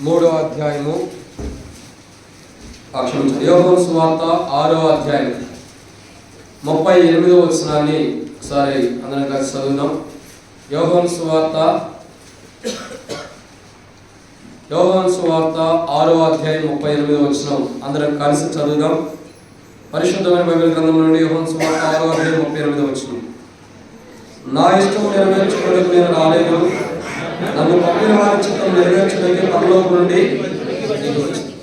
3వ అధ్యాయము యోహాను సువార్త 6వ అధ్యాయం 38వ వచనాన్ని ఒకసారి అందరం కలిసి చదువుదాం. యోహాను సువార్త 6వ అధ్యాయం 38వ వచనం అందరం కలిసి చదువుదాం. పరిశుద్ధమైన బైబిల్ గ్రంథం నుండి యోహాను సువార్త 6వ అధ్యాయం 38వ వచనం. నా ఇష్టం నెరవేర్చుకోవడానికి నేను రాలేదు, నన్ను పంపిన వారి చిత్తం నెరవేర్చడానికి పరలోకం నుండి దిగి వచ్చింది.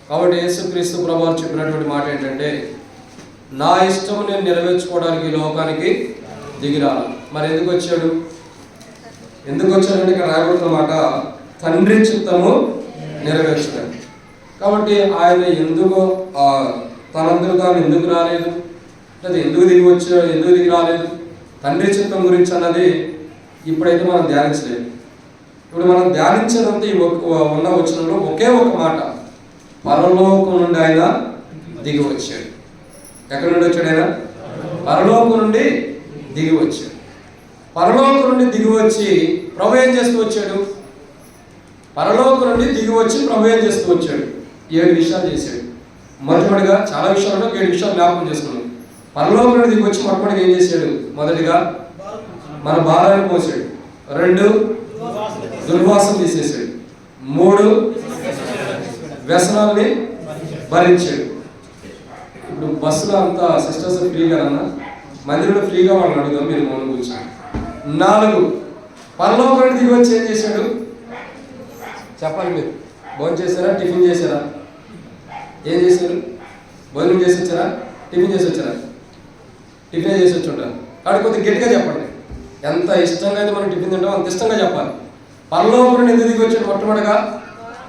కాబట్టి యేసుక్రీస్తు ప్రభువు చెప్పినటువంటి మాట ఏంటంటే, నా ఇష్టం నేను నెరవేర్చుకోవడానికి లోకానికి దిగిరాలి. మరి ఎందుకు వచ్చాడంటే ఇక్కడ రాయబడుతున్న మాట తండ్రి చిత్తము నెరవేర్చడానికి. కాబట్టి ఆయన ఎందుకు తనందరూ తాను ఎందుకు రాలేదు, లేదా ఎందుకు దిగి రాలేదు, తండ్రి చిత్తం గురించి అన్నది ఇప్పుడైతే మనం ధ్యానించలేదు. ఇప్పుడు మనం ధ్యానించేదంతా ఈ ఉన్న వచనంలో ఒకే ఒక మాట, పరలోకం నుండి ఆయన దిగి వచ్చాడు. ఎక్కడి నుండి వచ్చాడు ఆయన? పరలోకం నుండి దిగి వచ్చాడు. పరలోకం నుండి దిగి వచ్చి ప్రభు ఏం చేస్తూ వచ్చాడు? పరలోకం నుండి దిగి వచ్చి ప్రభు ఏం చేస్తూ వచ్చాడు? 7 విషయాలు చేశాడు. మొట్టమొదటిగా చాలా విషయాల్లో 7 విషయాలు జ్ఞాపకం చేసుకున్నాం. పరలోకం నుండి దిగి వచ్చి మొట్టమొదటిగా ఏం చేశాడు? మొదటిగా మన భారాన్ని మోసాడు. 2 దుర్వాసన తీసేసాడు. 3 వ్యసనాల్ని భరించాడు. ఇప్పుడు బస్సులో అంతా సిస్టర్స్ ఫ్రీగా అన్నా, మందిరంలో ఫ్రీగా వాళ్ళని అడుగుదాం, మీరు మౌనం కూర్చోండి. 4 పరలోకం దిగి వచ్చి ఏం చేశాడు? చెప్పాలి మీరు. భోజనం చేశారా? టిఫిన్ చేశారా? ఏం చేశారు? భోజనం చేసి వచ్చారా? టిఫిన్ చేసి వచ్చారా? టిఫిన్ చేసి వచ్చి ఉంటారు. కాబట్టి కొద్దిగా గట్టిగా చెప్పండి. ఎంత ఇష్టంగా అయితే మనం టిఫిన్ తింటామో అంత ఇష్టంగా చెప్పాలి. పరలోకం నుండి ఎందుకు దిగి వచ్చాడు? మొట్టమొదటిగా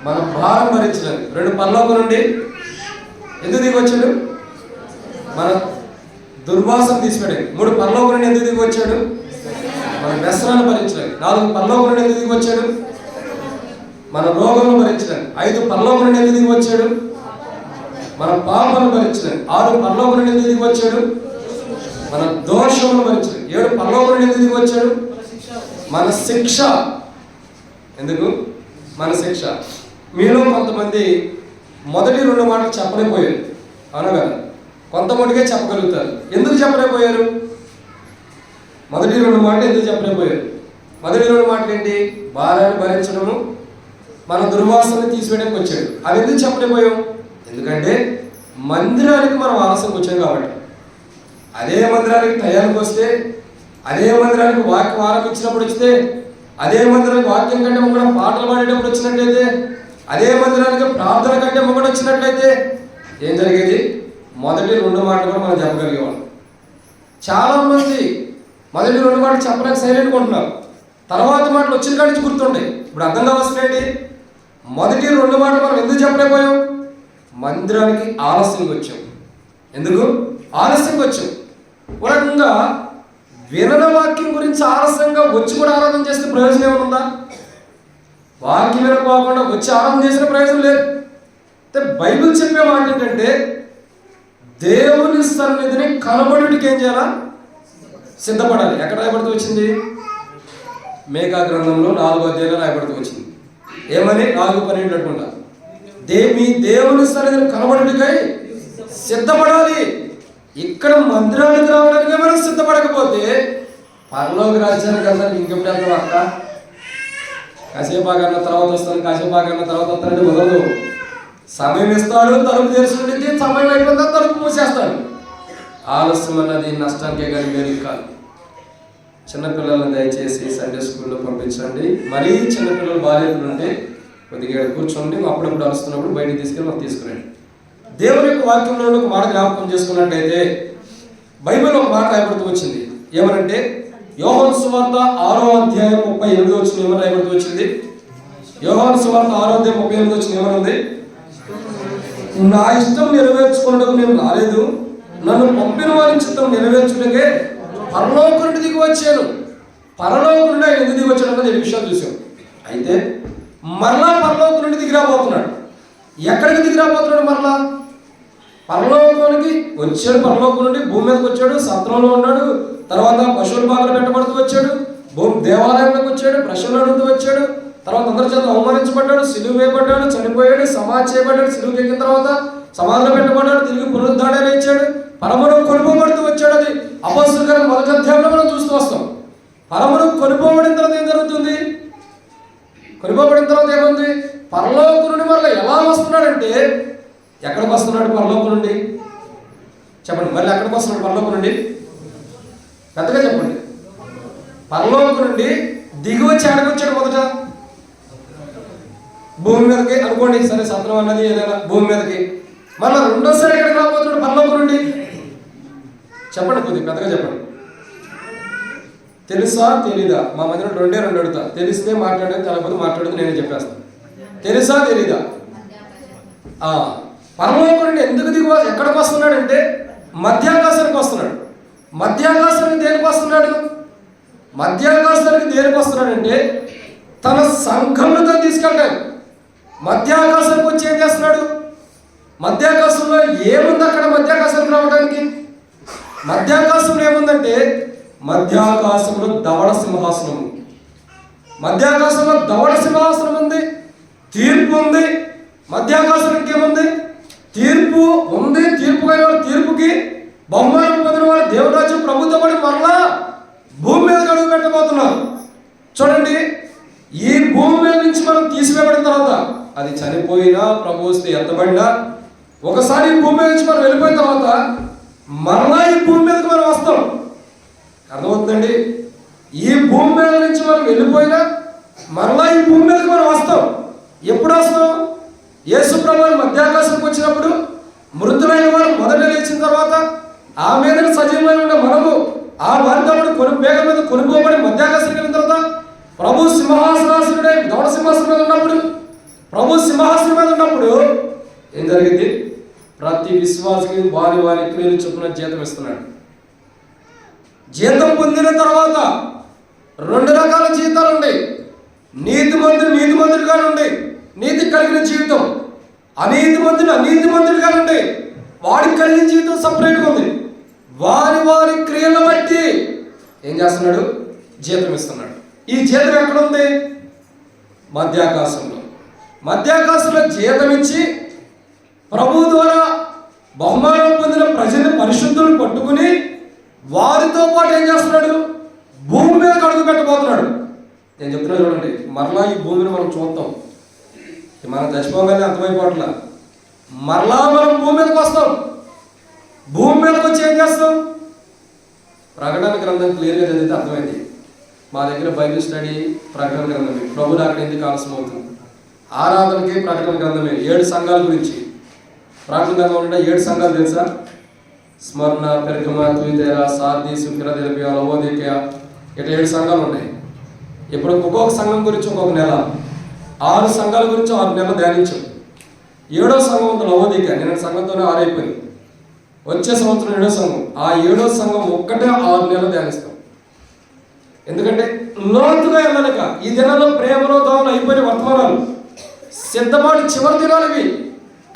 మన భారం భరించలేదు. 2 పరలోకం నుండి ఎందుకు దిగి వచ్చాడు? మన దుర్వాసన తీసిపెట్టాడు. 3 పరలోకం నుండి ఎందుకు దిగి వచ్చాడు? మన వ్యసనాన్ని భరించలేదు. 4 పరలోకం నుండి ఎందుకు దిగి వచ్చాడు? మన రోగమును భరించలేదు. 5 పరలోకం నుండి ఎందుకు దిగి వచ్చాడు? మన పాపాలను భరించలేదు. 6 పరలోకం నుండి ఎందుకు దిగి వచ్చాడు? మన దోషమును భరించలేదు. 7 పరలోకం నుండి ఎందుకు దిగి వచ్చాడు? మన శిక్ష. ఎందుకు? మన శిక్ష. మీలో కొంతమంది మొదటి 2 మాటలు చెప్పలేకపోయారు, అవునా కదా? కొంతమందికే చెప్పగలుగుతారు. ఎందుకు చెప్పలేకపోయారు? మొదటి 2 మాటలు ఎందుకు చెప్పలేకపోయారు? మొదటి 2 మాటలు ఏంటి? భారాన్ని భరించడము, మన దుర్వాసనని తీసివేయడానికి వచ్చాడు. అవి ఎందుకు చెప్పలేకపోయాం? ఎందుకంటే మందిరానికి మనం ఆలస్యంగా వచ్చాం కాబట్టి. అదే మందిరానికి టయానికి వస్తే, అదే మందిరానికి వాక్యం ఆరంభించినప్పుడు వస్తే, అదే మందిరానికి వాక్యం కంటే ముంగడ పాటలు పాడేటప్పుడు వచ్చినట్లయితే, అదే మందిరానికి ప్రార్థన కంటే ముంగడ వచ్చినట్లయితే ఏం జరిగేది? మొదటి 2 మాటలు కూడా మనం చెప్పగలిగేవాళ్ళం. చాలామంది మొదటి 2 మాటలు చెప్పడానికి సైలెంట్గా ఉంటున్నారు. తర్వాత మాటలు వచ్చిన కాడి నుంచి గుర్తుండే. ఇప్పుడు అర్థం కావాల్సిందేంటి? మొదటి 2 మాటలు మనం ఎందుకు చెప్పలేకపోయాం? మందిరానికి ఆలస్యంగా వచ్చాం. ఎందుకు ఆలస్యంగా వచ్చాం? ఒక రకంగా వినన వాక్యం గురించి ఆలస్యంగా వచ్చి కూడా ఆరాధన చేస్తే ప్రయోజనం ఏమైనా? వాక్యం వినకపోకుండా వచ్చి ఆరాధన చేసిన ప్రయోజనం లేదు. బైబిల్ చెప్పే మాట ఏంటంటే, దేవుని సన్నిధిని కనబడుటకి ఏం చేయాలా? సిద్ధపడాలి. ఎక్కడ రాయబడుతూ వచ్చింది? మేకా గ్రంథంలో 4వ అధ్యాయంలో రాయబడుతూ వచ్చింది. ఏమని? 4:12 అనుకుంటా. మీ దేవుని సన్నిధిని కనబడుటకై సిద్ధపడాలి. ఇక్కడ మందిరానికి రావడానికి మనం సిద్ధపడకపోతే పరలోక రాజ్యానికి అందరికి ఇంకెప్పుడు వెళ్తాం? అక్క కాసేపు ఆగన్న తర్వాత వస్తాను, కాసేపు ఆగన్న తర్వాత వస్తానంటే కుదరదు. సమయం ఇస్తాడు, తలుపు తెరుచుకుంటే సమయం అయిపోయిందా తలుపు మూసేస్తాడు. ఆలస్యం అన్నది నష్టానికే కానీ వేరే కాదు. చిన్నపిల్లలను దయచేసి సండే స్కూల్లో పంపించండి. మరీ చిన్నపిల్లలు బాధ్యతలు ఉంటే కొద్దిగా కూర్చోండి, అప్పుడప్పుడు అరుస్తున్నప్పుడు బయటికి తీసుకెళ్ళి మాకు తీసుకురండి. దేవుని యొక్క వాక్యంలో ఒక మాట జ్ఞాపకం చేసుకున్నట్టయితే, బైబిల్ ఒక మాట రాయబడుతూ వచ్చింది. ఏమనంటే, యోహాను సువార్త 6వ అధ్యాయం 38వ వచనం ఏమని రాయబడుతూ వచ్చింది? యోహాను సువార్త 6వ అధ్యాయం 38వ వచనం ఏమనుంది? నా ఇష్టం నెరవేర్చుకున్నట్టుకు నేను రాలేదు, నన్ను పంపిన వారి చిత్తం నెరవేర్చుటకే పరలోకం నుండి దిగి వచ్చాను. పరలోకం నుండి ఆయన ఎందుకు దిగి వచ్చాడు అన్నది 7 విషయాలు చూసాం. అయితే మరలా పరలోకం నుండి దిగి రాబోతున్నాడు. ఎక్కడికి దిగి రాబోతున్నాడు? మరలా పరలోకానికి వచ్చాడు. పరలోకం నుండి భూమి మీదకి వచ్చాడు, సత్రంలో ఉన్నాడు, తర్వాత పశువుల బాధలు పెట్టబడుతూ వచ్చాడు, దేవాలయంలోకి వచ్చాడు, ప్రశ్నలు అడుగుతూ వచ్చాడు, తర్వాత అందరి చేత అవమానించబడ్డాడు, సిలువ వేయబడ్డాడు, చనిపోయాడు, సమాధి చేయబడ్డాడు, సిలువకి ఎక్కిన తర్వాత సమాధిలో పెట్టబడ్డాడు, తిరిగి పునరుద్ధారణ ఇచ్చాడు, పరమను కొనుక్కోబడుతూ వచ్చాడు. అది అపొస్తలుల కార్యం 1వ అధ్యాయంలో మనం చూస్తూ వస్తాం. పరమను కొనుక్కోబడిన తర్వాత ఏం జరుగుతుంది? కొనుక్కోబడిన తర్వాత ఏముంది? పరలోకం నుండి మళ్ళీ ఎలా వస్తున్నాడంటే, ఎక్కడికి వస్తున్నాడు పరలోకం నుండి? చెప్పండి, మళ్ళీ ఎక్కడికి వస్తున్నాడు పరలోకం నుండి? పెద్దగా చెప్పండి. పరలోకం నుండి దిగి వచ్చి ఎక్కడికి వచ్చాడు? మొదట భూమి మీదకి అనుకోండి, సరే సత్రం అన్నది ఏదైనా భూమి మీదకి. మళ్ళీ రెండోసారి ఎక్కడికి రాబోతున్నాడు పరలోకం నుండి? చెప్పండి, కొద్దిగా పెద్దగా చెప్పండి. తెలుసా తెలీదా? మా మధ్యలో 2 అడుగుతా. తెలిస్తే మాట్లాడేది, తెలకపోతే మాట్లాడేది నేనే చెప్పేస్తాను. తెలుసా తెలీదా? పరలోకం నుండి ఎందుకు ఎక్కడికి వస్తున్నాడంటే మధ్యాకాశానికి వస్తున్నాడు. మధ్యాకాశానికి దేనికి వస్తున్నాడు? మధ్యాకాశానికి దేనికి వస్తున్నాడంటే తన సంఘంలో తీసుకెళ్తాడు. మధ్యాకాశానికి వచ్చి ఏం చేస్తున్నాడు? మధ్యాకాశంలో ఏముంది అక్కడ? మధ్యాకాశానికి రావడానికి మధ్యాకాశంలో ఏముందంటే, మధ్యాకాశంలో ధవళ సింహాసనం ఉంది. మధ్యాకాశంలో ధవళ సింహాసనం ఉంది, తీర్పు ఉంది. మధ్యాకాశానికి ఏముంది? తీర్పు ఉంది. తీర్పు అయిన వాడు తీర్పుకి బహుమానం పొందిన వాడు దేవురాజ్యం ప్రభుత్వపడి మరలా భూమి మీద అడుగు పెట్టబోతున్నారు. చూడండి, ఈ భూమి మీద నుంచి మనం తీసివేయబడిన తర్వాత, అది చనిపోయినా ప్రభు వస్తే ఎత్తబడినా, ఒకసారి ఈ భూమి మీద నుంచి మనం వెళ్ళిపోయిన తర్వాత మరలా ఈ భూమి మీదకి మనం వస్తాం. అర్థమవుతుందండి? ఈ భూమి మీద నుంచి మనం వెళ్ళిపోయినా మరలా ఈ భూమి మీదకి మనం వస్తాం. ఎప్పుడు వస్తాం? యేసు ప్రభువు మధ్యాకాశానికి వచ్చినప్పుడు మృతులైన వారు మొదట లేచిన తర్వాత ఆ మీద సజీవమైన ఉండే మనము ఆ వారితో మేఘ మీద కొనుక్కోబడి మధ్యాకాశానికి వెళ్ళిన తర్వాత ప్రభు సింహాసనాసుడే ధవళ సింహాసనం మీద ఉన్నప్పుడు, ప్రభు సింహాసనం మీద ఉన్నప్పుడు ఏం జరిగింది? ప్రతి విశ్వాసికి వారి వారి క్రియలు చొప్పున జీతం ఇస్తున్నాడు. జీతం పొందిన తర్వాత 2 రకాల జీతాలు ఉన్నాయి. నీతిమంతుడిగా ఉండి నీతి కలిగిన జీవితం, అనీతిమంతుడిగా ఉండి వాడికి కలిగిన జీవితం సపరేట్గా ఉంది. వారి వారి క్రియలను బట్టి ఏం చేస్తున్నాడు? జీతం ఇస్తున్నాడు. ఈ జీతం ఎక్కడ ఉంది? మధ్యాకాశంలో. మధ్యాకాశంలో జీతం ఇచ్చి ప్రభు ద్వారా బహుమానం పొందిన ప్రజలు పరిశుద్ధులను పట్టుకుని వారితో పాటు ఏం చేస్తున్నాడు? భూమి మీద అడుగు పెట్టబోతున్నాడు. నేను చెప్తున్నా చూడండి, మరలా ఈ భూమిని మనం చూస్తాం. మనం చచ్చిపోగానే అర్థమైపోవట్లా. మరలా మనం భూమి మీదకి వస్తాం. భూమి మీదకి వచ్చి ఏం చేస్తాం? ప్రకటన గ్రంథం క్లియర్గా చదివితే అర్థమైంది. మా దగ్గర బైబిల్ స్టడీ ప్రకటన గ్రంథమే. ప్రభు నాకు ఎందుకు ఆలస్యం అవుతుంది? ఆరాధనకి ప్రకటన గ్రంథమే. 7 సంఘాల గురించి ప్రకటన గ్రంథం ఉంటే 7 సంఘాలు తెలుసా? స్మరణ, పెర్గమ, తుయితైర, సార్దీసు, ఫిలదెల్ఫియా, లవోదికయ, ఇట్లా 7 సంఘాలు ఉన్నాయి. ఇప్పుడు ఒక్కొక్క సంఘం గురించి ఒక్కొక్క నెల, 6 సంఘాల గురించి 6 నెలలు ధ్యానించాం. 7వ సంఘం ఉంది లవోదికయ. నేను సంఘంతోనే 6 అయిపోయింది. వచ్చే సంవత్సరం 7వ సంఘం. ఆ 7వ సంఘం ఒక్కటే 6 నెలలు ధ్యానిస్తాం. ఎందుకంటే లోతుగా వెళ్ళలేక ఈ దినాల్లో ప్రేమలో దోమలు అయిపోయిన వర్తమానాలు, సిద్ధపాటు చివరి దినాలు ఇవి,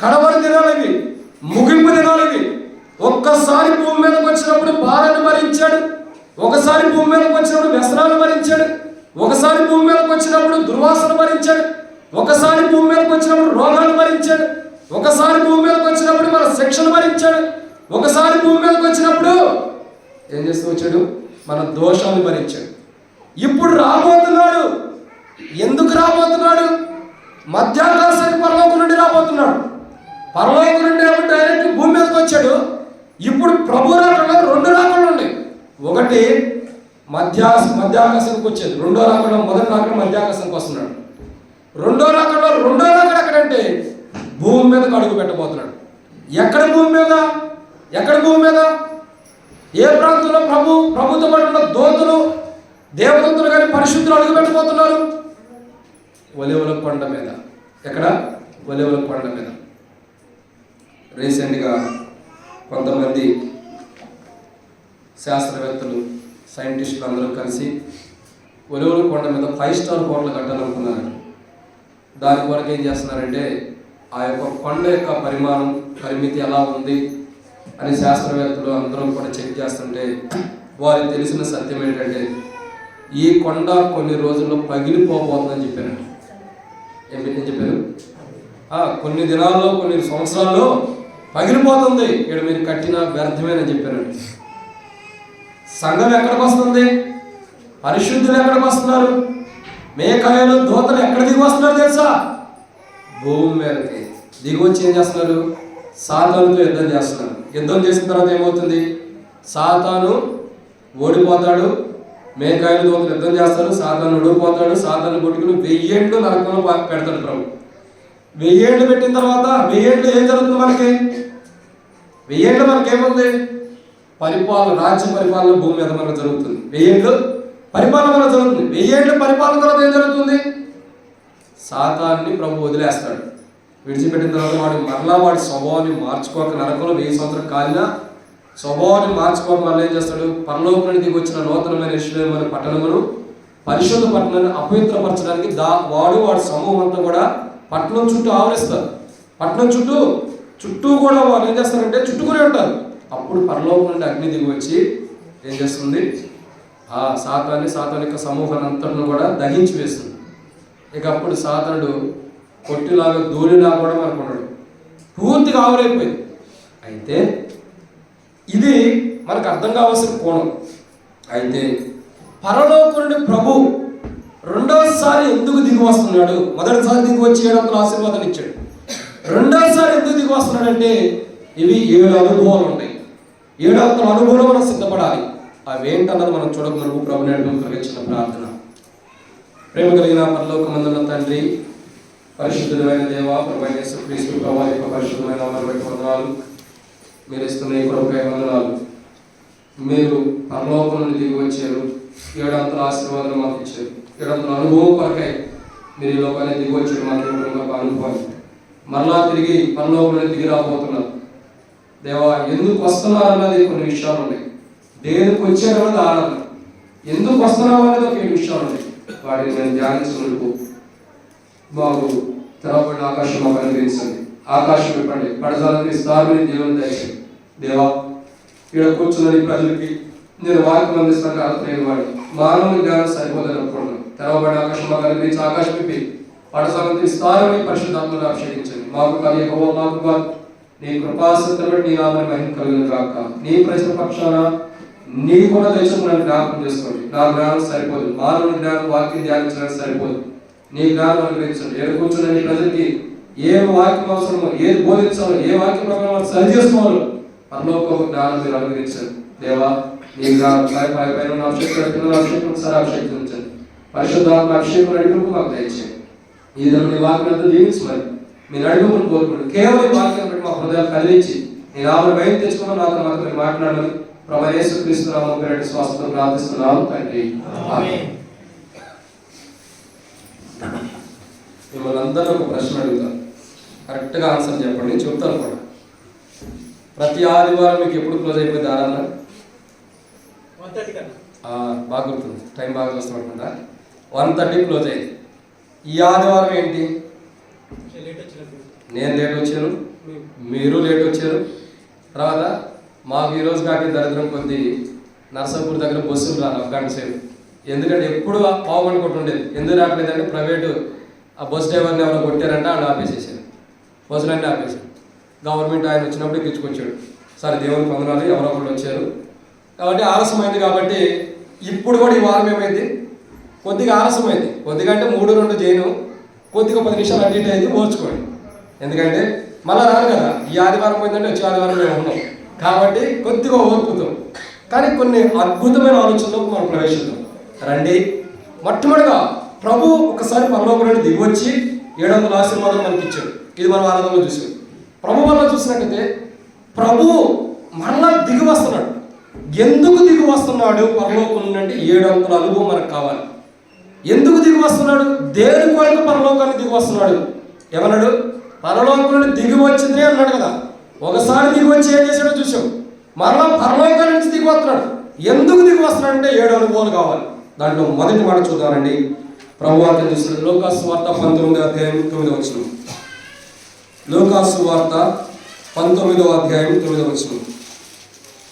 కడవరి దినాలు ఇవి, ముగింపు దినాలు ఇవి. ఒక్కసారి భూమి మీదకి వచ్చినప్పుడు భారాన్ని భరించాడు, ఒకసారి భూమి మీదకి వచ్చినప్పుడు వ్యసనాలు భరించాడు, ఒకసారి భూమి మీదకి వచ్చినప్పుడు దుర్వాసన భరించాడు, ఒకసారి భూమి మీదకి వచ్చినప్పుడు రోగాలు భరించాడు, ఒకసారి భూమి మీదకి వచ్చినప్పుడు మన శిక్షణ భరించాడు, ఒకసారి భూమి మీదకి వచ్చినప్పుడు ఏం చేస్తూ వచ్చాడు? మన దోషాలు భరించాడు. ఇప్పుడు రాబోతున్నాడు. ఎందుకు రాబోతున్నాడు? మధ్యాకాశానికి పరలోకం నుండి రాబోతున్నాడు. పరలోకం నుండి డైరెక్ట్ భూమి మీదకి వచ్చాడు. ఇప్పుడు ప్రభు రాకడలో 2 రాకడలు ఉన్నాయి. ఒకటి మధ్యాకాశానికి వచ్చేది, 2వ రాకడలో మొదటి రాకడ మధ్యాకాశానికి వస్తున్నాడు. 2వ రాకడలో 2వ రాకడ ఎక్కడంటే భూమి మీదకి అడుగు పెట్టబోతున్నాడు. ఎక్కడ భూమి మీద? ఎక్కడ భూమి మీద? ఏ ప్రాంతంలో ప్రభుత్వం పడి ఉన్న దూతలు, దేవదూతలు కానీ పరిశుద్ధులు అడుగు పెట్టబోతున్నారు? ఒలీవల కొండ మీద. ఎక్కడ? ఒలీవల కొండ మీద. రీసెంట్గా కొంతమంది శాస్త్రవేత్తలు, సైంటిస్టులు అందరూ కలిసి ఒలీవల కొండ మీద 5 స్టార్ హోటల్ కట్టాలనుకున్నారు. దాని వరకు ఏం చేస్తున్నారంటే ఆ యొక్క కొండ యొక్క పరిమితి ఎలా ఉంది అని శాస్త్రవేత్తలు అందరం కూడా చెక్ చేస్తుంటే వారికి తెలిసిన సత్యం ఏంటంటే ఈ కొండ కొన్ని రోజుల్లో పగిలిపోబోతుందని చెప్పారు. ఏం చెప్పారు? కొన్ని దినాల్లో కొన్ని సంవత్సరాల్లో పగిలిపోతుంది, ఇక్కడ మీరు కట్టిన వ్యర్థమేనని చెప్పారండి. సంఘం ఎక్కడికి వస్తుంది? పరిశుద్ధులు ఎక్కడికి వస్తున్నారు? మేకాయలు దూతలు ఎక్కడ దిగి వస్తున్నారు తెలుసా? భూమి మీదకి దిగి వచ్చి ఏం చేస్తున్నారు? సాతానుతో యుద్ధం చేస్తున్నారు. యుద్ధం చేసిన తర్వాత ఏమవుతుంది? సాతాను ఓడిపోతాడు, మేకాయలు దూతలు యుద్ధం చేస్తారు, సాతాను ఓడిపోతాడు. సాతాను కొట్టుకుని 1000 ఏళ్ళు నరకంలో పెడతాడు ప్రభు. 1000 ఏళ్ళు పెట్టిన తర్వాత 1000 ఏళ్ళు ఏం జరుగుతుంది? మనకి 1000 ఏళ్ళు మనకేముంది? పరిపాలన, రాజ్య పరిపాలన భూమి మీద మనకు జరుగుతుంది. 1000 ఏళ్ళు పరిపాలన మనకు జరుగుతుంది. 1000 ఏళ్ళు పరిపాలన తర్వాత ఏం జరుగుతుంది? సాతాన్ని ప్రభు వదిలేస్తాడు. విడిచిపెట్టిన తర్వాత వాడు మరలా వాడి స్వభావాన్ని మార్చుకోక, నరకంలో 1000 సంవత్సరాలు కాలినా స్వభావాన్ని మార్చుకోక మళ్ళీ ఏం చేస్తాడు? పరలోకం నుండి దిగి వచ్చిన నూతనమైన యెరూషలేము పట్టణమును, పరిశుద్ధ పట్టణాన్ని అపవిత్రపరచడానికి వాడి సమూహం అంతా కూడా పట్టణం చుట్టూ ఆవరిస్తారు. పట్టణం చుట్టూ కూడా వాళ్ళు ఏం చేస్తారంటే చుట్టుకునే ఉంటారు. అప్పుడు పరలోకం నుండి అగ్ని దిగి వచ్చి ఏం చేస్తుంది? ఆ సాతాను యొక్క సమూహాన్ని అంతటిని కూడా దహించి వేస్తుంది. ఇక అప్పుడు సాతానుడు కొట్టిలాగా ధూళిలాగా కూడా మనకు ఉన్నాడు, పూర్తిగా ఆవిరైపోయింది. అయితే ఇది మనకు అర్థం కావాల్సిన కోణం. అయితే పరలోకం నుండి ప్రభు రెండవసారి ఎందుకు దిగి వస్తున్నాడు? మొదటిసారి దిగి వచ్చి 700 ఆశీర్వాదాలు ఇచ్చాడు. రెండవసారి ఎందుకు దిగి వస్తున్నాడంటే ఇవి 7 అనుభవాలు ఉన్నాయి. 700 అనుభవాలు మనం సిద్ధపడాలి. అవేంటన్నది మనం చూడగలము. ప్రభు నేడు కలిగించిన ప్రార్థన. ప్రేమ కలిగిన పరలోకమందున్న తండ్రి, పరిశుద్ధమైన దేవ, ప్రభువైన యేసుక్రీస్తు ప్రభువు యొక్క పరిశుద్ధమైన నామమున వందనాలు. మీరు ఇస్తున్న ఈ కృపకై వందనాలు. మీరు పరలోకం నుండి దిగి వచ్చారు, 700 ఆశీర్వాదాలు మాకు ఇచ్చారు. 700 అనుభవం కొరకై మీరు ఈ లోకాన్ని దిగి వచ్చారు. మాకు అనుభవం మరలా తిరిగి పరలోకం నుండి దిగి రాబోతున్నారు. దేవా, ఎందుకు వస్తున్నారన్నది కొన్ని విషయాలు ఉన్నాయి. దేనికి వచ్చారన్నది ఆరాధన. ఎందుకు వస్తున్నావు అనేది ఒక 7 విషయాలు ఉన్నాయి. వాటిని నేను ధ్యానించుకుంటూ మాకు తెరవబడిన ఆకాశం మాకు అనుగ్రహించండి. ఆకాశం ఇవ్వండి, పడజాలని స్థాయి దేవుని దయచేయండి. దేవా, ఇక్కడ కూర్చున్న ప్రజలకి నేను వాక్యం అందిస్తాను అర్థం వాడి మానవుని జ్ఞానం సరిపోదని అనుకుంటున్నాను. తెరవబడిన ఆకాశం మాకు అనుగ్రహించి ఆకాశం ఇప్పి పడజాలని స్థాయి పరిశుద్ధాత్మను అభిషేకించండి. మాకు మాకు నీ కృపాసక్తిని బట్టి నీ నామమున మహిమ కలుగును గాక. నీ ప్రజల పక్షాన నీ కూడా దేశం నన్ను జ్ఞాపకం చేసుకోండి. నా జ్ఞానం సరిపోదు, మానవుని జ్ఞానం వాక్యం ధ్యానించడానికి సరిపోదు. నీ జ్ఞానం అనుగ్రహించండి. ఎక్కడ కూర్చున్న నీ ప్రజలకి ఏ వాక్యం అవసరమో, ఏది బోధించాలో, ఏ వాక్య ప్రకారం సరి చేసుకోవాలో పరలోక జ్ఞానం మీరు అనుగ్రహించండి. దేవా, నీ జ్ఞానం పైన అభిషేకం సార్ అభిషేకించండి. పరిశుద్ధాత్మ అభిషేకం నడిపింపు మాకు దయచేయండి. ఈ దినం నీ వాక్యం అంతా దీవించమని మీ నడుపును కోరుకుంటారు. కేవలం ఈ వాక్యం బట్టి మా హృదయాలు కలిగించి నీ నామమున బయట తెచ్చుకున్నాం. నాతో మీరు మాట్లాడమని ప్రభువైన యేసుక్రీస్తు నామమున పేరిట శ్వాసతో ప్రార్థిస్తున్నాము తండ్రి. ఆమేన్. మిమ్మల్ని అందరూ ఒక ప్రశ్న అడుగుతాను, కరెక్ట్గా ఆన్సర్ చెప్పండి. చెప్తాను కూడా. ప్రతి ఆదివారం మీకు ఎప్పుడు క్లోజ్ అయిపోయింది ఆరాధన? బాగా గుర్తుంది, టైం బాగా చూస్తున్నట్టుకుంటా. 1:30 క్లోజ్ అయింది. ఈ ఆదివారం ఏంటి? నేను లేట్ వచ్చాను, మీరు లేట్ వచ్చారు. తర్వాత మాకు ఈరోజు కాకి దరిద్రం కొద్ది నర్సాపూర్ దగ్గర బస్సులు రాను ఒక గంట సేపు. ఎందుకంటే ఎప్పుడు పావుగంట కొట్టి ఉండేది. ఎందుకు రావట్లేదంటే ప్రైవేటు ఆ బస్ డ్రైవర్ని ఎవరో కొట్టారంటే వాళ్ళు ఆపేసేసారు, బస్సులన్నీ ఆపేసారు. గవర్నమెంట్ ఆయన వచ్చినప్పుడు ఎక్కించుకొచ్చాడు. సరే, దేవుని పొందనాలు, ఎవరో ఒకళ్ళు వచ్చారు కాబట్టి ఆలస్యమైంది. కాబట్టి ఇప్పుడు కూడా ఈ వారం ఏమైంది? కొద్దిగా ఆలస్యమైంది. కొద్దిగా అంటే 3-2 చేయను, కొద్దిగా 10 నిమిషాలు అటు ఇటు అయింది, ఓర్చుకోండి. ఎందుకంటే మళ్ళీ రాను కదా. ఈ ఆదివారం పోయిందంటే వచ్చే ఆదివారం మేము ఉన్నాం కాబట్టి కొద్దిగా ఓర్పుతాం. కానీ కొన్ని అద్భుతమైన ఆలోచనలకు మనం ప్రవేశిద్దాం రండి. మొట్టమొదటిగా ప్రభు ఒకసారి పరలోకం నుండి దిగి వచ్చి 700 ఆశీర్వాదాలు మనకి ఇచ్చాడు. ఇది మనం ఆరాధనలో చూసాం. ప్రభు వల్ల చూసినట్టయితే ప్రభు మరలా దిగి వస్తున్నాడు. ఎందుకు దిగి వస్తున్నాడు? పరలోకం నుండి 700 అనుభవం మనకు కావాలి. ఎందుకు దిగి వస్తున్నాడు? దేని కొరకు పరలోకాన్ని దిగి వస్తున్నాడు? ఏమన్నాడు? పరలోకం నుండి దిగి వచ్చింది అన్నాడు కదా. ఒకసారి దిగి వచ్చి ఏం చేశాడో చూసాం. మరలా పరలోకం నుంచి దిగి వస్తున్నాడు. ఎందుకు దిగి వస్తున్నాడు అంటే 7 అనుభవాలు కావాలి. దాంట్లో మొదటి మాట చూద్దామండి. ప్రభు వాక్యం చూస్తుంది. లూకాసు వార్త 19వ అధ్యాయం 9వ వచనం. లూకాసు వార్త 19వ అధ్యాయం 9వ వచనం.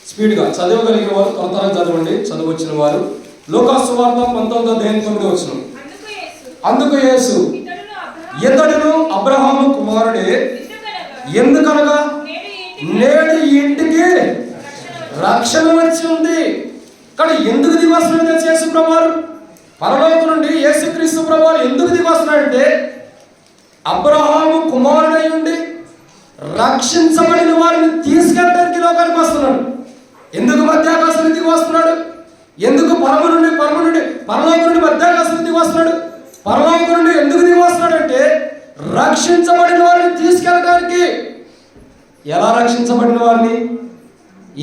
స్పీడ్గా చదవగలిగిన వారు త్వరగా చదవండి. చదవచ్చిన వారు లూకాసు వార్త 19వ అధ్యాయం 9వ వచనం. అందుకు యేసు ఇతడును అబ్రహాము కుమారుడే, ఎందుకనగా నేడు ఈ ఇంటికి రక్షణ వచ్చి ఉంది. కానీ ఎందుకు దిగి వస్తున్నాడు తెలుసు? యేసు ప్రభువారు పరలోకం నుండి యేసుక్రీస్తు ప్రభువారు ఎందుకు దిగి వస్తున్నాడంటే, అబ్రహాము కుమారుడై ఉండి రక్షించబడిన వారిని తీసుకెళ్ళడానికి లోకానికి వస్తున్నాడు. ఎందుకు మధ్యాకాశానికి దిగి వస్తున్నాడు? ఎందుకు పరలోకం నుండి మధ్యాకాశానికి దిగి వస్తున్నాడు? పరలోకం నుండి ఎందుకు దిగి వస్తున్నాడు అంటే, రక్షించబడిన వారిని తీసుకెళ్ళడానికి. ఎలా రక్షించబడిన వారిని?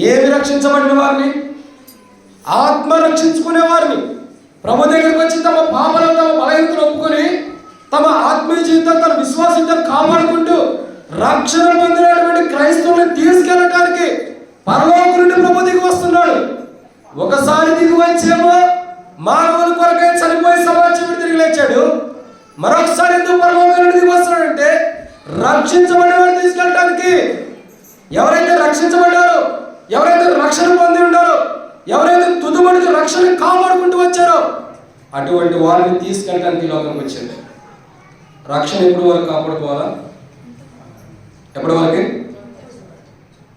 ఏమి రక్షించబడిన వారిని? ఆత్మ రక్షించుకునే వారిని. ప్రభు దగ్గరికి వచ్చి తమ పాపలను, తమ బలహీనతను ఒప్పుకొని తమ ఆత్మీయ జీవితం, తన విశ్వాస జీవితాన్ని కాపాడుకుంటూ రక్షణ పొందినటువంటి క్రైస్తవులను తీసుకెళ్ళటానికి పరలోకం నుండి ప్రభు దిగి వస్తున్నాడు. ఒకసారి దిగి వచ్చేమో మానవుల కొరకై చనిపోయి సమాజం తిరిగి లేచాడు. మరొకసారి ఎందుకు పరలోకం నుండి దిగి వస్తున్నాడంటే, రక్షించబడిన వారిని తీసుకెళ్ళటానికి. ఎవరైతే రక్షించబడ్డారో, ఎవరైతే రక్షణ పొంది ఉన్నారో, ఎవరైతే తుదిమడికి రక్షణ కాపాడుకుంటూ వచ్చారో, అటువంటి వారిని తీసుకెళ్ళడానికి లోకంకి వచ్చింది. రక్షణ ఎప్పుడు వరకు కాపాడుకోవాలా? ఎప్పటి వరకు?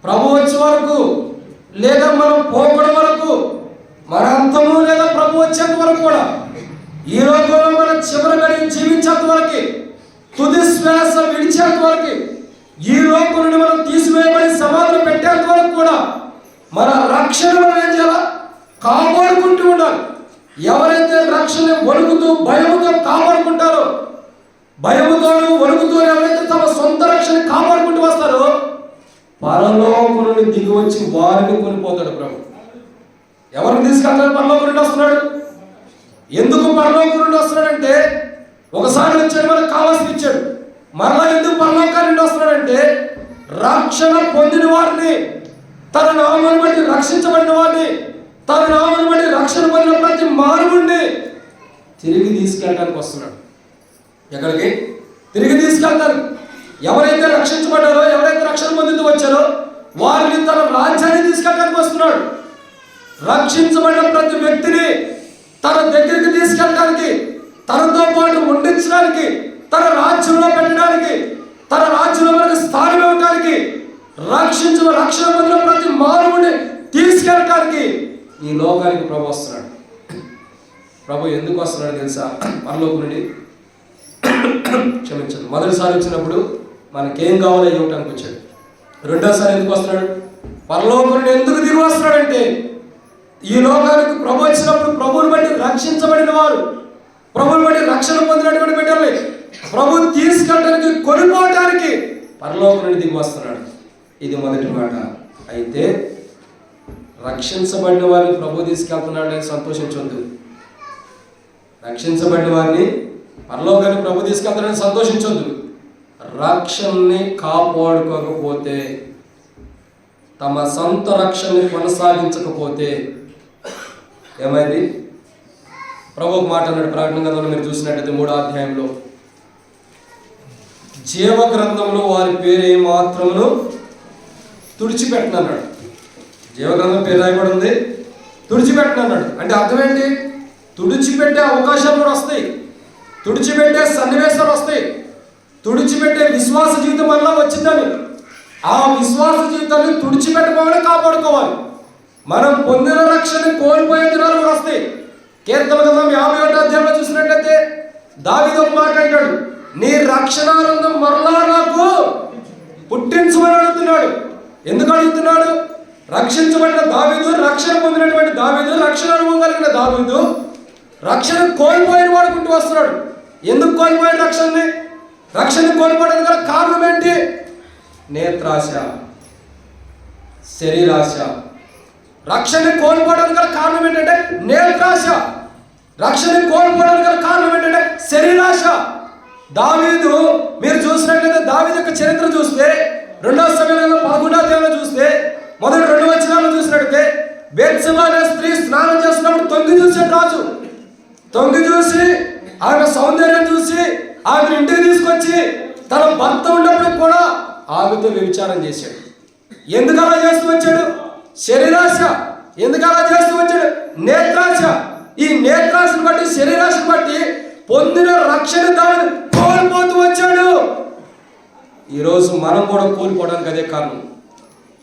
ప్రభు వచ్చే వరకు, లేదా మనం పోకడం వరకు, మన అంతము లేదా ప్రభు వచ్చేంత వరకు కూడా. ఈ లోకంలో మనం చివరి గడికి జీవించేంత వరకు, తుది శ్వాస విడిచేంత వరకు, ఈ లోకం నుండి మనం తీసివేయబడి సమాధులు పెట్టేంత వరకు కూడా మన రక్షణ మనం ఏం చేయాలా? కాపాడుకుంటూ ఉండాలి. ఎవరైతే రక్షణ వణుకుతూ భయముతో కాపాడుకుంటారో, భయముతోనూ వణుకుతూ ఎవరైతే తమ సొంత రక్షణ కాపాడుకుంటూ వస్తారో, పరలోకం నుండి దిగి వచ్చి వారిని కొనిపోతాడు ప్రభు. ఎవరిని తీసుకెళ్తాడు? పరలోకం నుండి వస్తున్నాడు. ఎందుకు పరలోకం నుండి వస్తున్నాడంటే, ఒకసారి వచ్చాడు, మనకు కావాల్సి ఇచ్చాడు. మరలా ఎందుకు పరలోకాల నుండి వస్తున్నాడంటే, రక్షణ పొందిన వారిని, తన నామమును బట్టి రక్షించబడిన వారిని, తన నామమును బట్టి రక్షణ పొందిన ప్రతి మానవుడిని తిరిగి తీసుకెళ్ళడానికి వస్తున్నాడు. ఎక్కడికి? తిరిగి తీసుకెళ్తారు. ఎవరైతే రక్షించబడ్డారో, ఎవరైతే రక్షణ పొందుతూ వచ్చారో వారిని తన రాజ్యాన్ని తీసుకెళ్ళడానికి వస్తున్నాడు. రక్షించబడిన ప్రతి వ్యక్తిని తన దగ్గరికి తీసుకెళ్ళడానికి, తనతో పాటు ఉండించడానికి, తన రాజ్యంలో పెట్టడానికి, తన రాజ్యంలో మనకు స్థానం ఇవ్వడానికి, రక్షణ పొందిన ప్రతి మానవుడిని తీసుకెళ్ళడానికి ఈ లోకానికి ప్రభు వస్తున్నాడు. ప్రభు ఎందుకు వస్తున్నాడు తెలుసా? పరలోకం నుండి క్షమించండి, మొదటిసారి వచ్చినప్పుడు మనకేం కావాలో ఇవ్వటానికి వచ్చాడు. రెండోసారి ఎందుకు వస్తున్నాడు? పరలోకం నుండి ఎందుకు దిగి వస్తున్నాడంటే, ఈ లోకానికి ప్రభు వచ్చినప్పుడు ప్రభువుని బట్టి రక్షించబడిన వారు, ప్రభువుని బట్టి రక్షణ పొందినటువంటి బిడ్డల్ని ప్రభు తీసుకెళ్ళడానికి, కొనిపోవటానికి పరలోకం నుండి దిగి వస్తున్నాడు. ఇది మొదటి మాట. అయితే రక్షించబడిన వారిని ప్రభు తీసుకెళ్తున్నాడని సంతోషించొద్దు. రక్షించబడిన వారిని పరలోకానికి ప్రభు తీసుకెళ్తాడని సంతోషించొద్దు. రక్షణని కాపాడుకోకపోతే, తమ సొంత రక్షణని కొనసాగించకపోతే ఏమైంది? ప్రభు ఒక మాట అన్నాడు ప్రకటన గ్రంథంలో, మీరు చూసినట్టయితే 3వ అధ్యాయంలో, జీవ గ్రంథంలో వారి పేరు ఏ మాత్రమును తుడిచిపెట్టనన్నాడు. జీవగ్రంథం పేరు రాయబడి ఉంది, తుడిచిపెట్టనన్నాడు. అంటే అర్థం ఏంటి? తుడిచిపెట్టే అవకాశాలు కూడా వస్తాయి, తుడిచిపెట్టే సన్నివేశాలు వస్తాయి, తుడిచిపెట్టే విశ్వాస జీవితం వల్ల వచ్చిందని. ఆ విశ్వాస జీవితాన్ని తుడిచిపెట్టుకోవాలి, కాపాడుకోవాలి. మనం పొందిన రక్షణ కోల్పోయే దినాలు కూడా వస్తాయి. కీర్తన గ్రంథం 51వ అధ్యాయంలో చూసినట్లయితే దావీదు ఒక మాట అంటాడు, నీ రక్షణానందం మరలా నాకు పుట్టించమని అడుగుతున్నాడు. ఎందుకు అడుగుతున్నాడు? రక్షించబడిన దావీదు, రక్షణ పొందినటువంటి దావీదు, రక్షణ అనుభవం కలిగిన దావీదు రక్షణ కోల్పోయిన వాడుకుంటూ వస్తున్నాడు. ఎందుకు కోల్పోయిన రక్షణని? రక్షణ కోల్పోవడానికి గల కారణం ఏంటి? నేత్రాశ, శరీరాశ. రక్షణ కోల్పోవడానికి గల కారణం ఏంటంటే నేత్రాశ. రక్షణ కోల్పోవడానికి గల కారణం ఏంటంటే శరీరాశ. దావీదు, మీరు చూసినట్లయితే దావీదు యొక్క చరిత్ర చూస్తే 2వ సమయంలో 11వ అధ్యాయంలో చూస్తే మొదటి 2 వచనాల్లో చూసినట్లయితే, బెత్షెబా అనే స్త్రీ స్నానం చేస్తున్నప్పుడు తొంగి చూసాడు రాజు. తొంగి చూసి ఆమె సౌందర్యం చూసి ఆమె ఇంటికి తీసుకొచ్చి తన భర్త ఉన్నప్పుడు కూడా ఆమెతో వ్యభిచారం చేశాడు. ఎందుకు అలా చేస్తూ వచ్చాడు? శరీరాశ. ఎందుకు అలా చేస్తూ వచ్చాడు? నేత్రాశ. ఈ నేత్రాశను బట్టి, శరీరాశను బట్టి పొందిన రక్షణ దాన్ని కోల్పోతూ వచ్చాడు. ఈరోజు మనం కూడా కోల్పోవడానికి అదే కారణం.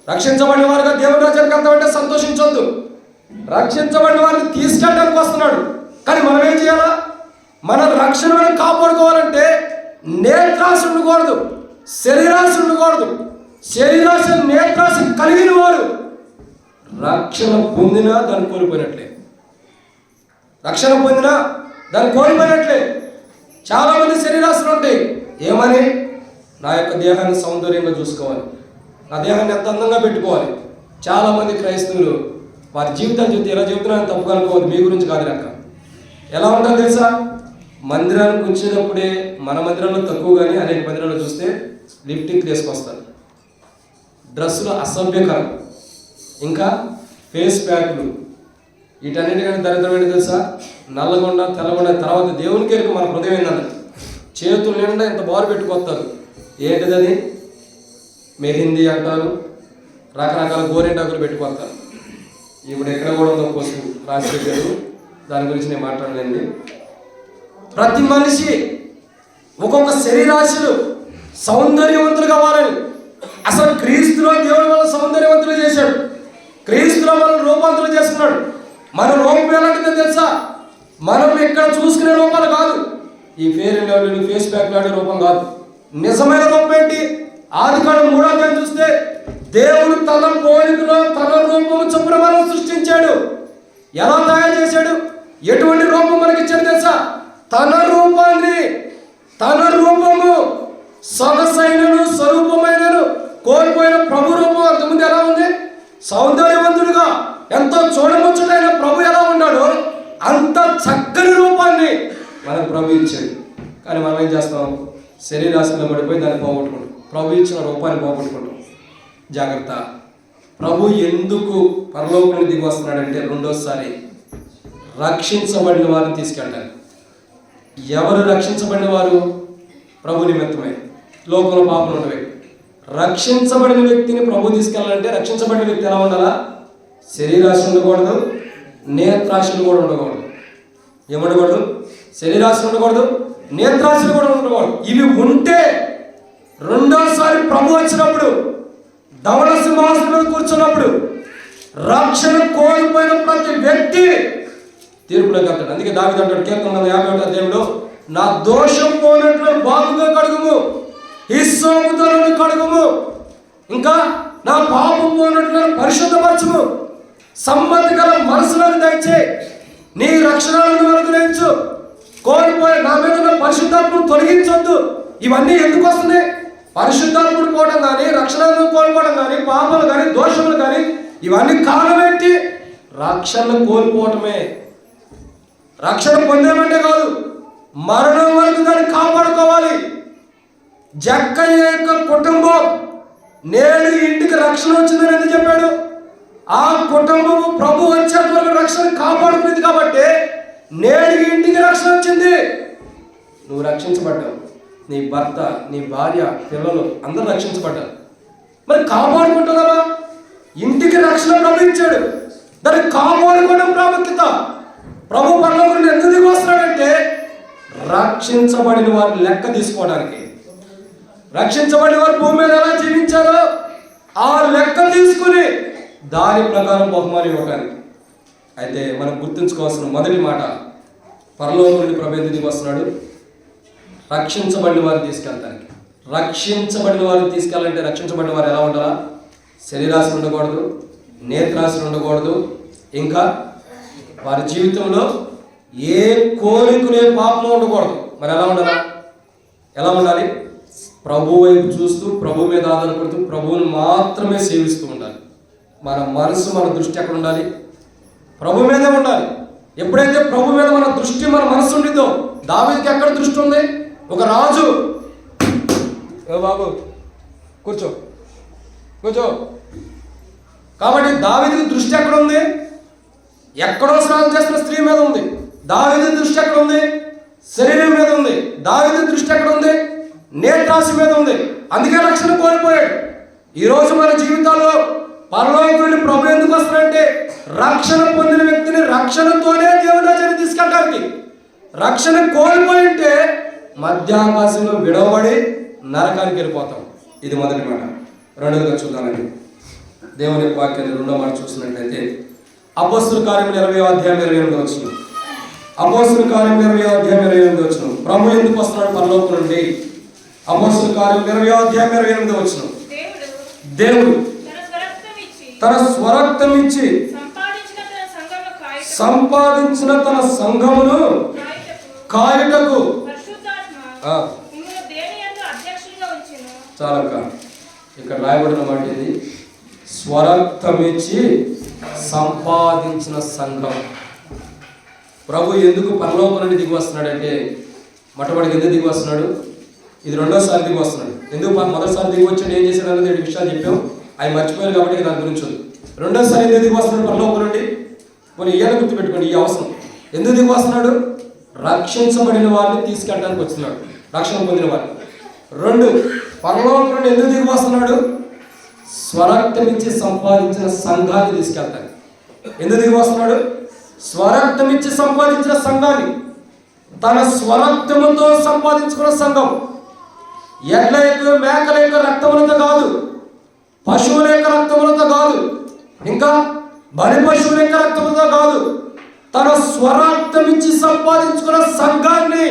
రక్షించబడిన వారుగా దేవుని రాజ్యానికి వెళ్తామంటే సంతోషించొద్దు. రక్షించబడిన వారిని తీసుకెళ్ళడానికి వస్తున్నాడు. కానీ మనం ఏం చేయాలా? మన రక్షణను కాపాడుకోవాలంటే నేత్రాశ ఉండకూడదు, శరీరాశ ఉండకూడదు. శరీరాశ నేత్రాశ కలిగిన వారు రక్షణ పొందినా దాన్ని కోల్పోయినట్లే. రక్షణ పొందినా దాన్ని కోల్పోయినట్లే. చాలామంది శరీరాశలు ఉంటాయి. ఏమని? నా యొక్క దేహాన్ని సౌందర్యంగా చూసుకోవాలి, నా దేహాన్ని ఎంత అందంగా పెట్టుకోవాలి. చాలామంది క్రైస్తవులు వారి జీవితాన్ని చూస్తే ఎలా చెబుతున్నారని తప్పుగా అనుకోవద్దు. మీ గురించి కాదు లెక్క. ఎలా ఉంటుందో తెలుసా? మందిరానికి వచ్చేటప్పుడే మన మందిరంలో తక్కువ కానీ అనేక మందిరాల్లో చూస్తే లిప్టిక్ తీసుకొస్తారు, డ్రెస్సులు అసభ్యకరం, ఇంకా ఫేస్ ప్యాక్లు, వీటన్నిటికంటే దరిద్రమైన తెలుసా? నల్లగొండ తెల్లగొండ. తర్వాత దేవునికి ఎరుక మన హృదయం ఏంటంటే చేతులు నిండా ఇంత బారు పెట్టుకొస్తారు. ఏంటిది అది? మెహిందీ అంటారు, రకరకాల గోరింటాకులు పెట్టుకొస్తారు. ఇప్పుడు ఎక్కడ కూడా ఉందో పసుపు రాసి పెట్టారు, దాని గురించి నేను మాట్లాడలేండి. ప్రతి మనిషి ఒక్కొక్క శరీరాశులు సౌందర్యవంతులు కావాలని. అసలు క్రీస్తులో దేవుడు వల్ల సౌందర్యవంతులు చేశాడు. క్రీస్తులో మనం రూపాంతరం చేసుకున్నాడు. మన రూపం ఎలాంటిదో తెలుసా? మనం ఇక్కడ చూసుకునే రూపాలు కాదు. ఈ ఫేర్ అండ్ లవ్లీలు, ఫేస్ ప్యాక్ లాంటి రూపం కాదు. నిజమైన రూపం ఏంటి? ఆదికాండం 3వ అధ్యాయం చూస్తే దేవుడు తన పోలికలో తన రూపము చొప్పున మనం సృష్టించాడు. ఎలా తయారు చేశాడు? ఎటువంటి రూపం మనకి ఇచ్చాడు తెలుసా? తన రూపాన్ని, తన రూపము సొగసైనను స్వరూపమైనను కోల్పోయిన ప్రభు రూపం అంతకుముందు ఎలా ఉంది? సౌందర్యవంతుడుగా ఎంతో చూడముచ్చటైన ప్రభు ఎలా ఉన్నాడో అంత చక్కని రూపాన్ని మనకు ప్రభు ఇచ్చాడు. కానీ మనం ఏం చేస్తాం? శరీరాశలో పడిపోయి దాన్ని పోగొట్టుకుంటాం, ప్రభు ఇచ్చిన రూపాన్ని పోగొట్టుకుంటాం. జాగ్రత్త. ప్రభు ఎందుకు పరలోకానికి దిగి వస్తున్నాడంటే రెండోసారి రక్షించబడిన వారిని తీసుకెళ్ళాలి. ఎవరు రక్షించబడిన వారు? ప్రభు నిమిత్తమే, లోకంలో పాపలు ఉన్నవి. రక్షించబడిన వ్యక్తిని ప్రభు తీసుకెళ్ళాలంటే రక్షించబడిన వ్యక్తి ఎలా ఉండాలా? శరీరాశ ఉండకూడదు, నేత్రాశలు కూడా ఉండకూడదు. ఏముండకూడదు? శరీరాశలు ఉండకూడదు, నేత్రాశలు కూడా ఉండకూడదు. ఇవి ఉంటే రెండోసారి ప్రభు వచ్చినప్పుడు, ధవళ సింహాసనం మీద కూర్చున్నప్పుడు రక్షణ కోల్పోయిన ప్రతి వ్యక్తి తీర్పులోకి వెళ్తాడు. అందుకే దావీదు అంటాడు కీర్తన 51వ అధ్యాయంలో, నా దోషం పోయినట్లు బాగుగా కడుగుము, హిస్సోపుతో నన్ను కడుగుము, ఇంకా నా పాపం పోయినట్లు పరిశుద్ధపరచుము, సమ్మతి గల మనసులను దయచేయి, నీ రక్షణలను అనుగ్రహించు, కోల్పోయి నా మీద ఉన్న పరిశుద్ధాత్మను తొలగించొద్దు. ఇవన్నీ ఎందుకు వస్తున్నాయి? పరిశుద్ధాత్ముడు పోవడం కానీ, రక్షణను కోల్పోవడం కానీ, పాపాలు కానీ, దోషములు కానీ, ఇవన్నీ కారణం ఏంటి? రక్షణను కోల్పోవటమే. రక్షణ పొందామంటే కాదు, మరణం వరకు దాన్ని కాపాడుకోవాలి. జక్కయ్య యొక్క కుటుంబం నేడు ఇంటికి రక్షణ వచ్చిందని ఎందుకు చెప్పాడు? ఆ కుటుంబము ప్రభు వచ్చేంత వరకు రక్షణ కాపాడుకునేది కాబట్టి నేడు ఇంటికి రక్షణ వచ్చింది. నువ్వు రక్షించబడ్డావు, నీ భర్త, నీ భార్య, పిల్లలు అందరూ రక్షించబడ్డారు. మరి కాపాడుకుంటున్నావా? ఇంటికి రక్షణ ప్రభు ఇచ్చాడు, దాన్ని కాపాడుకోవడం ప్రాముఖ్యత. ప్రభు పరలోకానికి ఎందుకు దిగి వస్తున్నాడంటే రక్షించబడిన వారిని లెక్క తీసుకోవడానికి. రక్షించబడిన వారు భూమి మీద ఎలా జీవించారో ఆ లెక్క తీసుకుని దాని ప్రకారం బహుమానం ఇవ్వడానికి. అయితే మనం గుర్తుంచుకోవాల్సిన మొదటి మాట, పరలోకం నుండి ప్రభు ఎందుకు దిగి వస్తున్నాడు? రక్షించబడిన వారిని తీసుకెళ్తానికి. రక్షించబడిన వారిని తీసుకెళ్ళాలంటే రక్షించబడిన వారు ఎలా ఉండాలా? శరీరాశలు ఉండకూడదు, నేత్రాశలు ఉండకూడదు, ఇంకా వారి జీవితంలో ఏ కోరికలే పాపం ఉండకూడదు. మరి ఎలా ఉండాలా? ఎలా ఉండాలి? ప్రభు వైపు చూస్తూ, ప్రభు మీద ఆధారపడుతూ, ప్రభువుని మాత్రమే సేవిస్తూ ఉండాలి. మన మనసు, మన దృష్టి ఎక్కడ ఉండాలి? ప్రభు మీదే ఉండాలి. ఎప్పుడైతే ప్రభు మీద మన దృష్టి, మన మనసు ఉండిద్దో, దావీదుకి ఎక్కడ దృష్టి ఉంది? ఒక రాజు, ఏ బాబు కూర్చో కూర్చో. కాబట్టి దావీదుకి దృష్టి ఎక్కడ ఉంది? ఎక్కడో స్నానం చేస్తున్న స్త్రీ మీద ఉంది. దావీదు దృష్టి ఎక్కడ ఉంది? శరీరం మీద ఉంది. దావీదు దృష్టి ఎక్కడ ఉంది? నేత్రాశ మీద ఉంది. అందుకే రక్షణ కోల్పోయాడు. ఈరోజు మన జీవితాల్లో పరలోకుని ప్రభు ఎందుకు వస్తున్నాడంటే రక్షణ పొందిన వ్యక్తిని రక్షణతోనే దేవుని రాజ్యానికి తీసుకెళ్ళడానికి. రక్షణ కోల్పోయి ఉంటే మధ్యాకాశంలో విడవబడి నరకానికి వెళ్ళిపోతాం. ఇది మొదటి మాట. రెండవదిగా చూద్దామండి, దేవుని వాక్యాన్ని రెండో మాట చూసినట్లయితే అపోస్తలుల కార్యములు 20వ అధ్యాయం 28వ వచనం. అపోస్తలుల కార్యములు 20వ అధ్యాయం 28వ వచనం. ప్రభు ఎందుకు వస్తున్నాడు పరలోకం నుండి? అపోస్తలుల కార్యములు 20వ అధ్యాయం 28వ వచనం. దేవుడు తన స్వరక్తం ఇచ్చి సంపాదించిన తన సంఘమును కాయుటకు చాలక ఇక్కడ రాయబడిన మాట ఇది, స్వరక్తం ఇచ్చి సంపాదించిన సంఘం. ప్రభు ఎందుకు పరలోకం నుండి దిగి వస్తున్నాడంటే, మొట్టమొదటికి ఎందుకు దిగి వస్తున్నాడు? ఇది రెండోసారి దిగి వస్తున్నాడు. ఎందుకు మొదటిసారి దిగి వచ్చాడు, ఏం చేశాడు అనేది 2 విషయాలు చెప్పాం, అవి మర్చిపోయారు కాబట్టి దాని గురించి ఉంది. రెండోసారి ఎందుకు దిగి వస్తున్నాడు పరలోకం నుండి? కొన్ని ఇయ్యాలని గుర్తుపెట్టుకోండి, ఈ అవసరం. ఎందుకు దిగి వస్తున్నాడు? రక్షించబడిన వారిని తీసుకెళ్ళడానికి వస్తున్నాడు, రక్షణ పొందిన వారిని. 2, పరలోకం నుండి ఎందుకు దిగి వస్తున్నాడు? స్వరక్తం ఇచ్చి సంపాదించిన సంఘాన్ని తీసుకెళ్తాడు. ఎందుకు దిగి వస్తున్నాడు? స్వరక్తం ఇచ్చి సంపాదించిన సంఘాన్ని, తన స్వరక్తముతో సంపాదించుకున్న సంఘం. ఎడ్ల యొక్క మేకల యొక్క రక్తములతో కాదు, పశువుల యొక్క రక్తములతో కాదు, ఇంకా బలి పశువుల యొక్క రక్తములతో కాదు, తన స్వరక్తం ఇచ్చి సంపాదించుకున్న సంఘాన్ని.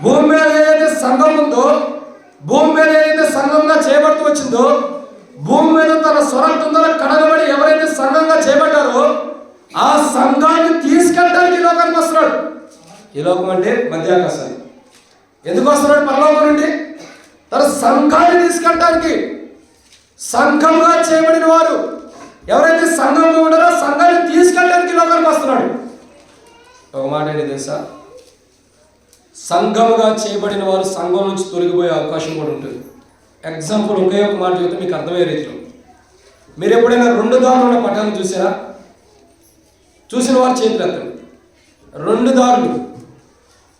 భూమి మీద ఏదైతే సంఘం ఉందో, భూమి మీద ఏదైతే సంఘంగా చేయబడుతూ వచ్చిందో, భూమి మీద తన స్వరక్తం ద్వారా కడగబడి ఎవరైతే సంఘంగా చేయబడ్డారో ఆ సంఘాన్ని తీసుకెళ్ళడానికి ఈ లోకానికి వస్తున్నాడు. ఈ లోకం అంటే మధ్యాకాశాన్ని. ఎందుకు వస్తున్నాడు పరలోకం నుండి? తన సంఘాన్ని తీసుకెళ్ళడానికి. సంఘంగా చేయబడిన వారు ఎవరైతే సంఘంగా ఉన్నారో సంఘాన్ని తీసుకెళ్ళడానికి ఈ లోకానికి వస్తున్నాడు. ఒక మాట ఏంటి తెలుసా? సంఘముగా చేయబడిన వారు సంఘం నుంచి తొలగిపోయే అవకాశం కూడా ఉంటుంది. ఎగ్జాంపుల్ ఒకే ఒక మాట చెప్తే మీకు అర్థమయ్యే రీతిలో, మీరు ఎప్పుడైనా 2 దారులు ఉన్న పటాన్ని చూసారా? చూసిన వారు చేతులు ఎత్తండి. 2 దారులు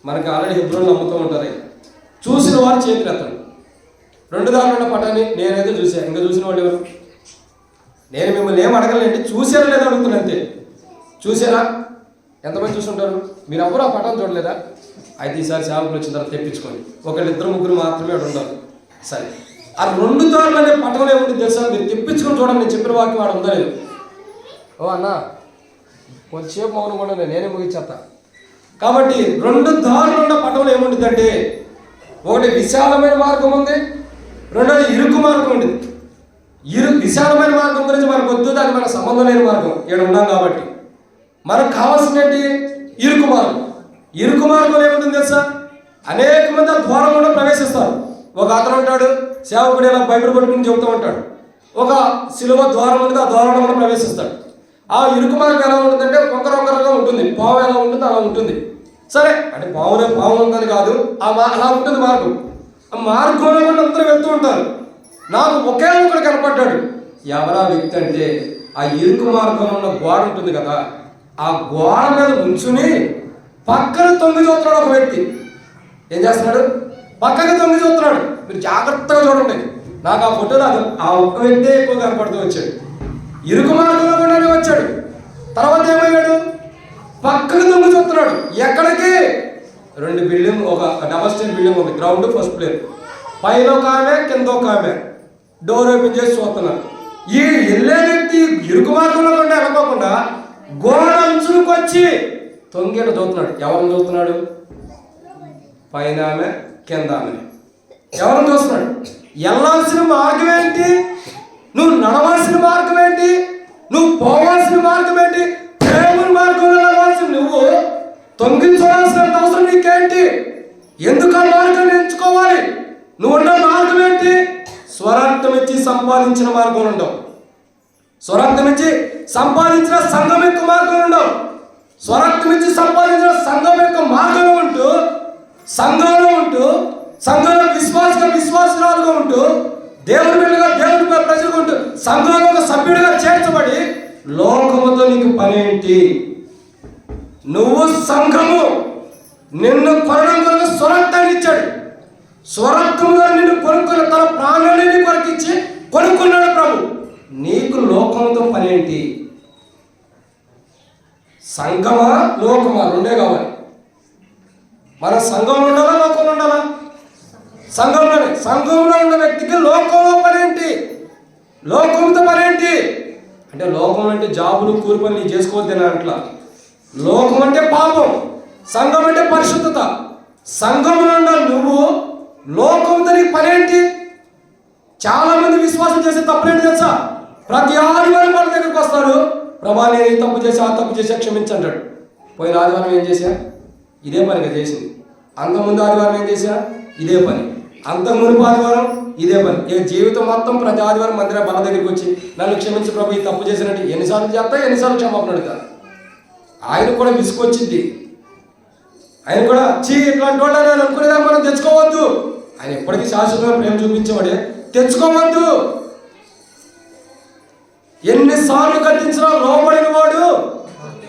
మనకి ఆల్రెడీ హెబ్రోన్లో అమ్ముతూ ఉంటారు. చూసిన వారు చేతులు ఎత్తండి. 2 దారులు ఉన్న పటాన్ని నేనైతే చూశాను. ఇంకా చూసిన వాళ్ళు ఎవరు? నేను మిమ్మల్ని ఏం అడగలేండి, చూసారా లేదా అడుగుతున్నా అంతే. చూసారా? ఎంతమంది చూసుంటారు? మీరు ఎవ్వరు ఆ పటాన్ని చూడలేదా? అయితే ఈసారి సేవకులు వచ్చిన తర్వాత తెప్పించుకోండి. 1, 2, 3 మాత్రమే అక్కడ ఉండాలి. సరే, ఆ 2 దారులు అనే పటంలో ఏముంటుంది తెలుసా? మీరు తెప్పించుకొని చూడండి. నేను చెప్పిన వాక్యం వాడు ఉందా లేదు. ఓ అన్న కొంచెంసేపు మౌనం కూడా నేనే ముగించేస్తా. కాబట్టి 2 దారులు ఉన్న పటంలో ఏముంటుందంటే, ఒకటి విశాలమైన మార్గం ఉంది, రెండోది ఇరుకు మార్గం ఉంది. విశాలమైన మార్గం గురించి మనకు వద్దు, దానికి మనకు సంబంధం లేని మార్గం ఇక్కడ ఉన్నాం కాబట్టి. మనకు కావాల్సిన ఏంటి? ఇరుకు మార్గం. ఇరుకు మార్గంలో ఏముంటుంది తెలుసా? అనేక మంది ఆ ద్వారం కూడా ప్రవేశిస్తారు. ఒక అతను ఉంటాడు, సేవకుడు ఇలా బైబిల్ పట్టుకుని చెబుతూ ఉంటాడు. ఒక సిలువ ద్వారం ఉంటుంది, ఆ ద్వారంలో కూడా ప్రవేశిస్తాడు. ఆ ఇరుకు మార్గం ఎలా ఉంటుందంటే వంకరగా ఉంటుంది. పాము ఎలా ఉంటుంది అలా ఉంటుంది. సరే అంటే పాము ఉందని కాదు, అలా ఉంటుంది మార్గం. ఆ మార్గంలో కూడా అందరూ వెళ్తూ ఉంటారు. నాకు ఒకే ఒకడు కనపడ్డాడు. ఎవరా వ్యక్తి అంటే, ఆ ఇరుకు మార్గంలో ఉన్న గోడ ఉంటుంది కదా, ఆ గోడ మీద నుంచుని పక్కన తొంగి చూస్తున్నాడు ఒక వ్యక్తి. ఏం చేస్తున్నాడు? పక్కకి తొంగి చూస్తున్నాడు. మీరు జాగ్రత్తగా చూడండి. నాకు ఆ ఫోటోలో ఆ ఒక్క వ్యక్తే ఎక్కువ కనపడుతూ వచ్చాడు. ఇరుకు మార్గంలో కూడానే వచ్చాడు. తర్వాత ఏమయ్యాడు? పక్కకి తొంగి చూస్తున్నాడు. ఎక్కడికి? 2 బిల్డింగ్, ఒక డబల్ స్టేర్ బిల్డింగ్ ఉంది. Ground, first floor. పైన ఒక ఆమె, కింద ఒక ఆమె. డోర్ ఓపెన్ చేసి చూస్తున్నారు. ఈ వెళ్ళే వ్యక్తి ఇరుకు మార్గంలో కూడా వెళ్ళకోకుండా గోడ అంచులకు వచ్చి తొంగిట చూస్తున్నాడు. ఎవరిని చూస్తున్నాడు? పైన ఆమె, కింద ఆమె. ఎవరిని చూస్తున్నాడు? వెళ్ళాల్సిన మార్గం ఏంటి? నువ్వు నడవాల్సిన మార్గం ఏంటి? నువ్వు పోవాల్సిన మార్గం ఏంటి? దేవుని మార్గంలో నడవాల్సిన నువ్వు తొంగి చూడాల్సిన అవసరం నీకేంటి? ఎందుకు ఆ మార్గాన్ని ఎంచుకోవాలి? నువ్వు ఉన్న మార్గం ఏంటి? స్వరార్థం ఇచ్చి సంపాదించిన మార్గం ఉండవు. స్వరార్థం ఇచ్చి సంపాదించిన సంఘం యొక్క మార్గం ఉండవు. స్వరార్థం ఇచ్చి సంపాదించిన సంఘం యొక్క మార్గంలో ఉంటూ, సంఘంలో ఉంటూ, సంఘంలో విశ్వాసురాలుగా ఉంటూ, దేవుని బిడ్డగా దేవుని ప్రజలుగా ఉంటూ, సంఘంలో ఒక సభ్యుడిగా చేర్చబడి లోకముతో నీకు పనేంటి? నువ్వు సంఘము. నిన్ను కొనడం కొరకు స్వరక్తాన్ని ఇచ్చాడు. స్వరక్తంలో నిన్ను కొనుక్కున్న, తన ప్రాణాన్ని నీ కొరకు ఇచ్చి కొనుక్కున్నాడు ప్రభు. నీకు లోకంతో పనేంటి? సంఘమా లోకమా? 2 కావాలి. మన సంఘంలో ఉండాలా, లోకంలో సంఘంలో ఉన్న వ్యక్తికి లోకంలో పనేంటి, లోకంతో పనేంటి అంటే, లోకం అంటే జాబులు కూలి పనులు చేసుకోవద్దని అట్లా. లోకం అంటే పాపం, సంఘం అంటే పరిశుద్ధత. సంఘంలో ఉన్న నువ్వు లోకంతో నీకు పనేంటి? చాలా మంది విశ్వాసం చేసే తప్పులేంటి తెలుసా? ప్రతి ఆదివారం వాళ్ళ దగ్గరికి వస్తారు, ప్రభా నేను ఈ తప్పు చేసి ఆ తప్పు చేసి క్షమించంటాడు. పోయిన ఆదివారం ఏం చేశా? ఇదే పనిగా చేసింది. అంతకుముందు ఆదివారం ఏం చేశా? ఇదే పని. అంతకుముందు ఆదివారం ఇదే పని. ఇక జీవితం మొత్తం ప్రతి ఆదివారం మందిర బల దగ్గరికి వచ్చి నన్ను క్షమించి ప్రభు ఈ తప్పు చేసినట్టు ఎన్నిసార్లు చేస్తా, ఎన్నిసార్లు క్షమాపణ అడుగుతారు. ఆయన కూడా విసుకొచ్చింది. ఆయన కూడా ఇట్లాంటి వాళ్ళు అని అనుకునేదా మనం తెచ్చుకోవద్దు. ఆయన ఎప్పటికీ శాశ్వతమైన ప్రేమ చూపించేవాడే, తెచ్చుకోవద్దు. ఎన్నిసార్లు గద్దించినా లోబడిన వాడు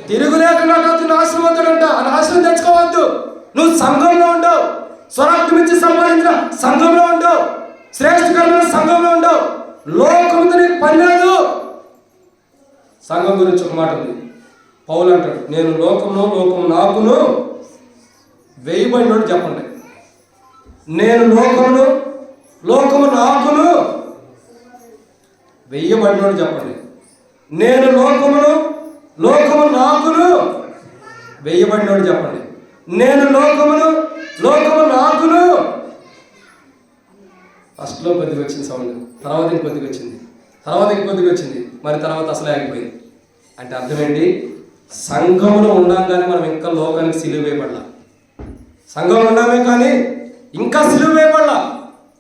తిరుగులేకుండా నాశనమవుతాడంట. ఆ నాశనం తెచ్చుకోవద్దు. నువ్వు సంఘంలో ఉండవు, స్వరాక్తిమించి సంపాదించిన సంఘంలో ఉండవు, శ్రేష్ఠకరమైన సంఘంలో ఉండవు. లోకంతో నీకు పని లేదు. సంఘం గురించి ఒక మాట ఉంది. పౌలు అంటాడు, నేను లోకము నాకును వేయబడినోడు. చెప్పండి, నేను లోకము నాకును వేయబడినోడు. చెప్పండి, నేను లోకము నాకును వేయబడినోడు. చెప్పండి, నేను లోకము నాకును. ఫస్ట్లో కొద్దిగా వచ్చింది సౌండ్, తర్వాత ఇంకొద్దిగా వచ్చింది, తర్వాత ఇంకొద్దిగా వచ్చింది, మరి తర్వాత అసలే ఆగిపోయింది. అంటే అర్థం ఏంటి? సంఘంలో ఉండంగానే మనం ఇంకా లోకానికి సిలువ వేయబడాల. సంఘంలో ఉన్నామే కానీ ఇంకా సిలువ వేయబడాల.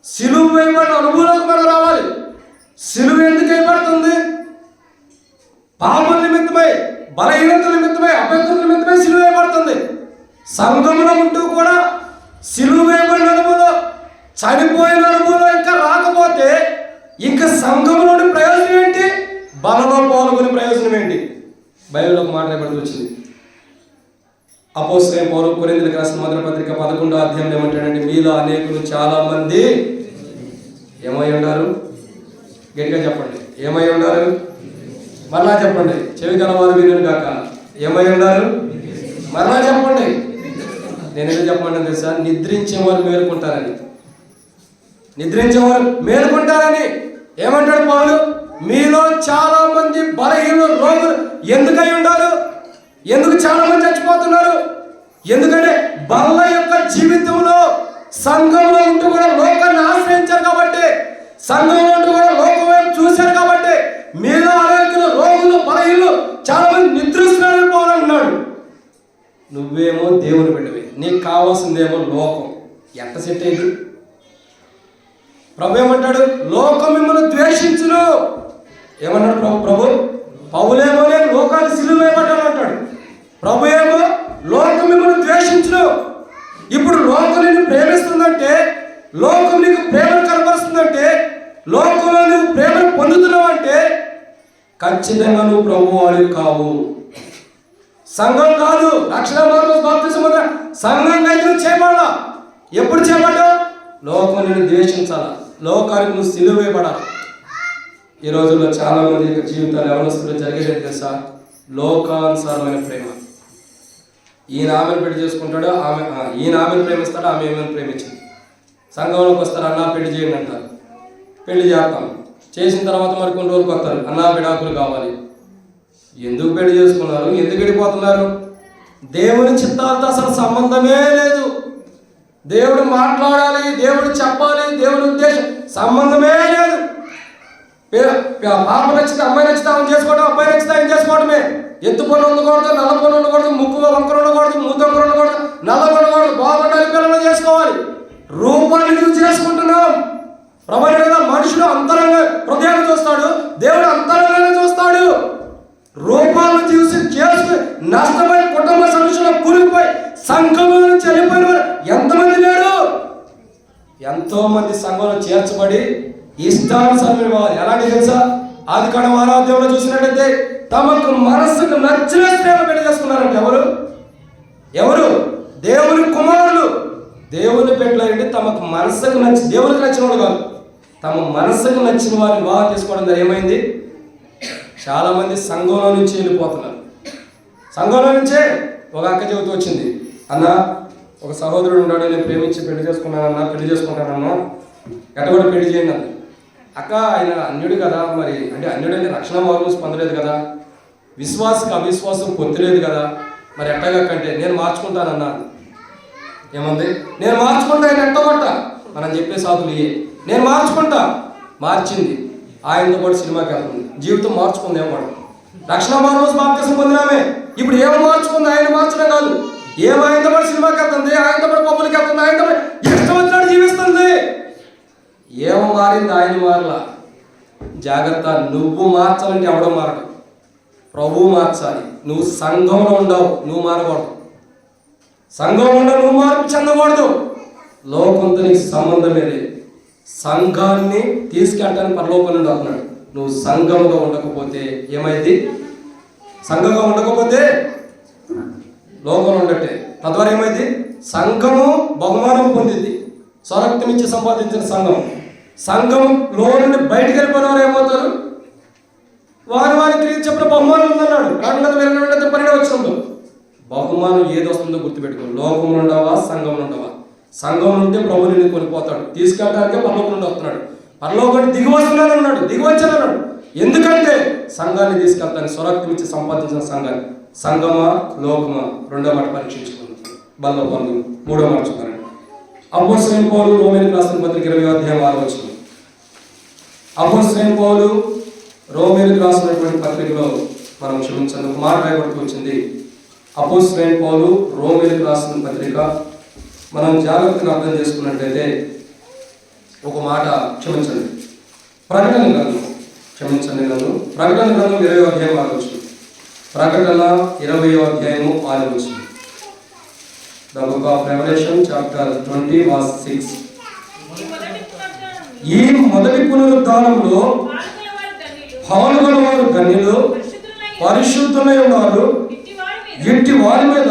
సిలువ వేయబడిన అనుభవంలోకి మనం రావాలి. సిలువ ఎందుకు వేయబడుతుంది? పాపం నిమిత్తమై, బలహీనతల నిమిత్తమై, అభ్యంతరం నిమిత్తమై సిలువ వేయబడుతుంది. సంఘంలో ఉంటూ కూడా సిలువ వేయబడిన అనుభవంలో, చనిపోయిన అనుభవంలో ఇంకా రాకపోతే ఇంకా సంఘంలోని ప్రయోజనం ఏంటి? బలలో పాల్గొనే ప్రయోజనం ఏంటి? బైబిల్లో ఒక మాట రాయబడి వచ్చింది. అపోస్తలుడైన పౌలు కొరింథీయులకు రాసిన మొదటి పత్రిక 11వ అధ్యాయంలో ఏమంటాడంటే, మీలో అనేకులు చాలా మంది ఏమై ఉన్నారు? గట్టిగా చెప్పండి, ఏమై ఉన్నారు? మరలా చెప్పండి, చెవి గలవారు వినును గాక. ఏమై ఉన్నారు? మరలా చెప్పండి. నేను ఎందుకు చెప్పమంటే తెలుసా? నిద్రించేవారు మేలుకుంటారని. ఏమంటాడు పౌలు? మీలో చాలా మంది బలహీనులు, రోగులు ఎందుకై ఉన్నారు? ఎందుకు చాలా మంది చచ్చిపోతున్నారు? ఎందుకంటే బల్ల యొక్క జీవితంలో సంఘంలో ఉంటూ కూడా లోకాన్ని ఆశ్రయించారు కాబట్టి, సంఘంలో ఉంటూ కూడా లోకం వైపు చూశారు కాబట్టి మీలో అనేకులు రోగులు, బలహీనులు చాలా మంది నిద్రిస్తున్నారని పౌలు అంటున్నాడు. నువ్వేమో దేవుని బిడ్డవి, నీకు కావాల్సిందేమో లోకం. ఎట్ట సెట్ అయింది? ప్రభు ఏమంటాడు? లోకం మిమ్మల్ని ద్వేషించును. ఏమన్నాడు ప్రభు? పౌలేమో నేను లోకాన్ని సిలువ వేయబడ్డాను అంటాడు. ప్రభు ఏమో లోకం మిమ్మల్ని ద్వేషించును. ఇప్పుడు లోకం నిన్ను ప్రేమిస్తుందంటే, లోకం నీకు ప్రేమను కనపరుస్తుందంటే, లోకంలో నువ్వు ప్రేమను పొందుతున్నావు అంటే ఖచ్చితంగా నువ్వు ప్రభు వాడివి కావు. సంఘం కాదు, రక్షణ మార్గం బాప్తిసం సంఘంగా నువ్వు చేయబడాలా. ఎప్పుడు చేయబడ్డావు? లోకం నిన్ను ద్వేషించాలా, లోకానికి నువ్వు సిలువ వేయబడాలి. ఈ రోజుల్లో చాలా మంది యొక్క జీవితాలు యవనస్తులు జరిగేది తెలుసా? లోకానుసారమైన ప్రేమ. ఈయన ఆమెను పెళ్లి చేసుకుంటాడు, ఈయన ఆమెను ప్రేమిస్తాడు, ఆమె ఏమైనా ప్రేమించింది. సంఘంలోకి వస్తారు, అన్నా పెళ్లి చేయండి అంటారు, పెళ్లి చేస్తాం. చేసిన తర్వాత మరి కొన్ని రోజులకు వస్తారు, అన్నా విడాకులు కావాలి. ఎందుకు పెళ్లి చేసుకున్నారు? ఎందుకు వెళ్ళిపోతున్నారు? దేవుని చిత్తాలతో అసలు సంబంధమే లేదు. దేవుడు మాట్లాడాలి, దేవుడు చెప్పాలి, దేవుడి ఉద్దేశం సంబంధమే లేదు. పాప నచ్చితే అమ్మాయి నచ్చితే ఆమె చేసుకోవడం, అబ్బాయి నచ్చితే ఆయన చేసుకోవడమే. ఎత్తు పని ఉండకూడదు, నల్ల పని ఉండకూడదు, ముక్కు వంకర ఉండకూడదు, మూత వంకర ఉండకూడదు, నల్ల ఉండకూడదు, బాగుండాలి, పిల్లలు చేసుకోవాలి. రూపాన్ని చూసి చేసుకుంటున్నాం. ప్రబలి కదా, మనుషుడు అంతరంగ హృదయాన్ని చూస్తాడు, దేవుడు అంతరంగానే చూస్తాడు. రూపాలను చూసి చేసుకుని నష్టమై కుటుంబ సమస్యలో కూలిపోయి సంఘంలో నుంచి వెళ్ళిపోయిన వారు ఎంతమంది లేరు? ఎంతో మంది సంఘంలో చేర్చబడి ఇష్టానుసారమైన వారు. ఎలాంటి తెలుసా? ఆది కాండం 6వ అధ్యాయంలో చూసినట్లయితే తమకు మనస్సుకు నచ్చిన స్త్రీలను పెళ్లి చేసుకున్నారంటే ఎవరు? దేవుని కుమారులు. దేవుని బిడ్డలంటే తమకు మనస్సుకు దేవునికి నచ్చిన వాడు కాదు, తమ మనస్సుకు నచ్చిన వారిని వివాహం చేసుకోవడం ద్వారా ఏమైంది? చాలా మంది సంఘంలో నుంచి వెళ్ళిపోతున్నారు. సంఘంలో నుంచే ఒక అక్క చెబుతూ వచ్చింది, అన్న ఒక సహోదరుడు ఉన్నాడు, నేను ప్రేమించి పెళ్లి చేసుకుంటానన్నా ఎట్టబడి పెళ్లి చేయండి అంది. అక్క ఆయన అన్యుడు కదా, మరి అంటే అన్యుడంటే రక్షణ మార్గం పొందలేదు కదా, విశ్వాసకి అవిశ్వాసం పొందలేదు కదా, మరి ఎట్టగక్కంటే నేను మార్చుకుంటానన్నాను. ఏముంది, నేను మార్చుకుంటా, ఆయన ఎట్టగొట్ట మనం చెప్పే సాకులు ఇయే. నేను మార్చుకుంటా, మార్చింది. ఆయనతో పాటు సినిమాకి వెళ్తుంది, జీవితం మార్చుకుంది. ఏమో రక్షణ మార్గం బాప్తిసం పొందినామే, ఇప్పుడు ఏమో మార్చుకుంది, ఆయన మార్చడం కాదు. ఏమో ఆయనతో పాటు సినిమాకి వెళ్తుంది, ఆయనతో పాటు పబ్బులకి వెళ్తుంది, ఆయనతో పాటు ఇష్టం వచ్చినట్టు జీవిస్తుంది. ఏమో మారింది, ఆయన మారలా. జాగ్రత్త, నువ్వు మార్చాలంటే ఎవడో మారడు, ప్రభువు మార్చాలి. నువ్వు సంఘంలో ఉండవు, నువ్వు మారకూడదు. సంఘం ఉండవు, నువ్వు మార్పు చెందకూడదు. లోకంతో నీకు సంబంధమే లేదు. సంఘాన్ని తీసుకెళ్ళడానికి పరలోకం నుండి వస్తున్నాడు. నువ్వు సంఘంగా ఉండకపోతే ఏమైంది? సంఘంగా ఉండకపోతే లోకంలో ఉండట్టే. తద్వారా ఏమైంది? సంఘము బహుమానం పొందింది. స్వరక్తం ఇచ్చి సంపాదించిన సంఘంలో నుండి బయటికి వెళ్ళిపోయిన వారు ఏమవుతారు? వారికి చెప్పిన బహుమానం ఉందన్నాడు. 12 బహుమానం ఏది వస్తుందో గుర్తుపెట్టుకో. లోకంలో ఉండవా, సంఘంలో ఉండవా? సంఘం ఉంటే ప్రభు నిన్ను కొనిపోతాడు, తీసుకెళ్ళడానికే పరలోకం నుండి వస్తున్నాడు. పరలోకం దిగి వస్తున్నాను అన్నాడు, దిగి వచ్చానన్నాడు. ఎందుకంటే సంఘాన్ని తీసుకెళ్తాను, స్వరక్తం ఇచ్చి సంపాదించిన సంఘాన్ని. సంఘమా లోకమా? రెండో మాట పరీక్షించుకున్నాను. బల్ల పనులు 3వ మాట చూడండి. అపోస్తలుడైన పౌలు రోమీయులకు రాసిన పత్రిక 20వ అధ్యాయం 6వ వచనం. అపోస్తలుడైన పౌలు రోమీయులకు రాసినటువంటి పత్రికలో మనం క్షమించండి ఒక మాట రాయబడుతూ వచ్చింది. అపోస్తలుడైన పౌలు రోమీయులకు రాసిన పత్రిక మనం జాగ్రత్తగా అర్థం చేసుకున్నట్లయితే ఒక మాట క్షమించండి, ప్రకటన గ్రంథం 20వ అధ్యాయం 6వ వచనం. ప్రకటన 20వ అధ్యాయము 6వ వచనం. The book of Revelation chapter 20 verse 6. ఈ మొదటి పునరుద్ధానంలో పాల్గొనేవారు ధన్యులు, పరిశుద్ధులై ఉన్నారు. ఇట్టి వారి మీద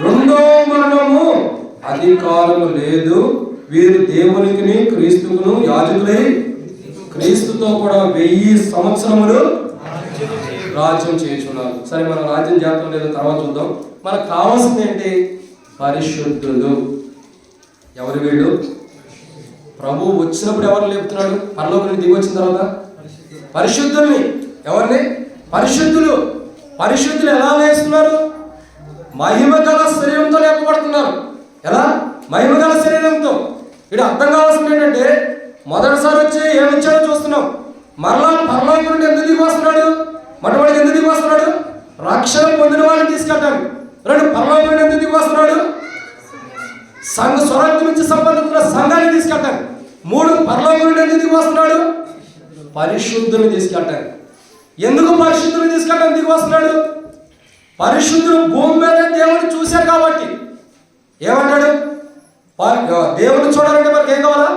రెండవ మరణము అధికారము లేదు. వీరు దేవునికి క్రీస్తుకును యాజకులై క్రీస్తుతో కూడా 1000 సంవత్సరములు రాజ్యం చేయుచున్నారు. సరే, మనం రాజ్యం చేస్తాం లేదో తర్వాత చూద్దాం. మనకు కావాల్సింది ఏంటి? పరిశుద్ధులు. ఎవరు వీళ్ళు? ప్రభు వచ్చినప్పుడు ఎవరు లేపుతున్నాడు? పరలోకానికి దిగి వచ్చిన తర్వాత పరిశుద్ధుల్ని. ఎవరిని? పరిశుద్ధులు. పరిశుద్ధులు ఎలా లేస్తున్నారు? మహిమ గల శరీరంతో లేపబడుతున్నారు. ఎలా? మహిమ గల శరీరంతో. ఇది అర్థం కావాల్సింది ఏంటంటే, మొదటిసారి వచ్చి ఏమిచ్చాడో చూస్తున్నాం. మరలా పరలోకం నుండి ఎందుకు దిగి వస్తున్నాడు? మొట్టమొదటి ఎందుకు దిగి వస్తున్నాడు? రక్షణ పొందిన వాడిని తీసుకెళ్తాడు. 2 పరలోకం నుండి ఎందుకు దిగి వస్తున్నాడు? స్వరక్తం ఇచ్చి సంబంధించిన సంఘాన్ని తీసుకెళ్తాడు. 3 పరలోకం నుండి ఎందుకు దిగి వస్తున్నాడు? పరిశుద్ధుని తీసుకెళ్తాడు. ఎందుకు పరిశుద్ధుని తీసుకెళ్ళడానికి దిగి వస్తున్నాడు? పరిశుద్ధులు భూమి మీద దేవుని చూశారు కాబట్టి. ఏమంటాడు? దేవుని చూడాలంటే మనకి ఏం కావాలా?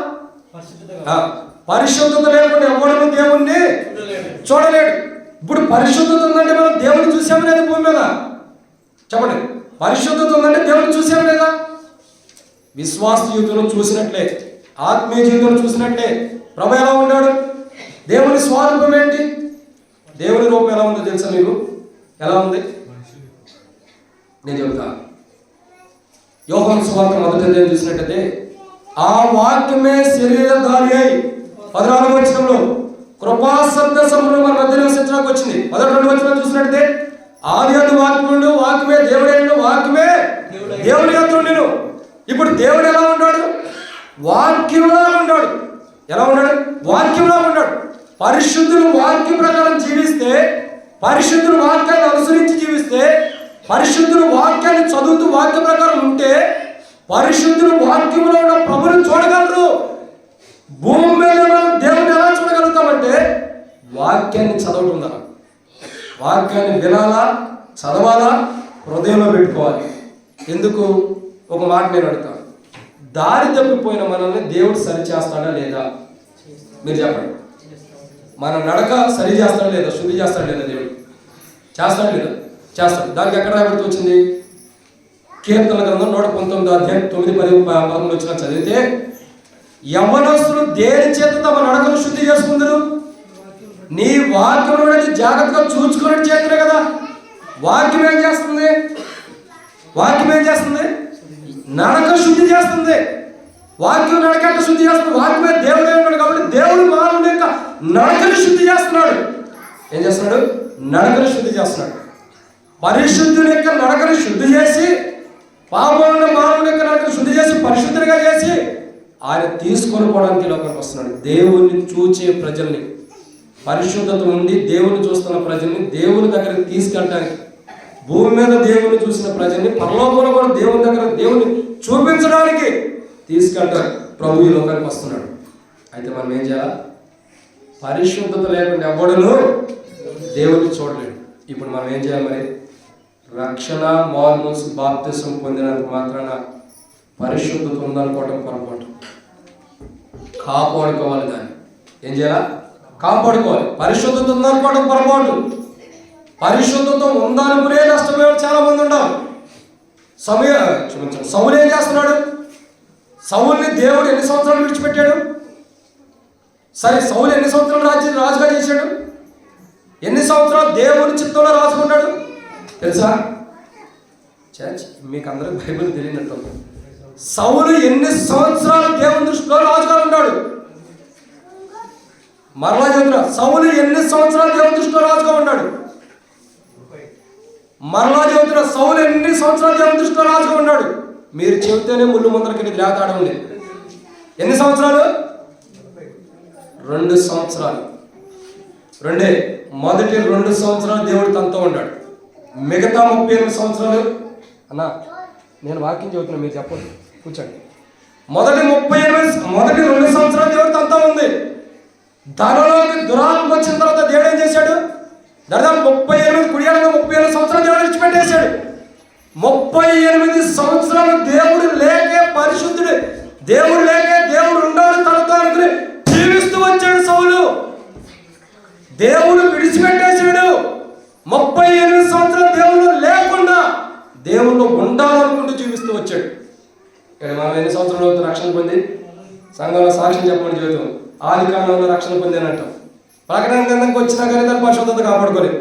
పరిశుద్ధత లేకుండా ఎవడను దేవుణ్ణి చూడలేడు. ఇప్పుడు పరిశుద్ధత ఉందంటే మనం దేవుని చూసాము లేదా? భూమి మీద చెప్పండి. పరిశుద్ధత ఉందంటే దేవుని చూసాము లేదా? విశ్వాస జీవితంలో చూసినట్లే, ఆత్మీయ జీవితంలో చూసినట్లే. ప్రభు ఎలా ఉన్నాడు? దేవుని స్వరూపం ఏంటి? దేవుని రూపం ఎలా ఉందో తెలుసా మీకు? ఎలా ఉంది? నేను చెబుతా. యోహాను సువార్త 1వ అధ్యాయం చూసినట్టయితే, ఆ వాక్యమే శరీరధారి అయి 14వ వచనంలో కృపా సత్య సంపూర్ణ మన మధ్య నివసించడానికి వచ్చింది. 12వ వచనం చూసినట్టయితే, ఆదియందు వాక్యముండు, వాక్యమే దేవుడైన, వాక్యమే దేవుని యొద్ద ఉండెను. ఇప్పుడు దేవుడు ఎలా ఉన్నాడు? వాక్యంలా ఉన్నాడు. ఎలా ఉన్నాడు? వాక్యంలా ఉన్నాడు. పరిశుద్ధులు వాక్యం ప్రకారం జీవిస్తే, పరిశుద్ధులు వాక్యాన్ని అనుసరించి జీవిస్తే, పరిశుద్ధులు వాక్యాన్ని చదువుతూ వాక్య ప్రకారం ఉంటే, పరిశుద్ధులు వాక్యంలో ఉన్న ప్రభువుని చూడగలరు. భూమి మీద మనం దేవుని ఎలా చూడగలుగుతామంటే వాక్యాన్ని చదవటం ద్వారా. వాక్యాన్ని వినాలా, చదవాలా, హృదయంలో పెట్టుకోవాలి. ఎందుకు? ఒక మాట నేను అడుగుతాను. దారి తప్పిపోయిన మనల్ని దేవుడు సరి చేస్తాడా లేదా? మీరు చెప్పండి. మన నడక సరి చేస్తాడా లేదా? శుద్ధి చేస్తాడా లేదా? దేవుడు చేస్తాడా లేదా? చేస్తాడు. దానికి ఎక్కడ రాబడుతూ వచ్చింది? కీర్తన గ్రంథం 119వ అధ్యాయం 9, 10, 11 వచ్చిన చదివితే, యవ్వనస్తులు దేని చేత తమ నడకను శుద్ధి చేసుకుందరు? నీ వాక్యం జాగ్రత్తగా చూసుకున్నట్టు చేతులే కదా. వాక్యం ఏం చేస్తుంది? వాక్యం ఏం చేస్తుంది? నడక శుద్ధి చేస్తుంది. వాక్యం నడక శుద్ధి చేస్తుంది. వాక్యమే దేవుడే ఉన్నాడు కాబట్టి దేవుడు మానవుడి యొక్క నడకను శుద్ధి చేస్తున్నాడు. ఏం చేస్తున్నాడు? నడకను శుద్ధి చేస్తున్నాడు. పరిశుద్ధుని యొక్క నడకను శుద్ధి చేసి, పాపమున్న మానవుని యొక్క నడకను శుద్ధి చేసి పరిశుద్ధునిగా చేసి ఆయన తీసుకొని పోవడానికి లోకానికి వస్తున్నాడు. దేవుణ్ణి చూచే ప్రజల్ని, పరిశుద్ధత ఉండి దేవుని చూస్తున్న ప్రజల్ని దేవుని దగ్గరికి తీసుకెళ్ళడానికి, భూమి మీద దేవుని చూసిన ప్రజల్ని పరలోకంలో కూడా దేవుని దగ్గర దేవుని చూపించడానికి తీసుకెళ్ళడానికి ప్రభు ఈ లోకానికి వస్తున్నాడు. అయితే మనం ఏం చేయాలి? పరిశుద్ధత లేకుండా ఎవడను దేవుని చూడలేడు. ఇప్పుడు మనం ఏం చేయాలి? మరి రక్షణ మార్మోస్ బాప్తిసం పొందినంత మాత్రాన పరిశుద్ధత ఉందనుకోవటం పొరపాటు. కాపాడుకోవాలి. దాన్ని ఏం చేయాలా? కాపాడుకోవాలి. పరిశుద్ధత ఉందనుకోవడం పొరపాటు. పరిశుద్ధత ఉందనుకునే నష్టపోయే చాలా మంది ఉన్నారు. సౌలు ఏం చేస్తున్నాడు? సౌలుని దేవుడు ఎన్ని సంవత్సరాలు విడిచిపెట్టాడు? సరే, సౌలు ఎన్ని సంవత్సరాలు రాజుగా చేశాడు? ఎన్ని సంవత్సరాలు దేవుని చిత్తంలో రాసుకున్నాడు తెలుసా? మీకు అందరికి బైబిల్ తెలియనట్టు, సౌలు ఎన్ని సంవత్సరాలు దేవుని దృష్టిలో రాజుగా ఉన్నాడు? మరలా చెబుతున్నా, సౌలు ఎన్ని సంవత్సరాలు దేవుని దృష్టిలో రాజుగా ఉన్నాడు? మరలా చెబుతున్నా, సౌలు ఎన్ని సంవత్సరాలు దేవుని దృష్టిలో రాజుగా ఉన్నాడు? మీరు చెబితేనే ముళ్ళు ముందరకి ద్రాతాడం లేదు. ఎన్ని సంవత్సరాలు? 2 సంవత్సరాలు. మొదటి 2 సంవత్సరాలు దేవుడు తనతో ఉన్నాడు. మిగతా 38 సంవత్సరాలు అన్నా నేను వాక్యం చెబుతున్నా, మీరు చెప్పండి, కూర్చోండి. మొదటి 2 సంవత్సరాలు దేవుడు తనతో ఉంది. ధనలోకి దురాత్మ వచ్చిన తర్వాత దేవుడు ఏం చేశాడు? దాదాపు 38 కుడియాలలో 38 సంవత్సరాలు దేవుడు విడిచిపెట్టేశాడు. 38 సంవత్సరాలు దేవుడు లేకే పరిశుద్ధుడు, దేవుడు లేకే దేవుడు ఉన్నాడు తనతో అనుకుని జీవిస్తూ వచ్చాడు సౌలు. దేవుడు విడిచిపెట్టేశాడు. 38 సంవత్సరాలు దేవుడు లేకుండా దేవుడు ఉండాలనుకుంటూ జీవిస్తూ వచ్చాడు. ఇక్కడ మనం ఎన్ని సంవత్సరాలు అవుతుంది రక్షణ పొంది? సంఘంలో సాక్ష్యం చెప్పమని జీవితం ఆది కాలంలో రక్షణ పొందానంటాం. ప్రకటన గ్రంథంకి వచ్చినా కానీ దాని పరిశుద్ధత కాపాడుకోలేదు.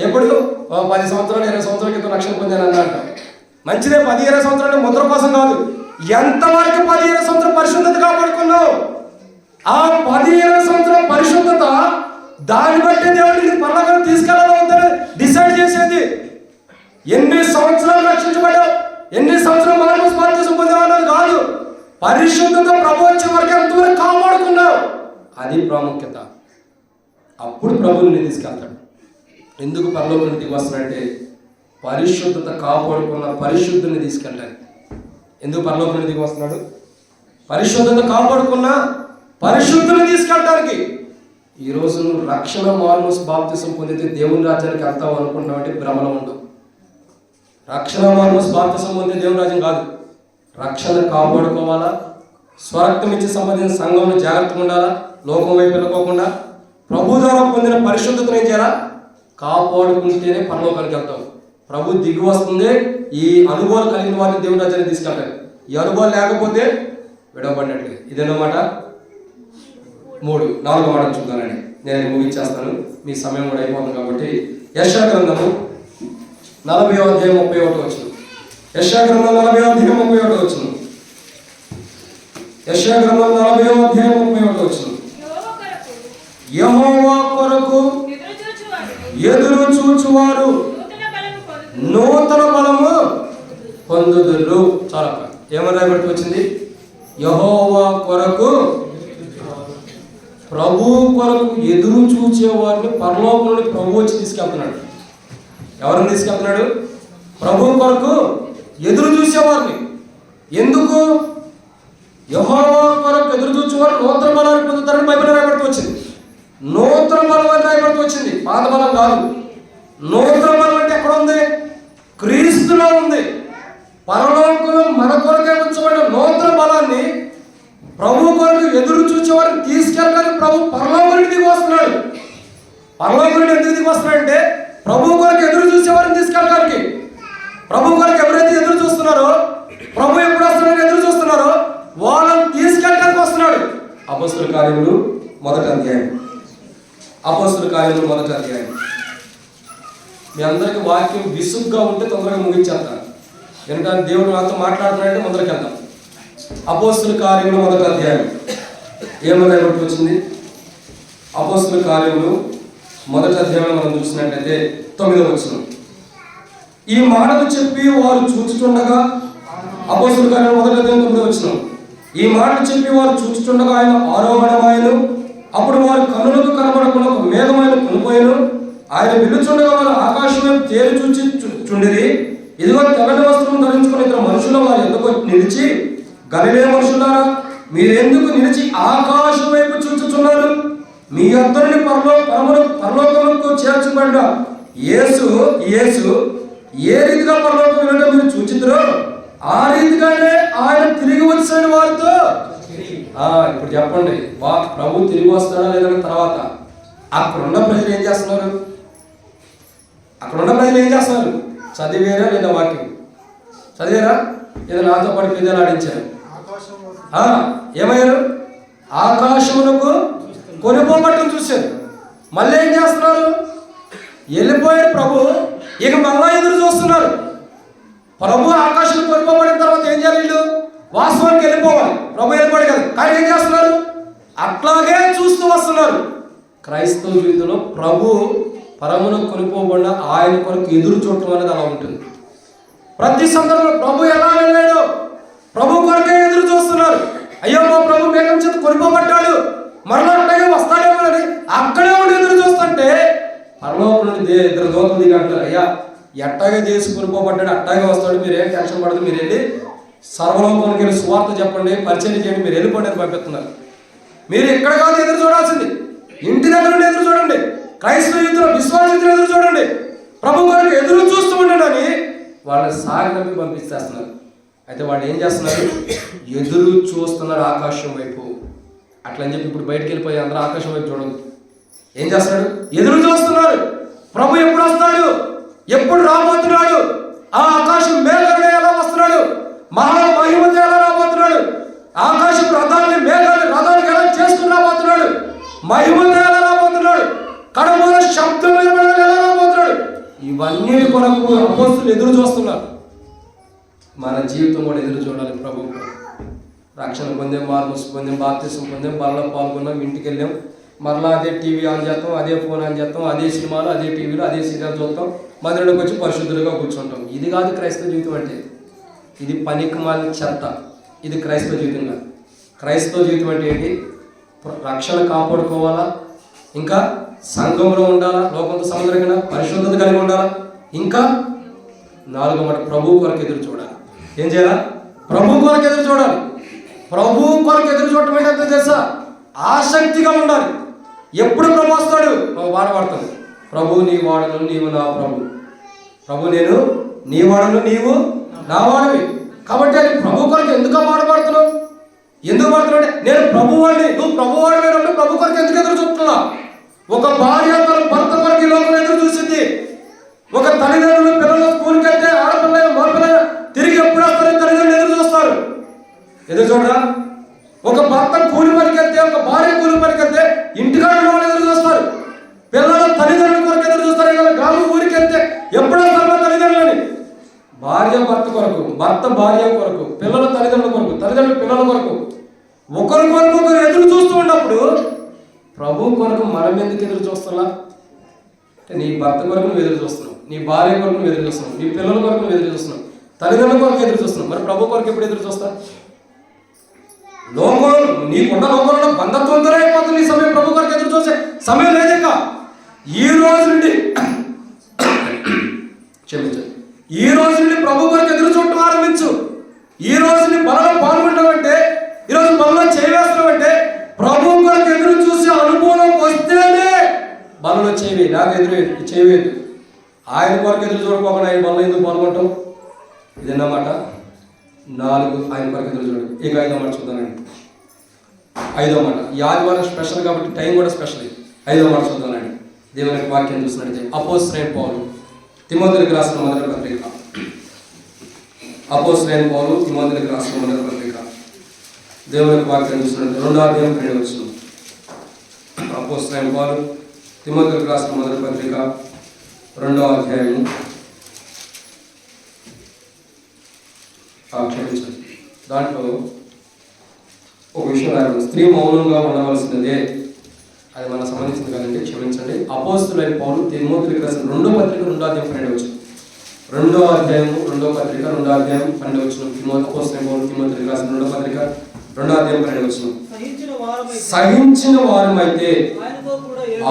ఎప్పుడు 10 సంవత్సరాలు 20 సంవత్సరాల క్రితం రక్షణ పొందానన్నా అంటాం. మంచిదే, 10-20 సంవత్సరాలు ముద్ర కోసం కాదు. ఎంతవరకు 10-20 సంవత్సరాలు పరిశుద్ధత కాపాడుకున్నావు? ఆ 10-20 సంవత్సరాల పరిశుద్ధత దాన్ని బట్టి దేవుడికి పరలోకానికి తీసుకెళ్ళాలో వద్దని డిసైడ్ చేసేది. ఎన్ని సంవత్సరాలు రక్షించబడ్డావు, ఎన్ని సంవత్సరాలు మార్మోస్ బాప్తిసం పొందావు అన్నది కాదు. పరిశుద్ధత ప్రభు వచ్చే వరకు ఎంతవరకు కాపాడుకున్నావు, అది ప్రాముఖ్యత. అప్పుడు ప్రభువుని తీసుకెళ్తాడు. ఎందుకు పరలోకానికి దిగి వస్తున్నాడంటే పరిశుద్ధత కాపాడుకున్న పరిశుద్ధుని తీసుకెళ్ళాలి. ఎందుకు పరలోకానికి దిగి వస్తున్నాడు? పరిశుద్ధత కాపాడుకున్న పరిశుద్ధుని తీసుకెళ్ళడానికి. ఈరోజు నువ్వు రక్షణ మార్మోస్ బాప్తిసం పొందితే దేవుని రాజ్యానికి వెళ్తావు అనుకుంటున్నావు అంటే భ్రమలో ఉండవు. రక్షణ మార్మోస్ బాప్తిసం పొందితే దేవుని రాజ్యం కాదు. రక్షణ కాపాడుకోవాలా, స్వరక్తం ఇచ్చి సంబంధించిన సంఘంలో జాగ్రత్తగా ఉండాలా, లోకం వైపు వెళ్ళకోకుండా ప్రభు ద్వారా పొందిన పరిశుద్ధతను ఏం చేయాలా? కాపాడుకుంటేనే పరలోకానికి వెళ్తాం. ప్రభు దిగి వస్తుంది. ఈ అనుభవాలు కలిగిన వారిని దేవుని రాజ్యాన్ని తీసుకెళ్తారు. ఈ అనుభవాలు లేకపోతే విడవబడినట్లే. ఇదేనమాట 4వ మాట చూద్దానండి. నేను ముగించేస్తాను, మీ సమయం కూడా అయిపోతుంది కాబట్టి. యెషయా గ్రంథము 40వ అధ్యాయం 31 వచనం. యెషయా గ్రంథం 40వ అధ్యాయం 31 వచనం. యెషయా గ్రంథం 40వ అధ్యాయం 31 వచనం. యెహోవా కొరకు ఎదురు చూచువారు నూతన బలము పొందుదురు. చాలా ఏమని రాయబడి వచ్చింది? యెహోవా కొరకు, ప్రభు కొరకు ఎదురు చూచేవారిని పరలోకం నుండి ప్రభు వచ్చి తీసుకెళ్తున్నాడు. ఎవరిని తీసుకెళ్తున్నాడు? ప్రభు కొరకు ఎదురు చూసేవారిని. ఎందుకు? యెహోవా కొరకు ఎదురు చూచేవారు నూతన బలాన్ని పొందుతారని బైబిల్ రాయబడుతూ వచ్చింది. నూతన బలం అని రాయబడుతూ వచ్చింది, పాత బలం కాదు. నూతన బలం అంటే ఎక్కడ ఉంది? క్రీస్తులో ఉంది. పరలోకంలో మన కొరకే ఉంచబడిన నూతన బలాన్ని ప్రభు కొరకు ఎదురు చూచేవారిని తీసుకెళ్ళడానికి ప్రభు పరలోకానికి దిగి వస్తున్నాడు. పరలోకానికి ఎందుకు దిగి వస్తున్నాడంటే ప్రభు కొరకు ఎదురు చూసేవారిని తీసుకెళ్ళడానికి. ప్రభు కొరకు ఎవరైతే ఎదురు చూస్తున్నారో, ప్రభు ఎప్పుడు వస్తున్నాడని ఎదురు చూస్తున్నారో వాళ్ళని తీసుకెళ్ళడానికి వస్తున్నాడు. అపోస్తలుల కార్యములు 1వ అధ్యాయం. అపోస్తలుల కార్యములు 1వ అధ్యాయం. మీ అందరికి వాక్యం విసుగ్గా ఉంటే తొందరగా ముగించేస్తాను. ఎందుకంటే దేవుడు నాతో మాట్లాడుతున్నాడంటే మొదలుకి వెళ్దాం. అపోస్తుల కార్యములు 1వ అధ్యాయం ఏమన్నా వచ్చింది? అపోస్తుల కార్యములు 1వ అధ్యాయంలో మనం చూసినట్లయితే 9వ వచనం. ఈ మాటలు చెప్పి వారు చూచుచుండగా, అపోస్తుల కార్యం 1వ అధ్యాయం 9వ వచనం. ఈ మాటలు చెప్పి వారు చూచుచుండగా ఆయన ఆరోహణమాయను. అప్పుడు వారి కన్నులకు కనబడకుండా ఒక మేఘమైన కొనుపోయాను. ఆయన పిలుచుండగా వారు ఆకాశం వైపు తేరు చూచి చుండిరి. ఇదిగో తెల్లని వస్త్రం ధరించుకుని 2 మనుషులు వారు ఎందుకు నిలిచి, గలిలే మనుషులారా, మీరెందుకు నిలిచి ఆకాశం వైపు చూచుచున్నారు? మీ అందరిని పరలోకములకు చేర్చబడ్డ యేసు ఏ రీతిగా పరలోకం వెళ్ళడం మీరు చూచిద్దరో ఆ రీతిగానే ఆయన తిరిగి వచ్చిన వారితో. ఇప్పుడు చెప్పండి, ప్రభు తిరిగి వస్తాడా లేదన్న తర్వాత అక్కడున్న ప్రజలు ఏం చేస్తున్నారు? చదివేరా లేదా? వాక్యం చదివేరా? ఏదో నాతో పాటు పెద్దలు ఆడించారు. ఏమయ్యారు? ఆకాశమునకు కొనిపోబట్టం చూశారు. మళ్ళీ ఏం చేస్తున్నారు? వెళ్ళిపోయారు ప్రభు, ఇక మళ్ళా ఎదురు చూస్తున్నారు. ప్రభు ఆకాశం కొనిపోబడిన తర్వాత ఏం చేయాలి? వీళ్ళు వాస్తవానికి వెళ్ళిపోవాలి. ప్రభు వెళ్ళిపోయాడు కదా, కానీ ఏం చేస్తున్నారు? అట్లాగే చూస్తూ వస్తున్నారు. క్రైస్తవ జీవితంలో ప్రభు పరమును కొనిపోబడిన ఆయన కొరకు ఎదురు చూడటం అనేది అలా ఉంటుంది. ప్రతి సందర్భంలో ప్రభు ఎలా వెళ్ళాడో ప్రభు కొరకే ఎదురు చూస్తున్నారు. అయ్యో మా ప్రభు మేఘం చేత కొనిపోబడ్డాడు, మరలా అట్లాగే వస్తాడేమోనని అక్కడే ఉండి ఎదురు చూస్తుంటే పరలోకం నుండి 2 దూతలు దిగి అంటారు, అయ్యా ఎట్టాగే చేసి కొనిపోబడ్డాడు, అట్టాగే వస్తాడు, మీరేం టెన్షన్ పడదు, మీరు వెళ్ళి సర్వలోకానికి వెళ్ళి సువార్త చెప్పండి, పరిచయం చేయండి, మీరు వెళ్ళిపోండి అని పంపిస్తున్నారు. మీరు ఇక్కడ కాదు ఎదురు చూడాల్సింది, ఇంటి దగ్గర నుండి ఎదురు చూడండి. క్రైస్తవ యుద్ధంలో విశ్వాసంతో ఎదురు చూడండి. ప్రభు వారికి ఎదురు చూస్తూ ఉండడని వాళ్ళని సాగనప్పి పంపిస్తేస్తున్నారు. అయితే వాళ్ళు ఏం చేస్తున్నారు? ఎదురు చూస్తున్నారు ఆకాశం వైపు. అట్లా అని చెప్పి ఇప్పుడు బయటికి వెళ్ళిపోయి అందరూ ఆకాశం వైపు చూడదు. ఏం చేస్తున్నాడు? ఎదురు చూస్తున్నారు. ప్రభు ఎప్పుడు వస్తాడు, ఎప్పుడు రాబోతున్నాడు, ఆ ఆకాశం మేఘాలుగా ఎలా వస్తున్నాడు, మహామహిమతో ఎలా రాబోతున్నాడు, ఆకాశం రథాన్ని రథానికి ఎలా చేసుకుని రాబోతున్నాడు, మహిమతో ఎలా రాబోతున్నాడు, కడమూల శబ్దం ఎలా రాబోతున్నాడు, ఇవన్నీ కొరకు అపోస్తులు ఎదురు చూస్తున్నారు. మన జీవితం కూడా ఎదురు చూడాలి. ప్రభు రక్షణ పొందాం, మార్మస్ పొందాం, బాప్తిసం పొందాం, బలలో పాల్గొన్నాం, ఇంటికి వెళ్ళాం, మరలా అదే టీవీ ఆన్ చేస్తాం, అదే ఫోన్ ఆన్ చేస్తాం, అదే సినిమాలు, అదే టీవీలు, అదే సీరియల్ చూస్తాం, మందిరంలోకి వచ్చి పరిశుద్ధులుగా కూర్చుంటాం. ఇది కాదు క్రైస్తవ జీవితం అంటే. ఇది పనికిమాలిన చెత్త. ఇది క్రైస్తవ జీవితం కాదు. క్రైస్తవ జీవితం అంటే ఏంటి? రక్షణ కాపాడుకోవాలా, ఇంకా సంఘంలో ఉండాలా, లోకంతో సముద్రంగా పరిశుద్ధత కలిగి ఉండాలా, ఇంకా 4వ మాట ప్రభు కొరకు ఎదురు చూడాలి. ఏం చేయాలా? ప్రభు కొరకు ఎదురు చూడాలి. ప్రభు కొరకు ఎదురు చూడటం ఏంటంటే తెలుసా? ఆసక్తిగా ఉండాలి. ఎప్పుడు ప్రభు వస్తాడు? వాడబడతాడు. ప్రభు నీ వాడను, నీవు నా ప్రభు. ప్రభు నేను నీ వాడను, నీవు నా వాడివి. కాబట్టి అది ప్రభు కొరకు ఎందుకు వాడబడుతున్నావు? ఎందుకు పడుతున్నావు అంటే నేను ప్రభు వాడిని, నువ్వు ప్రభు వాడినప్పుడు ప్రభు కొరకు ఎందుకు ఎదురు చూస్తున్నా? ఒక భార్య తన భర్త కొరకు ఈ లోకంలో ఎదురు చూసింది. ఒక తల్లిదండ్రులు పిల్లలు స్కూల్కి వెళ్తే ఆడపిల్ల మగపిల్ల తిరిగి ఎప్పుడు వస్తారని తల్లిదండ్రులు ఎదురు చూస్తారు. ఎదురు చూడరా? ఒక భర్త కూలి పనికి వెళ్తే, ఒక భార్య కూలి పనికి వెళ్తే ఇంటికాడ వాళ్ళు ఎదురు చూస్తారు. పిల్లల తల్లిదండ్రుల కొరకు ఎదురు చూస్తారు. ఇలా గ్రామం ఊరికి వెళ్తే ఎప్పుడు వస్తారు తల్లిదండ్రులని? భార్య భర్త కొరకు, భర్త భార్య కొరకు, పిల్లల తల్లిదండ్రుల కొరకు, తల్లిదండ్రుల పిల్లల కొరకు, ఒకరి కొరకు ఒకరు ఎదురు చూస్తూ ఉన్నప్పుడు ప్రభు కొరకు మనం ఎందుకు ఎదురు చూస్తున్నా? అంటే నీ భర్త కొరకు నువ్వు ఎదురు చూస్తున్నావు, నీ భార్య కొరకు నువ్వు ఎదురు చూస్తున్నావు, నీ పిల్లల కొరకు నువ్వు ఎదురు చూస్తున్నావు, తల్లిదండ్రుల కొరకు ఎదురు చూస్తున్నావు. మరి ప్రభు కొరకు ఎప్పుడు ఎదురు చూస్తా? లోకం నీకున్న లోకంలో బంధత్వంతోనే అయిపోతుంది. నీ సమయం ప్రభు కొరకు ఎదురు చూసే సమయం లేదు. ఇంకా ఈ రోజు నుండి క్షమించండి, ఈ రోజు నుండి ప్రభు కొరకు ఎదురు చూడటం ఆరంభించు. ఈ రోజు నీ బలలో పాల్గొంటామంటే, ఈరోజు బలలో చేయవేస్తామంటే ప్రభు కొరకు ఎదురు చూసే అనుభవం వస్తేనే బలలో చేయవే, నాకు ఎదురు చేయవేదు. ఆయన కొరకు ఎదురు చూడకపోకుండా ఆయన బలలో ఎందుకు పాల్గొంటాం? ఇదన్నమాట. 4 ఆయన కొరకు ఎదురు చూడండి. ఇక 5వ మాట చూద్దానండి. 5వ మాట ఈ ఆదివారం స్పెషల్ కాబట్టి టైం కూడా స్పెషల్. 5వ మాట చూద్దానండి. దేవుని వాక్యం చూసినట్లయితే అపోస్తలుడైన పౌలు తిమోతికి రాసిన మొదటి పత్రిక. అపోస్తలుడైన పౌలు తిమోతికి రాసిన మొదటి పత్రిక. దేవుని వాక్యం చూసినట్లయితే 2వ అధ్యాయం 2వ వచనం. అపోస్తలుడైన పౌలు తిమోతికి రాసిన మొదటి పత్రిక 2వ అధ్యాయం క్షమించాలి. దాంట్లో ఒక విషయం రాదు, స్త్రీ మౌనంగా ఉండవలసినదే, అది మనకు సంబంధించింది కాదండి, క్షమించండి. అపోస్తులైన పౌలు తిమోతికి రాసిన 2వ పత్రిక 2వ అధ్యాయం 12వ వచనం, 2వ అధ్యాయం 2వ పత్రిక 2వ అధ్యాయం 12వ వచనం, అపోస్తులైన పౌలు తిమోతికి రాసిన 2వ పత్రిక 2వ అధ్యాయం 12వ వచనం, సహించిన వారమైతే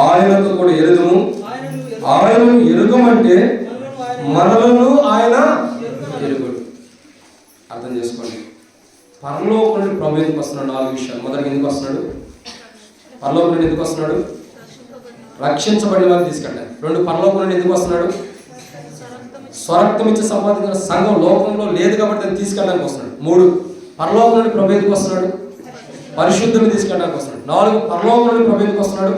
ఆయనతో కూడా ఎరుదుము, ఆయనను ఎరుగమంటే మనలను ఆయన ఎరుగుడు. అర్థం చేసుకోండి. పరలోకం నుండి ప్రభు ఎందుకు వస్తున్నాడు? 4 విషయాలు. మొదటిగా ఎందుకు వస్తున్నాడు? పరలోకం నుండి ఎందుకు వస్తున్నాడు? రక్షించబడిన వారిని తీసుకెళ్ళాలి. 2, పరలోకం నుండి ఎందుకు వస్తున్నాడు? స్వరక్తం ఇచ్చి సంపాదించిన సంఘం లోకంలో లేదు కాబట్టి అది తీసుకెళ్ళడానికి వస్తున్నాడు. 3, పరలోకం నుండి ప్రభు ఎందుకు వస్తున్నాడు? పరిశుద్ధుని తీసుకెళ్ళడానికి వస్తున్నాడు. 4, పరలోకం నుండి ప్రభు ఎందుకు వస్తున్నాడు?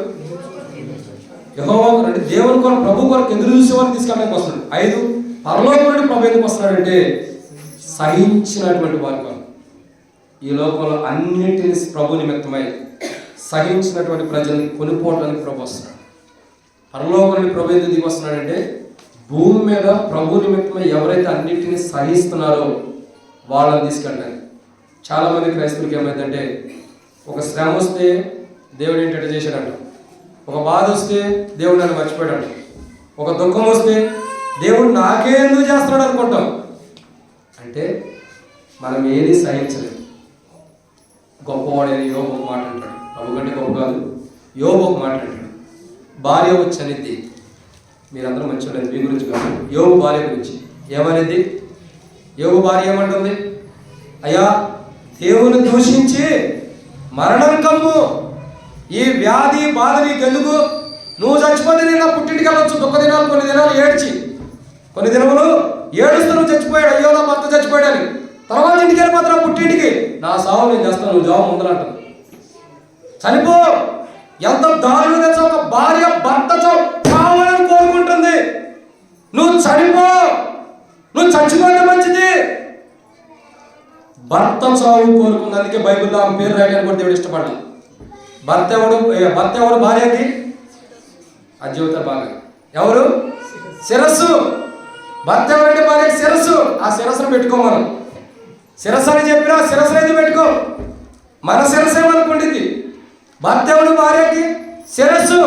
యెహోవా అంటే దేవుని కొరకు, ప్రభు కొరకు ఎదురు చూసే వారిని తీసుకెళ్ళడానికి వస్తున్నాడు. 5, పరలోకం నుండి ప్రభు ఎందుకు వస్తున్నాడంటే సహించినటువంటి వారి కొరకు. ఈ లోకంలో అన్నిటిని ప్రభు నిమిత్తమై సహించినటువంటి ప్రజల్ని కొనుక్కోవడానికి ప్రభు వస్తున్నాడు. పరలోకం నుండి ప్రభు ఎందుకు దిగి వస్తున్నాడంటే భూమి మీద ప్రభు నిమిత్తమై ఎవరైతే అన్నిటిని సహిస్తున్నారో వాళ్ళని తీసుకెళ్ళడానికి. చాలామంది క్రైస్తవులకి ఏమైందంటే ఒక శ్రమ వస్తే దేవుడు ఏంటంటే చేశాడంట, ఒక బాధ వస్తే దేవుడు నన్ను మర్చిపోయాడు, ఒక దుఃఖం వస్తే దేవుడు నాకే ఎందుకు చేస్తున్నాడు అనుకుంటాం. అంటే మనం ఏది సహించలేదు. గొప్పవాడైన యోబు ఒక మాట అంటాడు, ప్రభు కంటే గొప్ప కాదు, యోబు ఒక మాట అంటాడు, భార్య వచ్చి అనేది, మీరందరూ మంచిగా మీ గురించి కాదు, యోబు భార్య గురించి ఏమనేది? యోబు భార్య ఏమంటుంది? అయ్యా, దేవుని దూషించి మరణం కమ్ము, ఈ వ్యాధి బాధ నీకెందుకు? నువ్వు చచ్చిపోతే నేను నా పుట్టింటికి వెళ్ళొచ్చు. దుఃఖ దినాలు, కొన్ని దినాలు ఏడ్చి, కొన్ని దినములు ఏడుస్తూ నువ్వు చచ్చిపోయాడు, అయ్యో నా భర్త చచ్చిపోయాడు అని. తర్వాత ఇంటికి వెళ్ళిపోతున్నా పుట్టింటికి, నా సావు నేను చేస్తాను, నువ్వు జాబు ముందరంటావు. చనిపో. ఎంత దారుణంగా తెచ్చా, ఒక భార్య భర్త చావాలని కోరుకుంటుంది. నువ్వు చనిపో, నువ్వు చచ్చిపోతే మంచిది. భర్త చావు కోరుకుంది. అందుకే బైబిల్లో ఆమె పేరు రాయడానికి కూడా దేవుడు ఇష్టపడ్డా. భర్త ఎవరు భార్యకి? అది చెబుతారు బాగా. ఎవరు? శిరస్సు. భర్త ఎవరంటే భార్యకి శిరస్సు. ఆ శిరస్సును పెట్టుకో. మనం శిరస్సు అని చెప్పినా శిరస్సు అయితే పెట్టుకో. మన శిరస్సు ఏమనుకుంటుంది? భర్త ఎవరు భార్యకి? శిరస్సు.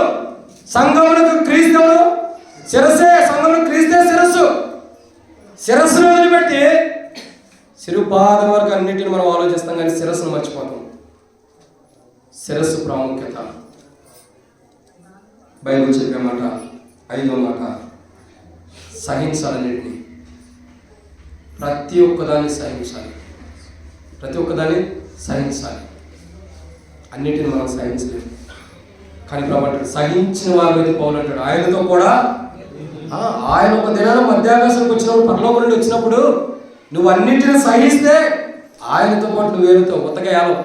సంఘములకు క్రీస్తువుడు శిరస్సే. సంఘంలో క్రీస్తే శిరస్సు. శిరస్సును వదిలిపెట్టి శిరుపాదం వరకు అన్నిటిని మనం ఆలోచిస్తాం, కానీ శిరస్సును మర్చిపోతాం. శిరస్సు ప్రాముఖ్యత బైబిల్ చెప్పే మాట. 5వ మాట, సహించాలన్నిటిని. ప్రతి ఒక్కదాన్ని సహించాలి. ప్రతి ఒక్కదాన్ని సహించాలి. అన్నిటిని మనం సహించలేము, కానీ ప్రభు సహించిన వారు అయితే పౌలు అంటాడు, ఆయనతో కూడా. ఆయన ఒక దినాన మధ్యాకాశానికి వచ్చినప్పుడు, పరలోకం నుండి వచ్చినప్పుడు, నువ్వు అన్నింటిని సహిస్తే ఆయనతో పాటు నువ్వు ఏలుతావు. ఉత్తగయాలు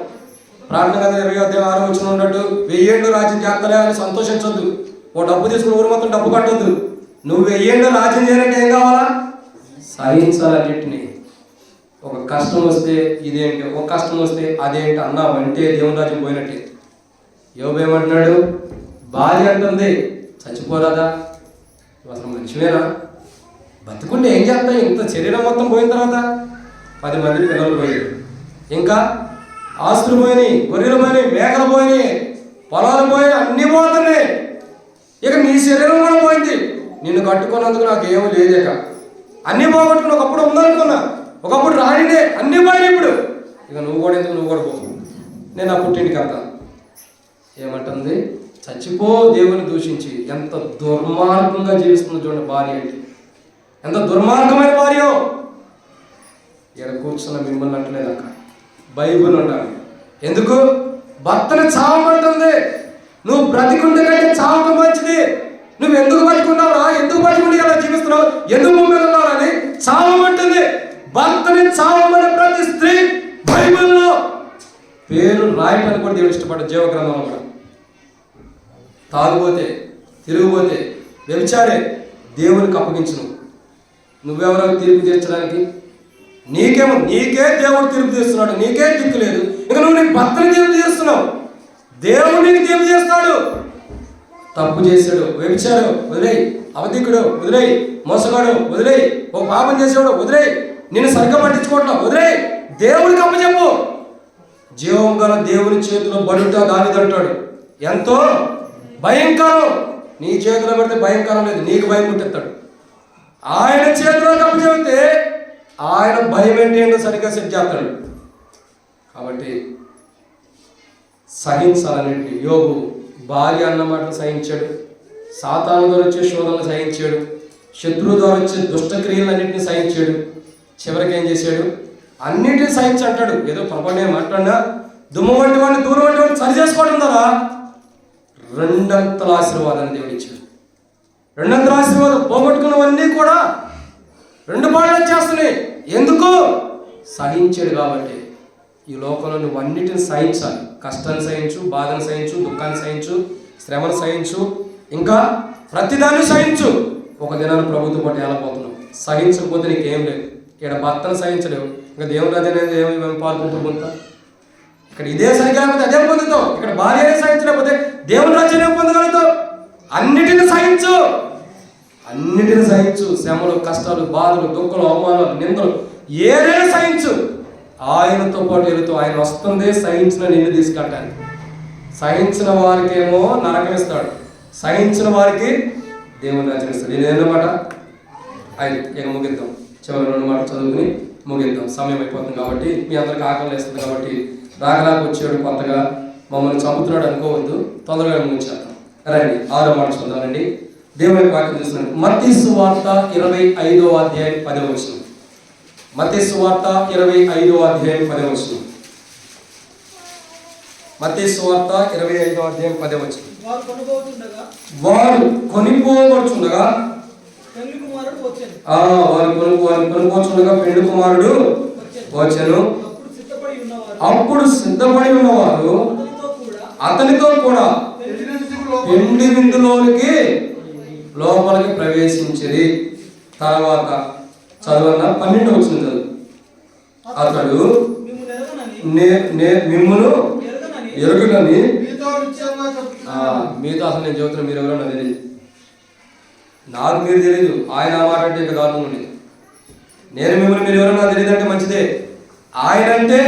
ప్రార్థన కదా 26వ వచనం ఉన్నట్టు 1000 ఏళ్ళు రాజ్యం చేస్తలే అని సంతోషించొద్దు. ఓ డబ్బు తీసుకుని ఊరు మొత్తం డబ్బు కట్టొద్దు. నువ్వు 1000 ఏళ్ళు రాజ్యం చేయాలంటే ఏం కావాలా? సహించాలి అన్నింటినీ. ఒక కష్టం వస్తే ఇదేంటి, ఒక కష్టం వస్తే అదేంటి అన్నావంటే దేవుని రాజ్యం పోయినట్టే. యోబు ఏమంటున్నాడు? భార్య అంటుంది, చచ్చిపోరాదా? అసలు మంచివేనా? బతుకుంటే ఏం చేస్తాయి? ఇంత శరీరం మొత్తం పోయిన తర్వాత 10 మంది పిల్లలు పోయారు, ఇంకా ఆస్తులు పోయినాయి, గొర్రెలు పోయినాయి, మేకలు పోయినాయి, పొలాలు పోయినాయి, అన్నీ పోతున్నాయి. ఇక నీ శరీరం కూడా పోయింది. నిన్ను కట్టుకున్నందుకు నాకు ఏమీ లేదేక. అన్నీ పోగొట్టుకుని ఒకప్పుడు ఉందనుకున్నా, ఒకప్పుడు రానిదే, అన్నీ పోయినాయి. ఇప్పుడు ఇక నువ్వు కూడా ఎందుకు, నువ్వు కూడా పో, నేను నా పుట్టింటికి వెళ్తా. ఏమంటుంది? చచ్చిపో దేవుని దూషించి. ఎంత దుర్మార్గంగా జీవిస్తుంది చూడండి భార్య అంటే. ఎంత దుర్మార్గమైన భార్యో. ఇక్కడ కూర్చున్న మిమ్మల్ని అంటలేదు అక్క, బైబుల్ ఉండాలి. ఎందుకు? భర్తను చావమంటుంది. నువ్వు బ్రతికుంటే కంటే చావటం మంచిది. నువ్వు ఎందుకు బతుకున్నావురా, ఎందుకు బతుకుంటే ఎలా జీవిస్తున్నావు, ఎందుకు భూమి ఉన్నావు అని చావమంటుంది. భర్తని చావమని ప్రతి స్త్రీ బైబిల్లో పేరు రాయటానికి కూడా దేవుడు ఇష్టపడ్డ. జీవగ్రంథంలో కూడా తాగుపోతే, తిరిగిపోతే, వ్యభిచారే దేవునికి అప్పగించును. నువ్వెవరో తీర్పు తీర్చడానికి? నీకేమో, నీకే దేవుడు తీర్పు తీస్తున్నాడు, నీకే దిక్కు లేదు. ఇక నువ్వు నీ భర్తని తీర్పు తీస్తున్నావు, దేవుడు నీకు తీర్పు చేస్తాడు. తప్పు చేశాడు, వ్యభిచారు వదిలేయి, అవధికుడు వదిలేయి, మోసగాడు వదిలేయి, ఓ పాపం చేసేవాడు వదిలేయి, నేను సరిగ్గా పట్టించుకోవట్లా, వదిలే, దేవుడికి అప్పచెప్పు. జీవం గల దేవుని చేతిలో బడుట దావీదు అంటాడు, ఎంతో భయంకరం. నీ చేతిలో పెడితే భయంకరం లేదు, నీకు భయం పుట్టిస్తాడు. ఆయన చేతిలో అప్పచెప్తే ఆయన భయం ఏంటో సరిగ్గా సెట్ చేస్తాడు. కాబట్టి సహించాలనేటి యోబు భార్య అన్న మాటలు సహించాడు, సాతాను ద్వారా వచ్చే శోధనలు సహించాడు, శత్రువు ద్వారా వచ్చే దుష్టక్రియలన్నింటినీ సహించాడు. చివరికి ఏం చేశాడు? అన్నిటిని సహించి అంటాడు, ఏదో పొరపాటు మాట్లాడినా దుమ్ము వంటి వాడిని దూరం వంటి వాడిని సరి చేసుకోవడం ద్వారా రెండంతల ఆశీర్వాదాన్ని దేవుడు ఇచ్చాడు. రెండంతల ఆశీర్వాదం పోగొట్టుకున్నవన్నీ కూడా రెండు పాటలు వచ్చేస్తున్నాయి. ఎందుకు? సహించాడు కాబట్టి. ఈ లోకంలో నువ్వు అన్నిటిని సహించాలి. కష్టాన్ని సహించు, బాధను సహించు, దుఃఖాన్ని సహించు, శ్రమను సహించు, ఇంకా ప్రతిదాన్ని సహించు. ఒక దినాన్ని ప్రభుత్వం పాటు వెళ్ళిపోతున్నావు. సహించకపోతే నీకేం లేదు. ఇక్కడ భర్తను సహించలేవు, ఇంకా దేవుని రాజ్యం అనేది ఏమి పాల్గొంటూ పొందుతావు. ఇక్కడ ఇదే సరిగ్గా అదే పొందుతావు. ఇక్కడ భార్యనే సహించలేకపోతే దేవుని రాజ్యం ఏం పొందగలుగుతావు? అన్నిటిని సహించు, అన్నిటిని సహించు. శ్రమలు, కష్టాలు, బాధలు, దుఃఖాలు, అవమానాలు, నిందలు ఏదైనా సహించు. ఆయనతో పాటు వెళుతూ ఆయన వస్తుందే సహించిన నిన్ను తీసుకెళ్ళటానికి. సహించిన వారికి ఏమో నరకం ఇస్తాడు, సహించిన వారికి దేవుని రాజ్యం ఇస్తాడు. నేను ఏదన్నమాట ఆయన ఇక ముగిద్దాం. చివరి 2 మాటలు చదువుకుని ముగిద్దాం. సమయం అయిపోతుంది కాబట్టి, మీ అందరికి ఆకలి వేస్తుంది కాబట్టి, రాగలాగా వచ్చాడు కొత్తగా మమ్మల్ని చంపుతున్నాడు అనుకోవద్దు, తొందరగా ముగించేద్దాం. రండి 6వ మాట చదువుతానండి. దేవుని వాక్యం చూస్తున్నాడు. మత్తయి సువార్త 25వ అధ్యాయం 10వ వచనం. మత్తయి సువార్త 25వ అధ్యాయం 10వ వచనం. మత్తయి సువార్త 25వ అధ్యాయం 10వ వచనం. వారు కొనిపోవచ్చుండగా వారు కొనుక్కోచుండగా పెండ్లి కుమారుడు వచ్చెను. అప్పుడు సిద్ధపడి ఉన్నవారు అతనితో కూడా పెండ్లి విందులోనికి లోపలికి ప్రవేశించిరి. తర్వాత చదవన్న 12వ వచనం చదువు. అతడు మిమ్మును ఎరుగునని మీతో అసలు నేను చెబుతున్నా, మీరు ఎవరో నాకు తెలియదు, నాకు మీరు తెలీదు. ఆయన ఆ మాట అంటే ఇంకా దారుణం ఉండేది. నేను మిమ్మల్ని మీరు ఎవరో నాకు తెలియదు అంటే మంచిదే. ఆయన అంటే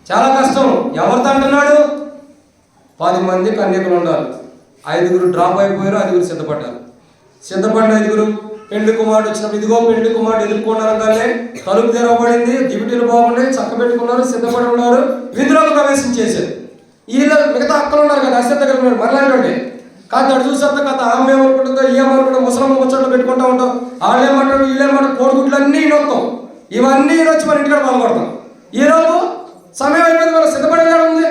చాలా కష్టం. ఎవరితో అంటున్నాడు? 10 మంది కన్యకులు ఉన్నారు, 5గురు డ్రాప్ అయిపోయారు, 5గురు సిద్ధపడ్డారు. సిద్ధపడిన 5గురు పెండ్లి కుమారుడు వచ్చినప్పుడు ఇదిగో పెండ్లి కుమారుడు ఎదుర్కొన్నారు కానీ తలుపు తెరవబడింది, దివిటీలు బాగున్నాయి, చక్క పెట్టుకున్నారు, సిద్ధపడి ఉన్నారు, విందులోకి ప్రవేశించేశారు. వీళ్ళు మిగతా అక్కలు ఉన్నారు కదా, అశ్రద్ధ కలిగి ఉన్నారు, మళ్ళీ కాదు అటు చూసేంత కథ ఆమె ఏమనుకుంటుందో ఏమనుకుంటా ముసలమ్మ ముచ్చట్లు పెట్టుకుంటూ ఉంటాం. వాళ్ళేమంటారు వీళ్ళేమంటారు, కోడిగుడ్లన్నీ ఈయనొస్తాం, ఇవన్నీ ఈయనొచ్చి మన ఇంటికాడ పాల్గొడతాం. ఈరోజు సమయం అయిపోయింది, మనం సిద్ధపడేలా ఉంది.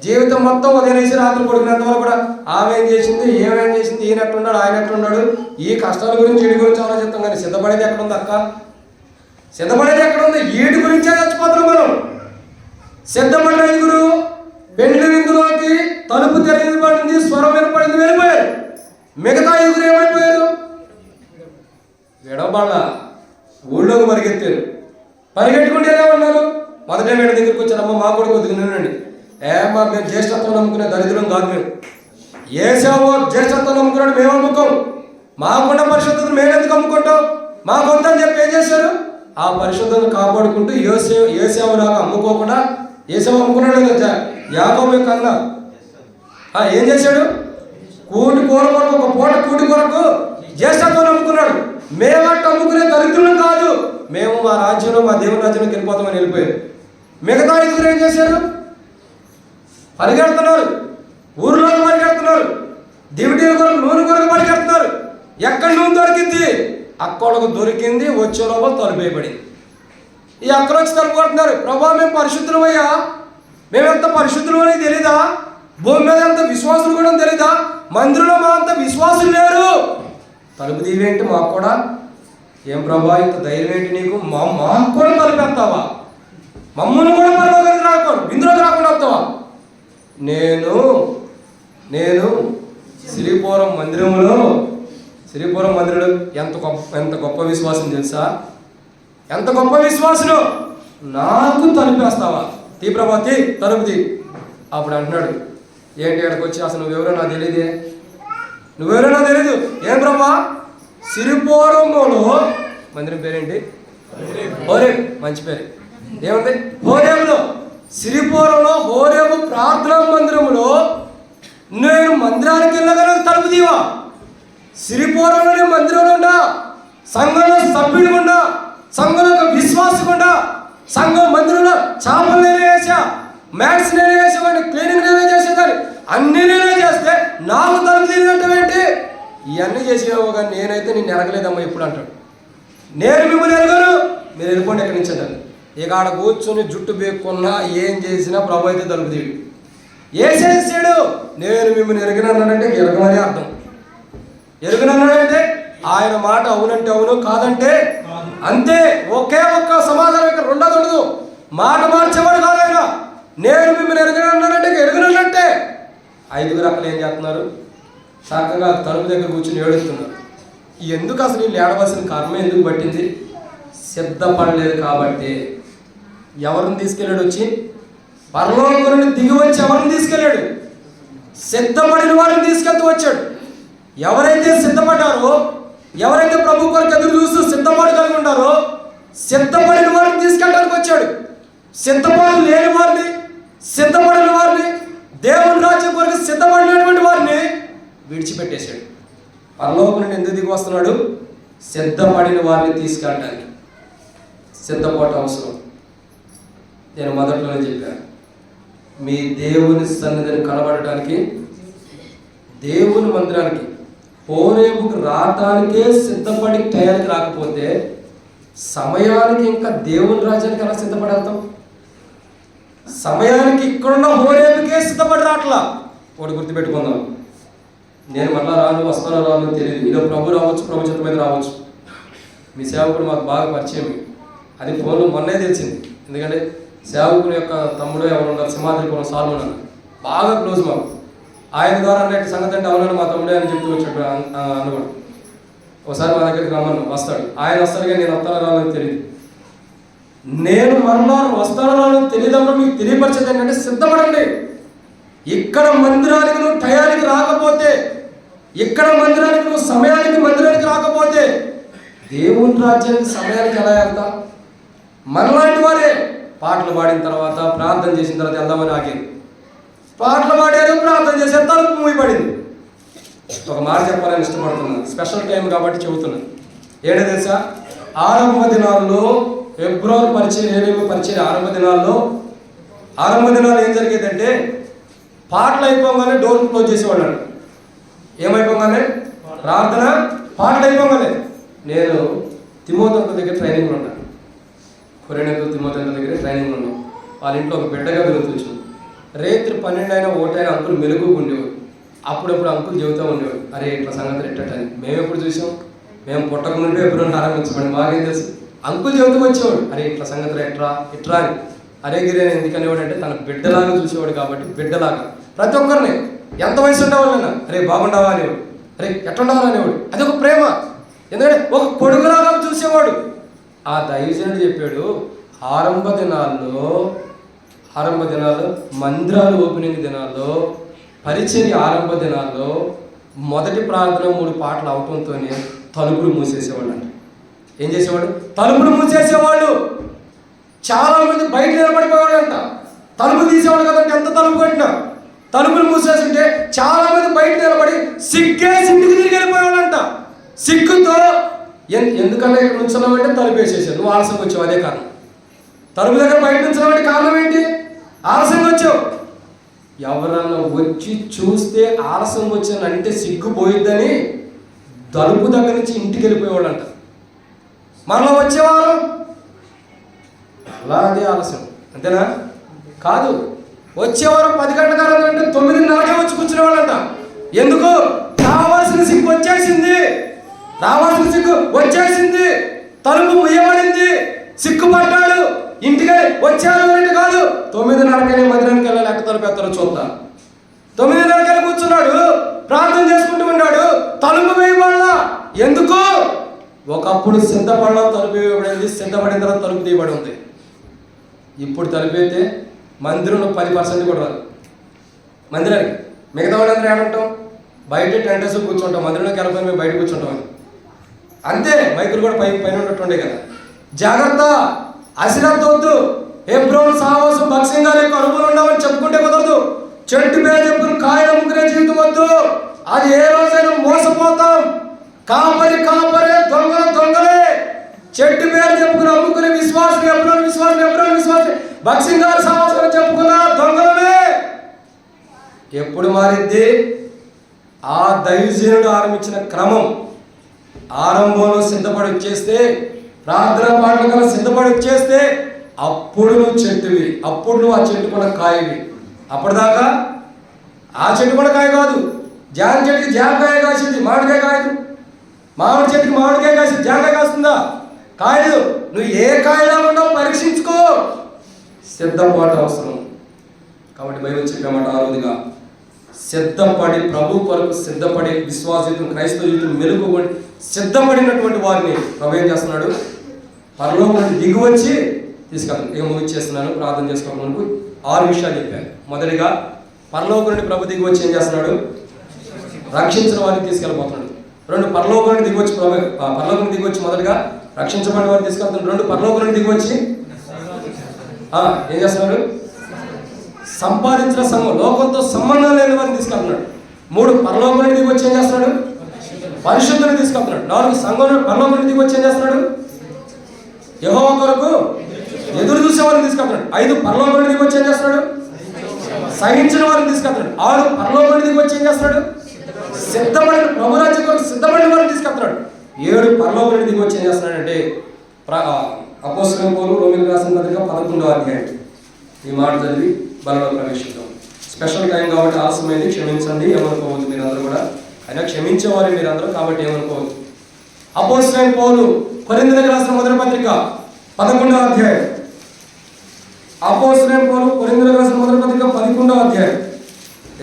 జీవితం మొత్తం ఉదయం వేసి రాత్రి పడుకునేంత వరకు కూడా ఆమె ఏం చేసింది, ఏమేం చేసింది, ఈయన ఎట్లున్నాడు, ఆయన ఎట్లున్నాడు, ఈ కష్టాల గురించి వీడి గురించి ఆలోచిస్తాం. కానీ సిద్ధపడేది ఎక్కడుంది అక్క? సిద్ధపడేది ఎక్కడుంది? వీటి గురించే చచ్చిపోతున్నాం మనం. సిద్ధపడిన 5గురు పెండ్లి విందులోకి తలుపు తెరవబడింది, స్వరం వినపడింది, వెళ్ళిపోయారు. మిగతా 5గురు ఏమైపోయారు? విడవబాళ్ళ ఊళ్ళోకి పరిగెత్తారు. పరిగెట్టుకుంటే ఎలా ఉన్నారు? మొదటే వీడి దగ్గరికి వచ్చారమ్మ, మా కూడా కొద్దిగా నిండండి. ఏమా మేము జ్యేష్ఠత్వం నమ్ముకునే దరిద్రం కాదు, మేము ఏసావో జ్యేష్ఠత్వం నమ్ముకున్నాడు, మేము అమ్ముకోం. మాకున్న పరిశుద్ధతను మేమెందుకు అమ్ముకుంటాం? మాకు వద్దని చెప్పి ఏం చేశారు? ఆ పరిశుద్ధతను కాపాడుకుంటూ ఏసావు నాకు అమ్ముకోకుండా ఏసావు అమ్ముకున్నాడు కదా యాకోబు యొక్క అన్న. ఏం చేశాడు? కూటి కూర కొరకు, ఒక పూట కూటి కొరకు జ్యేష్ఠత్వం అమ్ముకున్నాడు. మేమట్టు అమ్ముకునే దరిద్రం కాదు, మేము మా రాజ్యంలో మా దేవుని రాజ్యంలోకి వెళ్ళిపోతామని వెళ్ళిపోయారు. మిగతా 5గురు ఏం చేశారు? పరిగెడుతున్నారు, ఊర్లోకి పరిగెడుతున్నారు, దివిటీల కొరకు నూనె కొరకు పరిగెడుతున్నారు. ఎక్కడ నూనె దొరికింది? అక్కడకు దొరికింది, వచ్చే లోపల తలుపేయబడింది. ఈ అక్కడ వచ్చి తలుపు కొడుతున్నారు. ప్రభా మేము పరిశుద్ధులమయ్యా, మేమెంత పరిశుద్ధులు అనేది తెలీదా? భూమి మీద ఎంత విశ్వాసులు కూడా తెలీదా? మందిరంలో మా అంత విశ్వాసులు లేరు. తలుపు తీవేంటి మాకు కూడా? ఏం ప్రభా ఇంత ధైర్యం ఏంటి నీకు? మాకు కూడా తలుపేస్తావా? మమ్మల్ని కూడా పరలోకానికి రాకూడదు, విందులోకి రాకుండా వస్తావా? నేను శ్రీపురం మందిరంలో ఎంత గొప్ప విశ్వాసం తెలుసా? ఎంత గొప్ప విశ్వాసులు! నాకు తలుపేస్తావా? తీ ప్రభా తీ, తలుపు తీ. అప్పుడు అంటున్నాడు, ఏంటి ఇక్కడికి వచ్చి అసలు నువ్వెవరో నాకు తెలియదే, నువ్వెవరో నాకు తెలీదు. ఏం ప్రభా? శ్రీపురంలో మందిరం పేరేంటి? హోరేబు, మంచి పేరు. ఏముంది హోరేబులో? సిరిపురంలో హోరేబు ప్రార్థనా మందిరంలో నేను మందిరానికి వెళ్ళగల తలుపు దీవా. సిరిపురంలో నేను మందిరంలో ఉండా, సంఘంలో సభ్యుడు ఉండా, సంఘంలో ఒక విశ్వాసం ఉండా, సంఘం మందిరంలో చేపలు నేనే వేసా, మ్యాట్స్ నేనే వేసేవాడిని, క్లీనింగ్ నేనే చేసేదాన్ని, అన్ని నేనే చేస్తే నాకు తలుపు తీయనంటే ఇవన్నీ చేసేవో కానీ నేనైతే నేను ఎరగలేదమ్మా ఇప్పుడు అంటాడు. నేను మిమ్మల్ని ఎరగను, మీరు వెళ్ళిపోండి ఎక్కడి నుంచి అంటారు. ఇక ఆడ కూర్చొని జుట్టు బేక్కున్నా ఏం చేసినా ప్రభు అయితే తలుపు తీయడు. ఏ చేసాడు? నేను మిమ్మల్ని ఎరగనన్నాడంటే ఎరగమని అర్థం. ఎరగనన్నాడంటే ఆయన మాట అవునంటే అవును, కాదంటే అంతే. ఒకే ఒక్క సమాధానం, ఇక్కడ రెండోది ఉండదు. మాట మార్చేవాడు కాదు ఆయన. నేను మిమ్మల్ని ఎరగనన్నాడంటే ఎరగనన్నట్టే. 5 అక్కలు ఏం చేస్తున్నారు? చక్కగా తలుపు దగ్గర కూర్చొని ఏడుస్తున్నారు. ఎందుకు అసలు వీళ్ళు ఏడవలసిన కర్మ ఎందుకు పట్టింది? సిద్ధపడలేదు కాబట్టి. ఎవరిని తీసుకెళ్ళాడు? వచ్చి పరలోకం నుండి దిగి వచ్చి ఎవరిని తీసుకెళ్ళాడు? సిద్ధపడిన వారిని తీసుకెళ్తూ వచ్చాడు. ఎవరైతే సిద్ధపడ్డారో, ఎవరైతే ప్రభు కొరకు ఎదురు చూస్తూ సిద్ధపడి కలిగి ఉంటారో, సిద్ధపడిన వారిని తీసుకెళ్ళడానికి వచ్చాడు. సిద్ధపడి లేని వారిని, సిద్ధపడిన వారిని, దేవుని రాజ్యం కొరకు సిద్ధపడినటువంటి వారిని విడిచిపెట్టేశాడు. పరలోకం నుండి ఎందుకు దిగి వస్తున్నాడు? సిద్ధపడిన వారిని తీసుకెళ్ళడానికి. సిద్ధపాటు అవసరం. నేను మొదట్లోనే చెప్పాను, మీ దేవుని సన్నిధిని కనబడటానికి, దేవుని మందిరానికి హోరేబుకు రావటానికే సిద్ధపడి టయానికి రాకపోతే సమయానికి ఇంకా దేవుని రాజ్యానికి ఎలా సిద్ధపడతాం? సమయానికి ఇక్కడున్న హోరేబుకే సిద్ధపడి రావట్లా. ఒకటి గుర్తుపెట్టుకుందాం, నేను మళ్ళా రాను, వస్తానో రాను తెలియదు. ఇలా ప్రభు రావచ్చు, ప్రభు చిత్తం మీద రావచ్చు. మీ సేవకుడు మాకు బాగా పరిచయం, అది ఫోన్లో మొన్నే తెలిసింది. ఎందుకంటే సేవకుని యొక్క తమ్ముడు ఎవరు ఉన్నారు, సింహాద్రిపురం సాల్మన్ అన్న, బాగా క్లోజ్ మాకు. ఆయన ద్వారా అన్నట్టు సంగతి అంటే అవునని మా తమ్ముడే అని చెప్తూ వచ్చాడు అనుకోండి. ఒకసారి మా దగ్గరికి రమ్మను, వస్తాడు. ఆయన వస్తాడు కానీ నేను వస్తానో రానని తెలియదు. నేను మరలా వస్తానో రానని తెలియదమ్మా. మీకు తెలియపరిచేది ఏంటంటే సిద్ధపడండి. ఇక్కడ మందిరానికి నువ్వు టయానికి రాకపోతే, ఇక్కడ మందిరానికి నువ్వు సమయానికి మందిరానికి రాకపోతే దేవుని రాజ్యానికి సమయానికి ఎలా వెళ్తా? మనలాంటి వారే పాటలు పాడిన తర్వాత, ప్రార్థన చేసిన తర్వాత వెళ్దామని ఆగేది. పాటలు పాడారు, ప్రార్థన చేశారు, తలుపు మూయబడింది. ఒక మాట చెప్పాలని ఇష్టపడుతున్నాను, స్పెషల్ టైం కాబట్టి చెబుతున్నాను. ఏంటో తెలుసా? ఆరంభ దినాల్లో, ఫిబ్రవరి పరిచయం, ఏమేమి పరిచయం, ఆరంభ దినాలు ఏం జరిగేదంటే, పాటలు అయిపోగానే డోర్ క్లోజ్ చేసేవాళ్ళు. ఏమైపోగానే? ప్రార్థన, పాటలు అయిపోగానే. నేను తిమోతి దగ్గర ట్రైనింగ్లో ఉన్నాను. కొరేనకు తిమోతి దగ్గర ట్రైనింగ్లో ఉన్నాం. వాళ్ళ ఇంట్లో ఒక బిడ్డగా వెలుగుతూ రేత్రి 12 అయినా 1 అయినా అంకుల్ మెలుగు ఉండేవాడు. అప్పుడప్పుడు అంకుల్ చెబుతూ ఉండేవాడు, అరే ఇట్లా సంగతి ఎట్టని. మేము ఎప్పుడు చూసాం? మేము పుట్టకముందే ఎప్పుడు ఆరంభించబడి మాకేం తెలుసు? అంకుల్ చెబుతూ వచ్చేవాడు, అరే ఇట్లా సంగతులు ఇట్రా అని. అరే గిరి ఎందుకనేవాడు అంటే తన బిడ్డలాగా చూసేవాడు కాబట్టి, బిడ్డలాగా ప్రతి ఒక్కరిని, ఎంత వయసు ఉండేవాళ్ళైనా అరే బాగుండవా అనేవాడు, అరే ఎట్లుండవా అనేవాడు. అది ఒక ప్రేమ. ఎందుకంటే ఒక కొడుకులాగా చూసేవాడు. ఆ దైవజనుడు చెప్పాడు, ఆరంభ దినాల్లో మందిరాలు ఓపెనింగ్ దినాల్లో, పరిచర్య ఆరంభ దినాల్లో మొదటి ప్రార్థన 3 పాటలు అవటంతోనే తలుపులు మూసేసేవాడు అంట. ఏం చేసేవాడు? తలుపులు మూసేసేవాళ్ళు. చాలా మంది బయట నిలబడిపోయేవాడు అంట. తలుపు తీసేవాడు కదంటే ఎంత తలుపు కట్టినా తలుపులు మూసేస్తుంటే చాలా మంది బయట నిలబడి సిగ్గేసి ఇంటికి తిరిగి వెళ్ళిపోయేవాడంట. సిగ్గుతో ఎందుకన్నా ఇక్కడ నుంచున్నామంటే తలుపు వేసేసాడు, నువ్వు ఆలస్యంగా వచ్చావు, అదే కారణం. తలుపు దగ్గర బయట నుంచున్నామంటే కారణం ఏంటి? ఆలస్యంగా వచ్చావు. ఎవరన్నా వచ్చి చూస్తే ఆలస్యంగా వచ్చానంటే సిగ్గుపోయిద్దని తలుపు దగ్గర నుంచి ఇంటికి వెళ్ళిపోయేవాడంట. మరలా వచ్చేవారు అలా అదే ఆలస్యం, అంతేనా? కాదు, వచ్చేవారు 10 గంటల అంటే 9:30కే వచ్చి కూర్చునేవాళ్ళంట. ఎందుకు? రావాల్సిన సిగ్గు వచ్చేసింది, తలుపు ముయ్యబడింది, సిగ్గుపడ్డాడు, ఇంటికి వచ్చారు అంటే కాదు. 9:30కే మందిరానికి వెళ్ళాలి, ఎక్కడ తలుపు ఎత్తారో చూద్దాం. 9:30కే కూర్చున్నాడు, ప్రార్థన చేసుకుంటూ ఉన్నాడు, తలుపు వేయబడాల. ఎందుకు? ఒకప్పుడు సిద్ధపడడం తలుపు వేయబడింది, సిద్ధపడిన తర్వాత తలుపు తీయబడి ఉంది. ఇప్పుడు తలుపు అయితే మందిరంలో 10% కూడా రాదు మందిరానికి. మిగతా వాళ్ళందరూ ఏమంటాం? బయట టెంట్ వేసి కూర్చుంటాం, మందిరంలోకి వెళ్ళిపోయి మేము బయట కూర్చుంటాం అని. అంతే, మైకులు కూడా పైన ఉన్నట్టుండే కదా. జాగ్రత్త, అశ్రద్ధ, హెబ్రోను సహవాసం భక్సింగా యొక్క అనుభవం ఉండవని చెప్పుకుంటే కుదరదు. చెట్టు పేరు చెప్పుకుని కాయలు అమ్ముకునే జీవితం వద్దు. అది ఏ రోజైనా మోసపోతాం. కాపరే దొంగలే. చెట్టు పేరు చెప్పుకుని అమ్ముకునే విశ్వాసం విశ్వాసం భక్సింగా సహవాసం చెప్పుకున్న దొంగలమే. ఎప్పుడు మారిద్ది? ఆ దైవజనుడు ఆరంభించిన క్రమం ఆరంభంలో సిద్ధపడి వచ్చేస్తే, ప్రార్థన పాటలు సిద్ధపడి వచ్చేస్తే అప్పుడు నువ్వు చెట్టువి, అప్పుడు నువ్వు ఆ చెట్టు కూడా కాయవి. అప్పటిదాకా ఆ చెట్టు కూడా కాయ కాదు. జామ చెట్టుకి జామకాయ కాసింది, మామిడికాయ కాయదు. మామిడి చెట్టుకి మామిడికాయ కాసింది, జామకాయ కాస్తుందా? కాయదు. నువ్వు ఏ కాయలా ఉండవు పరీక్షించుకో. సిద్ధపాటు అవసరం. కాబట్టి బైబిల్ చెప్పామాట ఆ రోజుగా సిద్ధపడి, ప్రభు కొరకు సిద్ధపడి, విశ్వాస జీవితం, క్రైస్తవ జీవితం మెరుగుపడి సిద్ధపడినటువంటి వారిని ప్రభు ఏం చేస్తున్నాడు? పరలోకం దిగి వచ్చి తీసుకెళ్తాను. ఇక ముగిచ్చేస్తున్నాను. ప్రార్థన చేసుకోవడానికి 6 విషయాలు చెప్పాను. మొదటిగా పరలోకం నుండి ప్రభు దిగి వచ్చి ఏం చేస్తున్నాడు? రక్షించిన వారిని తీసుకెళ్ళిపోతున్నాడు. 2 పరలోకం నుండి దిగి వచ్చి పరలోకం దిగి వచ్చి మొదటిగా రక్షించబడిన వారిని తీసుకెళ్తున్నాడు. 2 పరలోకం నుండి దిగి వచ్చి ఏం చేస్తున్నాడు? సంపాదించిన సంఘం, లోకంతో సంబంధం లేని వారిని తీసుకెళ్తున్నాడు. 3 పరలోకం నుండి దిగి వచ్చి ఏం చేస్తున్నాడు? పరిశుద్ధుని తీసుకెళ్తున్నాడు. 4 సంఘం పరలోకం నుండి దిగి వచ్చి ఏం చేస్తున్నాడు? యెహోవా కొరకు ఎదురు చూసే వారిని తీసుకెళ్తున్నాడు. 5 పరలోకం నుండి దిగి వచ్చి ఏం చేస్తున్నాడు? సహించిన వారిని తీసుకెళ్తున్నాడు. 6 పరలోకం నుండి దిగి వచ్చి ఏం చేస్తున్నాడు? సిద్ధపడిన ప్రభు రాజ్యం కొరకు సిద్ధపడిన వారిని తీసుకెళ్తున్నాడు. 7 పరలోకం నుండి దిగి వచ్చి ఏం చేస్తున్నాడంటే అపోస్తలుల పౌలు రోమీయులకు రాసిన పత్రిక 11వ అధ్యాయం ఈ మాట చదివి బలలో ప్రవేశిద్దాం. స్పెషల్ టైం కాబట్టి ఆలస్యమైంది, క్షమించండి, ఏమనుకోవద్దు మీరందరూ కూడా. అయినా క్షమించేవారు మీరందరూ కాబట్టి ఏమనుకోవద్దు. అపోస్తలుల పౌలు కొరింథీయులకు రాసిన మొదటి పత్రిక 11వ అధ్యాయం. అపోస్తలుల పౌలు కొరింథీయులకు రాసిన మొదటి పత్రిక 11వ అధ్యాయం.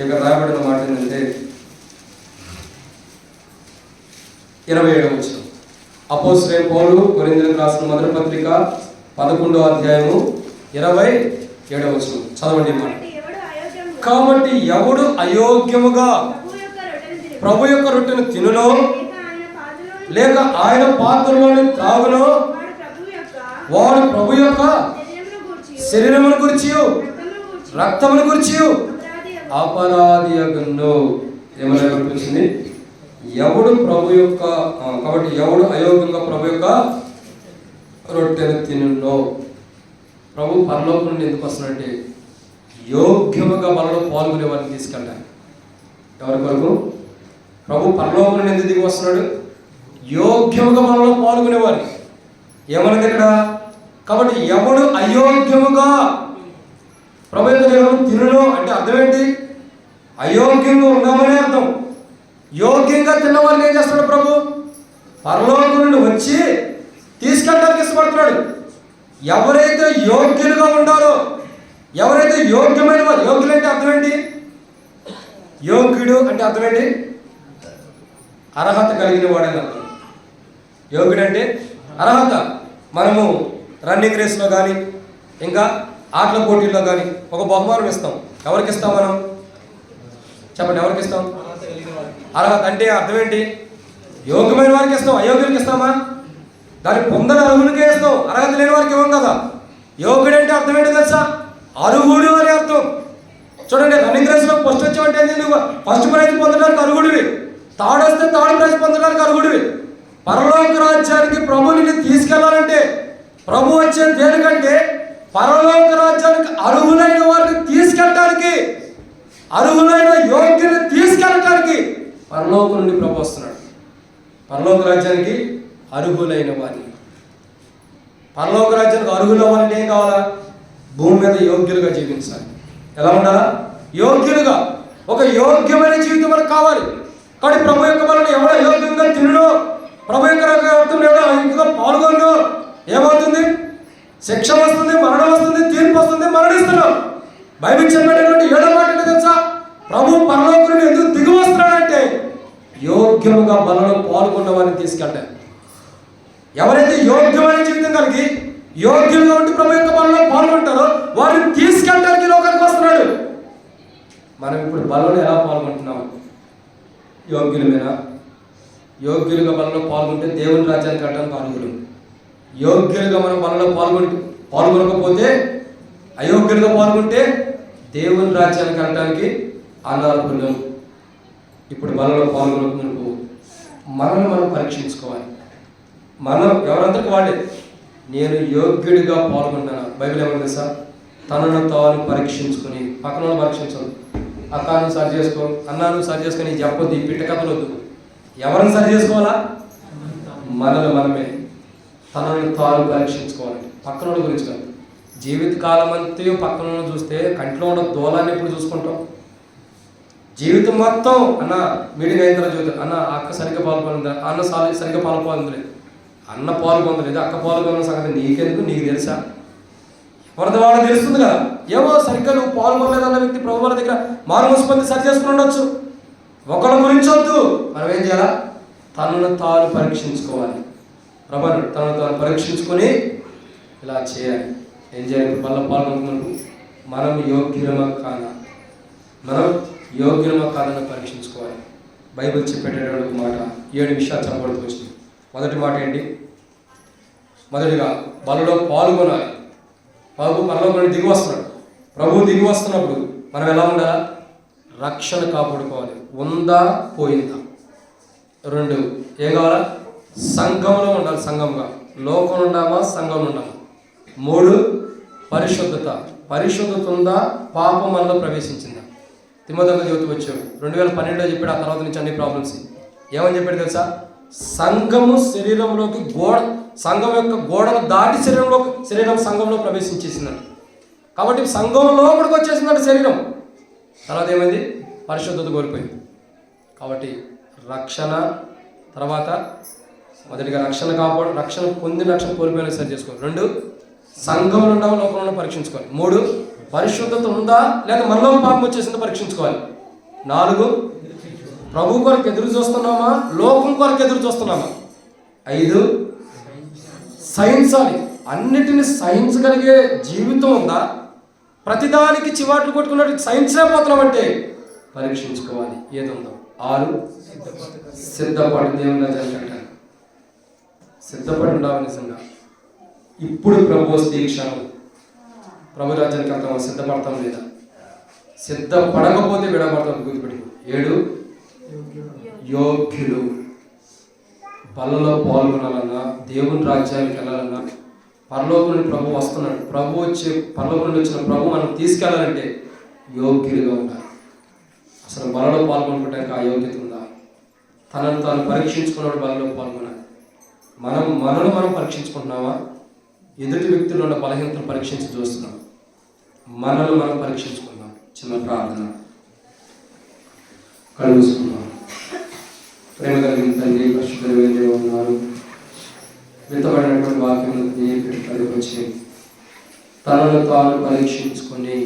ఇక్కడ రాయబడిన మాట ఏంటంటే 27వ వచనం. అపోస్తలుల పౌలు కొరింథీయులకు రాసిన మొదటి పత్రిక 11వ అధ్యాయము 27వ వచనం. చదవండి మాట. కాబట్టి ఎవడు అయోగ్యముగా ప్రభు యొక్క రొట్టెను తినునో లేక ఆయన పాత్రలోని త్రాగునో వాడు ప్రభు యొక్క శరీరమును గురించి రక్తమును గురించి అపరాధి అగును. ఏమన్నా కనిపించింది? ఎవడు ప్రభు యొక్క కాబట్టి ఎవడు అయోగ్యంగా ప్రభు యొక్క రొట్టెను తినునో. ప్రభు పరలోకం నుండి ఎందుకు వస్తున్నాడంటే యోగ్యముగా బలలో పాల్గొనే వారిని తీసుకెళ్ళాలి. ఎవరి కొరకు? ప్రభు పరలోకం నుండి ఎందుకు దిగి వస్తున్నాడు? యోగ్యముగా బలలో పాల్గొనేవారు. ఏమన్నది ఇక్కడ? కాబట్టి ఎవడు అయోగ్యముగా ప్రభు యొక్క దేవుడు తినును అంటే అర్థం ఏంటి? అయోగ్యంగా ఉన్నామనే అర్థం. యోగ్యంగా తిన్నవారిని ఏం చేస్తాడు ప్రభు? పరలోకం నుండి వచ్చి తీసుకెళ్ళడానికి ఇష్టపడుతున్నాడు. ఎవరైతే యోగ్యులుగా ఉండారో, ఎవరైతే యోగ్యమైన వారు, యోగ్యులు అంటే అర్థం ఏంటి? యోగ్యుడు అంటే అర్థం ఏంటి? అర్హత కలిగిన వాడని అర్థం. యోగ్యుడు అంటే అర్హత. మనము రన్నింగ్ రేస్లో కానీ ఇంకా ఆటల పోటీల్లో కానీ ఒక బహుమానం ఇస్తాం. ఎవరికి ఇస్తాం మనం? చెప్పండి, ఎవరికి ఇస్తాం? అర్హత అంటే అర్థం ఏంటి? యోగ్యమైన వారికి ఇస్తాం, అయోగ్యులకి ఇస్తామా? దాన్ని పొందని అర్హులకే ఇస్తాం, అర్హత లేని వారికి ఇవ్వం కదా. యోగ్యుడు అంటే అర్థం ఏంటి తెలుసా? అర్హుడు అని అర్థం. చూడండి, రన్నింగ్ రేస్లో ఫస్ట్ వచ్చావంటే నువ్వు ఫస్ట్ ప్రైజ్ పొందడానికి అర్హుడివి, థర్డ్ వస్తే థర్డ్ ప్రైజ్ పొందడానికి అర్హుడివి. పరలోక రాజ్యానికి ప్రభు నిన్ను తీసుకెళ్లాలంటే, ప్రభు వచ్చే దేనికంటే పరలోక రాజ్యానికి అర్హులైన వారిని తీసుకెళ్ళటానికి, అర్హులైన యోగ్యుని తీసుకెళ్ళటానికి పరలోకం నుండి ప్రభు వస్తున్నాడు. పరలోక రాజ్యానికి అర్హులైన వారిని, పరలోక రాజ్యానికి అర్హులు అవ్వాలంటే ఏం కావాలా? భూమి మీద యోగ్యులుగా జీవించాలి. ఎలా ఉండాలా? యోగ్యులుగా. ఒక యోగ్యమైన జీవితం మనకు కావాలి. కాబట్టి ప్రభు యొక్క వలన ఎవడో యోగ్యంగా తినడో, ప్రభు యొక్క రక్తం ఎవడో అయోగ్యంగా పాల్గొనడో ఏమవుతుంది? శిక్ష వస్తుంది, మరణం వస్తుంది, తీర్పు వస్తుంది, మరణిస్తున్నాం. బైబిల్ చెప్పేటటువంటి 7వ మాట ఏంటో తెలుసా? ప్రభు పరలోకం నుండి ఎందుకు దిగి వస్తున్నాడంటే యోగ్యముగా బలలో పాల్గొన్న వారిని తీసుకెళ్తారు. ఎవరైతే యోగ్యమైన జీవితం కలిగి యోగ్యులుగా ఉండి ప్రభు యొక్క బలలో పాల్గొంటారో వారిని తీసుకెళ్ళడానికి లోకానికి వస్తున్నాడు. మనం ఇప్పుడు బలలో ఎలా పాల్గొంటున్నాము? యోగ్యులమేనా? యోగ్యులుగా బలలో పాల్గొంటే దేవుని రాజ్యానికి కట్టడానికి అర్హులు. యోగ్యులుగా మనం బలలో పాల్గొనకపోతే, అయోగ్యులుగా పాల్గొంటే దేవుని రాజ్యానికి వెళ్ళడానికి అనర్హులం. ఇప్పుడు బలలో పాల్గొనకు మనల్ని మనం పరీక్షించుకోవాలి. మనం ఎవరంతటి వాడే, నేను యోగ్యుడిగా పాల్గొంటాను. బైబిల్ ఏమంటుంది సార్? తనను తాను పరీక్షించుకుని, పక్కన పరీక్షించదు. అక్కను సరి చేసుకో, అన్నాను సరి చేసుకొని చెప్పొద్దు, ఈ పిట్ట కథలు వద్దు. ఎవరిని సరి చేసుకోవాలా? మనల్ని మనమే తనను తాను పరీక్షించుకోవాలి. పక్కన గురించి కాదు. జీవితకాలం అంతా పక్కన చూస్తే కంట్లో ఉన్న దూలాన్ని ఎప్పుడు చూసుకుంటాం? జీవితం మొత్తం అన్న మీటింగ్ అయిన తర్వాత చూద్దాం, అన్న అక్క సరిగ్గా పాల్గొందా, అన్న సరిగ్గా పాల్గొందలేదు, అన్న పాల్గొందలేదు, అక్క పాల్గొన్న సంగతి నీకెందుకు? నీకు తెలుసా? ఎవరిది వాళ్ళకి తెలుస్తుంది కదా. ఏమో సరిగ్గా నువ్వు పాల్గొనలేదన్న వ్యక్తి ప్రభు వాళ్ళ దగ్గర మానవస్పతి సరి చేసుకుని ఉండొచ్చు. ఒకళ్ళ గురించి వద్దు, మనం ఏం చేయాలా? తనను తాను పరీక్షించుకోవాలి. ప్రభు తనను తాను పరీక్షించుకొని ఇలా చేయాలి. ఏం చేయాలి? మళ్ళీ పాల్గొనుకున్నప్పుడు మనం యోగ్యులమా కాదా, మనం యోగ్యులమా కాదని పరీక్షించుకోవాలి. బైబిల్ చెప్పేటటువంటి మాట 7 విషయాలు చెప్పబడుతూ వచ్చింది. మొదటి మాట ఏంటి? మొదటిగా బలలో పాల్గొనాలి. పరలోకానికి దిగి వస్తున్నాడు. ప్రభువు దిగి వస్తున్నప్పుడు మనం ఎలా ఉండాలా? రక్షణ కాపాడుకోవాలి. ఉందా పోయిందా? 2 ఏం కావాలా? సంఘంలో ఉండాలి. సంఘంగా లోకం ఉండామా, సంఘం ఉండామా? 3 పరిశుద్ధత. పరిశుద్ధత ఉందా? పాపం మనలో ప్రవేశించిందా? తిమోతికి జ్యోతి వచ్చాడు 2012లో చెప్పాడు. ఆ తర్వాత నుంచి అన్ని ప్రాబ్లమ్స్. ఏమని చెప్పాడు తెలుసా? సంఘము శరీరంలోకి సంఘం యొక్క గోడను దాటి శరీరం సంఘంలో ప్రవేశించేసిందంట. కాబట్టి సంఘంలో లోపలికి వచ్చేసిందంట శరీరం. తర్వాత ఏమైంది? పరిశుద్ధత కోల్పోయింది. కాబట్టి రక్షణ తర్వాత మొదటిగా రక్షణ పొందిన రక్షణ కోల్పోయిన సరి చేసుకోవాలి. 2 సంఘంలో ఉండవు, లోకంలో పరీక్షించుకోవాలి. 3 పరిశుద్ధత ఉందా లేదా మనలో పాపం వచ్చేసిందో పరీక్షించుకోవాలి. 4 ప్రభు కొరకు ఎదురు చూస్తున్నామా, లోకం కొరకు ఎదురు చూస్తున్నామా? 5 సహించాలి. అన్నిటిని సహించగలిగే జీవితం ఉందా? ప్రతిదానికి చివాట్లు కొట్టుకున్నట్టు సహించలేకపోతున్నామంటే పరీక్షించుకోవాలి ఏది ఉందో. 6 సిద్ధపడి దేవుని రాజ్యానికి సిద్ధపడి ఉండాలి. నిజంగా ఇప్పుడు ప్రభు వస్తే ఈ క్షణం ప్రభు రాజ్యానికి వెళ్తామా? సిద్ధపడతాం లేదా? సిద్ధపడకపోతే విడబడతాం. గుర్తుపెట్టి 7 యోగ్యులు. బలలో పాల్గొనాలన్నా, దేవుని రాజ్యానికి వెళ్ళాలన్నా, పరలోకం నుండి ప్రభు వస్తున్నాడు. పరలోకం నుండి వచ్చిన ప్రభు మనం తీసుకెళ్ళాలంటే యోగ్యులుగా ఉండాలి. అసలు బలలో పాల్గొనడానికి ఆ యోగ్యత ఉందా? తనను తాను పరీక్షించుకున్నాడు, బలలో పాల్గొనాలి. మనల్ని మనం పరీక్షించుకుంటున్నామా? ఎదుటి వ్యక్తుల్లో ఉన్న బలహీనతను పరీక్షించి చూస్తున్నాం. మనల్ని మనం పరీక్షించుకుందాం. చిన్న ప్రార్థన. కలుగుతున్నాం. ప్రేమ కలిగిన తండ్రి, పరిశుద్ధమైన ఉన్నారు. విత్తబడినటువంటి వాక్యం వచ్చి తనను తాను పరీక్షించుకొని,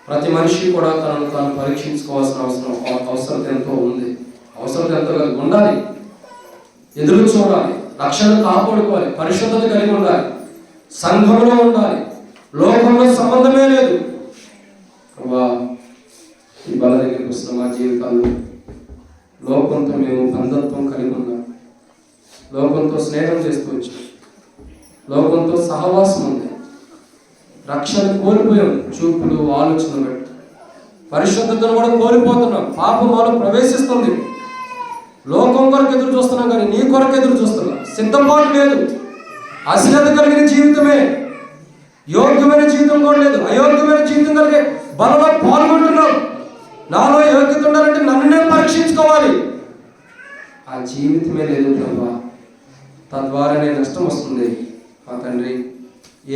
ప్రతి మనిషి కూడా తనను తాను పరీక్షించుకోవాల్సిన అవసరం ఎంతో ఉంది. అవసరం ఎంతో ఉండాలి. ఎదురు చూడాలి. రక్షణ కాపాడుకోవాలి. పరిశుద్ధత కలిగి ఉండాలి. సంఘంలో ఉండాలి. లోకంలో సంబంధమే లేదు. ఈ బల దగ్గరికి వస్తున్న మా జీవితాల్లో లోకంతో మేము బంధత్వం కలిగి ఉన్నాం. లోకంతో స్నేహం చేసుకోవచ్చు. లోకంతో సహవాసం ఉంది. రక్షణ కోల్పోయాం. చూపులు, ఆలోచనలు బట్టి పరిశుద్ధతను కూడా కోల్పోతున్నాం. పాపం మాలో ప్రవేశిస్తుంది. లోకం కొరకు ఎదురు చూస్తున్నాం కానీ నీ కొరకు ఎదురు చూస్తున్నాం. సిద్ధపాటు లేదు. అశ్రద్ధ కలిగిన జీవితమే. యోగ్యమైన జీవితం కూడా లేదు. అయోగ్యమైన జీవితం కలిగే బలలో పాల్గొంటున్నాం. నాలో యోగ్యత ఉండాలంటే నన్ను నేను పరీక్షించుకోవాలి. ఆ జీవితమే లేదు ప్రభా. తద్వారానే నష్టం వస్తుంది. మా తండ్రి,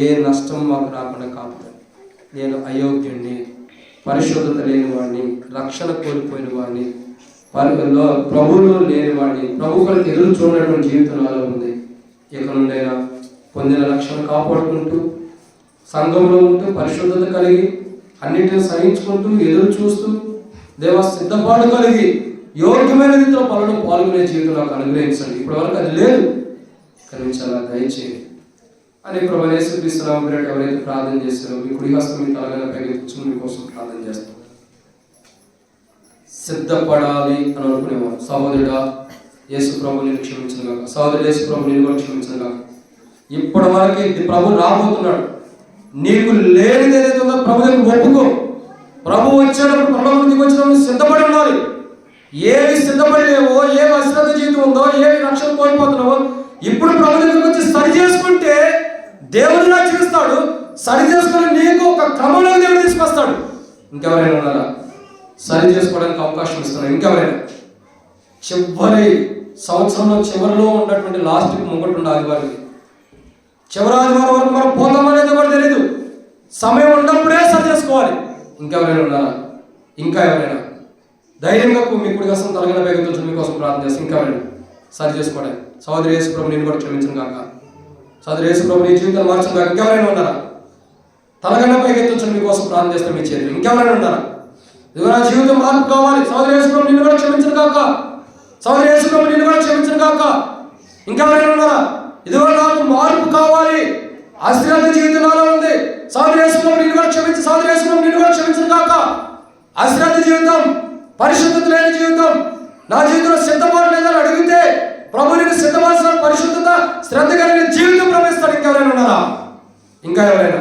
ఏ నష్టం మాకు రాకుండా కాపుతాను. నేను అయోగ్యుణ్ణి, పరిశుద్ధత లేని వాడిని, రక్షణ కోల్పోయిన వాడిని, ప్రభువులో లేని వాడిని, ప్రభు కొరకు ఎదురు చూడనటువంటి జీవితం నాలో ఉంది. ఇక నుండైనా పొందిన రక్షణ కాపాడుకుంటూ, సంఘంలో ఉంటూ, పరిశుద్ధత కలిగి, అన్నిటిని సహించుకుంటూ, ఎదురు చూస్తూ, దేవ సిద్ధపాటు కలిగి యోగ్యమైన రీతిలో పనులు పాల్గొనే జీవితం నాకు అనుగ్రహించండి. ఇప్పటి వరకు అది లేదు, కానీ చాలా దయచేయండి అని ప్రభు యేసుక్రీస్తునామం పేరిట ఎవరైతే ప్రార్థన చేస్తారో మీ కుడి హస్తం మీ తలగా పైకి కూర్చుని మీకోసం ప్రార్థన చేస్తాం. సిద్ధపడాలి అని అనుకునేవారు. సహోదరుడా, యేసు ప్రభు నేను క్షమించను గాక. సహోదరుడు, యేసు ప్రభు నేను కూడా క్షమించను గాక. ఇప్పటి వరకు ప్రభు రాబోతున్నాడు. నీకు లేనిది ఏదైతే ఉందో ప్రభు దగ్గర ఒప్పుకో. ప్రభు వచ్చేటప్పుడు పరలోకం దిగి వచ్చినప్పుడు సిద్ధపడి ఉండాలి. ఏవి సిద్ధపడి లేవో, ఏమి అశ్రద్ధ జీవితం ఉందో, ఏమి రక్షణ కోల్పోతున్నావో ఇప్పుడు ప్రభు దగ్గరికి వచ్చి సరి చేసుకుంటే దేవుడిలా చూస్తాడు. సరి చేసుకుని నీకు ఒక క్రమంలో దేవుడు తీసుకొస్తాడు. ఇంకెవరైనా ఉన్నారా సరి చేసుకోవడానికి అవకాశం ఇస్తున్నారు? ఇంకెవరైనా చివరి సంవత్సరంలో చివరిలో ఉన్నటువంటి లాస్ట్ ముంగటి ఉండే ఆదివారం, చివరి ఆదివారం వరకు మనం పోతామనేది కూడా తెలియదు. సమయం ఉన్నప్పుడే సరి చేసుకోవాలి. ఇంకెవరైనా ఉన్నారా? ఇంకా ఎవరైనా ధైర్యంగా మీ కుడి కోసం తలగన వేగంతో మీకోసం ప్రార్థన చేస్తాం. ఇంకెవరైనా సరి చేసుకోవడానికి సోదరి యేసు ప్రభు నేను కూడా క్షమించను కాక, సోదరి యేసు ప్రభు నీ జీవితాన్ని మార్చను కాక. ఇంకెవరైనా ఉన్నారా? తలగన పైకెత్తొచ్చు మీకోసం ప్రార్థన చేస్తాం మీ చేతులు. ఇంకెవరైనా ఉన్నారా? ఇదిగో నా జీవితం మార్పు కావాలి, సోదరి యేసు ప్రభు నిన్ను కూడా క్షమించను కాక, సోదరి యేసు ప్రభు నిన్ను కూడా క్షమించను కాక. ఇంకెవరైనా ఉన్నారా? ఇదిగో నాకు మార్పు కావాలి, అశ్రద్ధ జీవితం నాలో ఉంది, సోదరి యేసు ప్రభు నిన్ను కూడా క్షమించు, సోదరి యేసు ప్రభు నిన్ను కూడా క్షమించను కాక. అశ్రద్ధ జీవితం, పరిశుద్ధత లేని జీవితం, నా జీవితంలో సిద్ధపాటు లేదని అడిగితే ప్రభు నీకు సిద్ధపరచిన పరిశుద్ధత, శ్రద్ధ కలిగిన జీవితం ప్రవేశిస్తాడు. ఇంకెవరైనా ఉన్నారా? ఇంకా ఎవరైనా?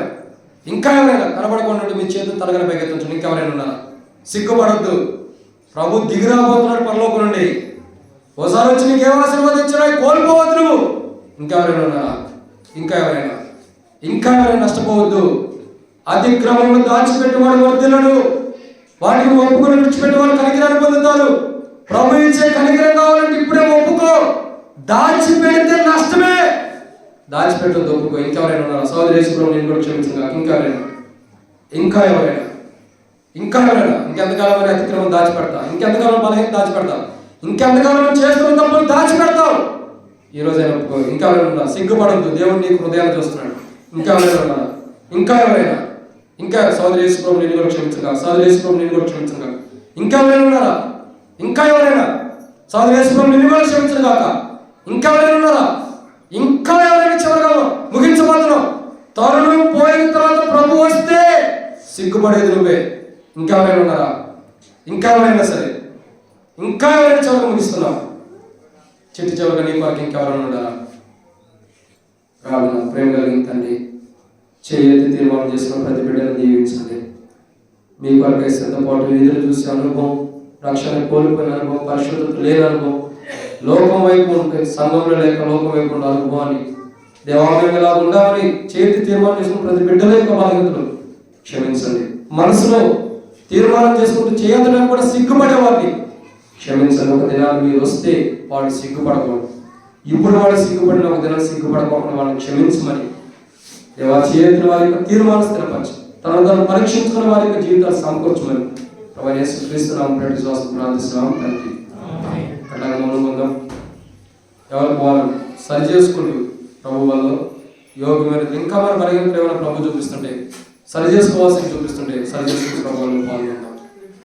ఇంకా ఎవరైనా? కనబడకుండా మీ చేతులు తలగన పైకెత్తించండి. ఇంకెవరైనా ఉన్నారా? సిగ్గుపడద్దు. ప్రభు దిగిరాబోతున్నాడు పరలోకం నుండి. ఓసారి వచ్చి నీకు ఏం ఆశీర్వదించినా కోల్పోవద్దు నువ్వు. ఇంకెవరైనా ఉన్నారా? ఇంకా ఎవరైనా? ఇంకా ఎవరైనా? నష్టపోవద్దు. అతిక్రమంలో దాచిపెట్టేవాడు వర్ధిల్లడు, వాటిని ఒప్పుకొని విడిచిపెట్టేవాడు కనికరాన్ని పొందుతారు. ప్రభు ఇచ్చే కనికరం కావాలంటే ఇప్పుడే ఒప్పుకో. దాచిపెడితే నష్టమే. దాచిపెట్టదు, ఒప్పుకో. ఇంకెవరైనా ఉన్నారా? సోదరి యేసు ప్రభు నేను కూడా క్షమించగా. ఇంకెవరైనా? ఇంకా ఎవరైనా? ఇంకా ఎవరైనా? ఇంకెంతకాలం అని అతిక్రమం దాచిపెడతా? ఇంకెంతకాలం బలహీన దాచిపెడతా? ఇంకెంతకాలం చేస్తున్న తప్పులు దాచిపెడతావు? ఈ రోజైనా ఒప్పుకో. ఇంకా ఎవరైనా ఉన్నారా? సిగ్గుపడద్దు, దేవుడు నీకు హృదయాన్ని చూస్తున్నాడు. ఇంకా ఎవరైనా ఉన్నారా? ఇంకా ఎవరైనా? ఇంకా సోదరి యేసు ప్రభు నేను కూడా క్షమించగా, సోదరి యేసు ప్రభు నేను కూడా క్షమించగా. ఇంకా ఎవరైనా ఉన్నారా? ఇంకా ఎవరైనా? సోదరి యేసు ప్రభు నిన్ను కూడా క్షమించను కాక. ఇంకా ఎవరైనా ఉన్నారా? ఇంకా ఎవరైనా? చివరిగా ముగించబోతున్నాం. తరుణం పోయిన తర్వాత ప్రభు వస్తే సిగ్గుపడేది నువ్వే. ఇంకా ఎవరైనా ఉన్నారా? ఇంకా ఎవరైనా సరే, ఇంకా ఎవరైనా చివరికి ముగిస్తున్నావు? చిట్టి చివరిగా నీ కొరకు ఇంకెవరైనా ఉన్నారా? ప్రార్థన. ప్రేమ కలిగిన తండ్రి, చేయెత్తి తీర్మానం చేసుకున్న ప్రతి బిడ్డను దీవించండి. మీ కొరకై సిద్ధపాటు, ఎదురు చూసే అనుభవం, రక్షణ కోల్పోయిన అనుభవం, పరిశుద్ధత లేని అనుభవం, లోకం వైపు ఉంటే సంఘంలో లేక లోకం వైపు ఉండే అనుభవాన్ని దేవాలయం ఎలా ఉండాలని చేతి తీర్మానం చేసుకున్న ప్రతి బిడ్డల యొక్క బాధ్యతలు క్షమించండి. మనసులో తీర్మానం చేసుకుంటూ చేయడానికి కూడా సిగ్గుపడేవాడిని క్షమించండి. ఒక దినాన్ని మీరు వస్తే వాడు సిగ్గుపడకూడదు. ఇప్పుడు వాడు సిగ్గుపడిన ఒక దినం సిగ్గుపడకుండా వాళ్ళని క్షమించమని దేవా చేతుల వారి యొక్క తీర్మానం స్థిరపరచు, తను పరీక్షించుకున్న వారి యొక్క జీవితాలు సమకూర్చమని ప్రభు యేసుక్రీస్తు నామమున విశ్వాసం ప్రార్థిస్తున్నాం తండ్రి. అట్లాగే మౌనంగా ఎవరికి వాళ్ళు సరి చేసుకుంటూ ప్రభు వల్ల యోగమైన ఇంకా మన పరిగణలో ఏమైనా ప్రభు చూపిస్తుంటే, సరి చేసుకోవాల్సింది చూపిస్తుంటే సరి చేసుకుంటూ ప్రభు వాళ్ళు పాల్గొందాం.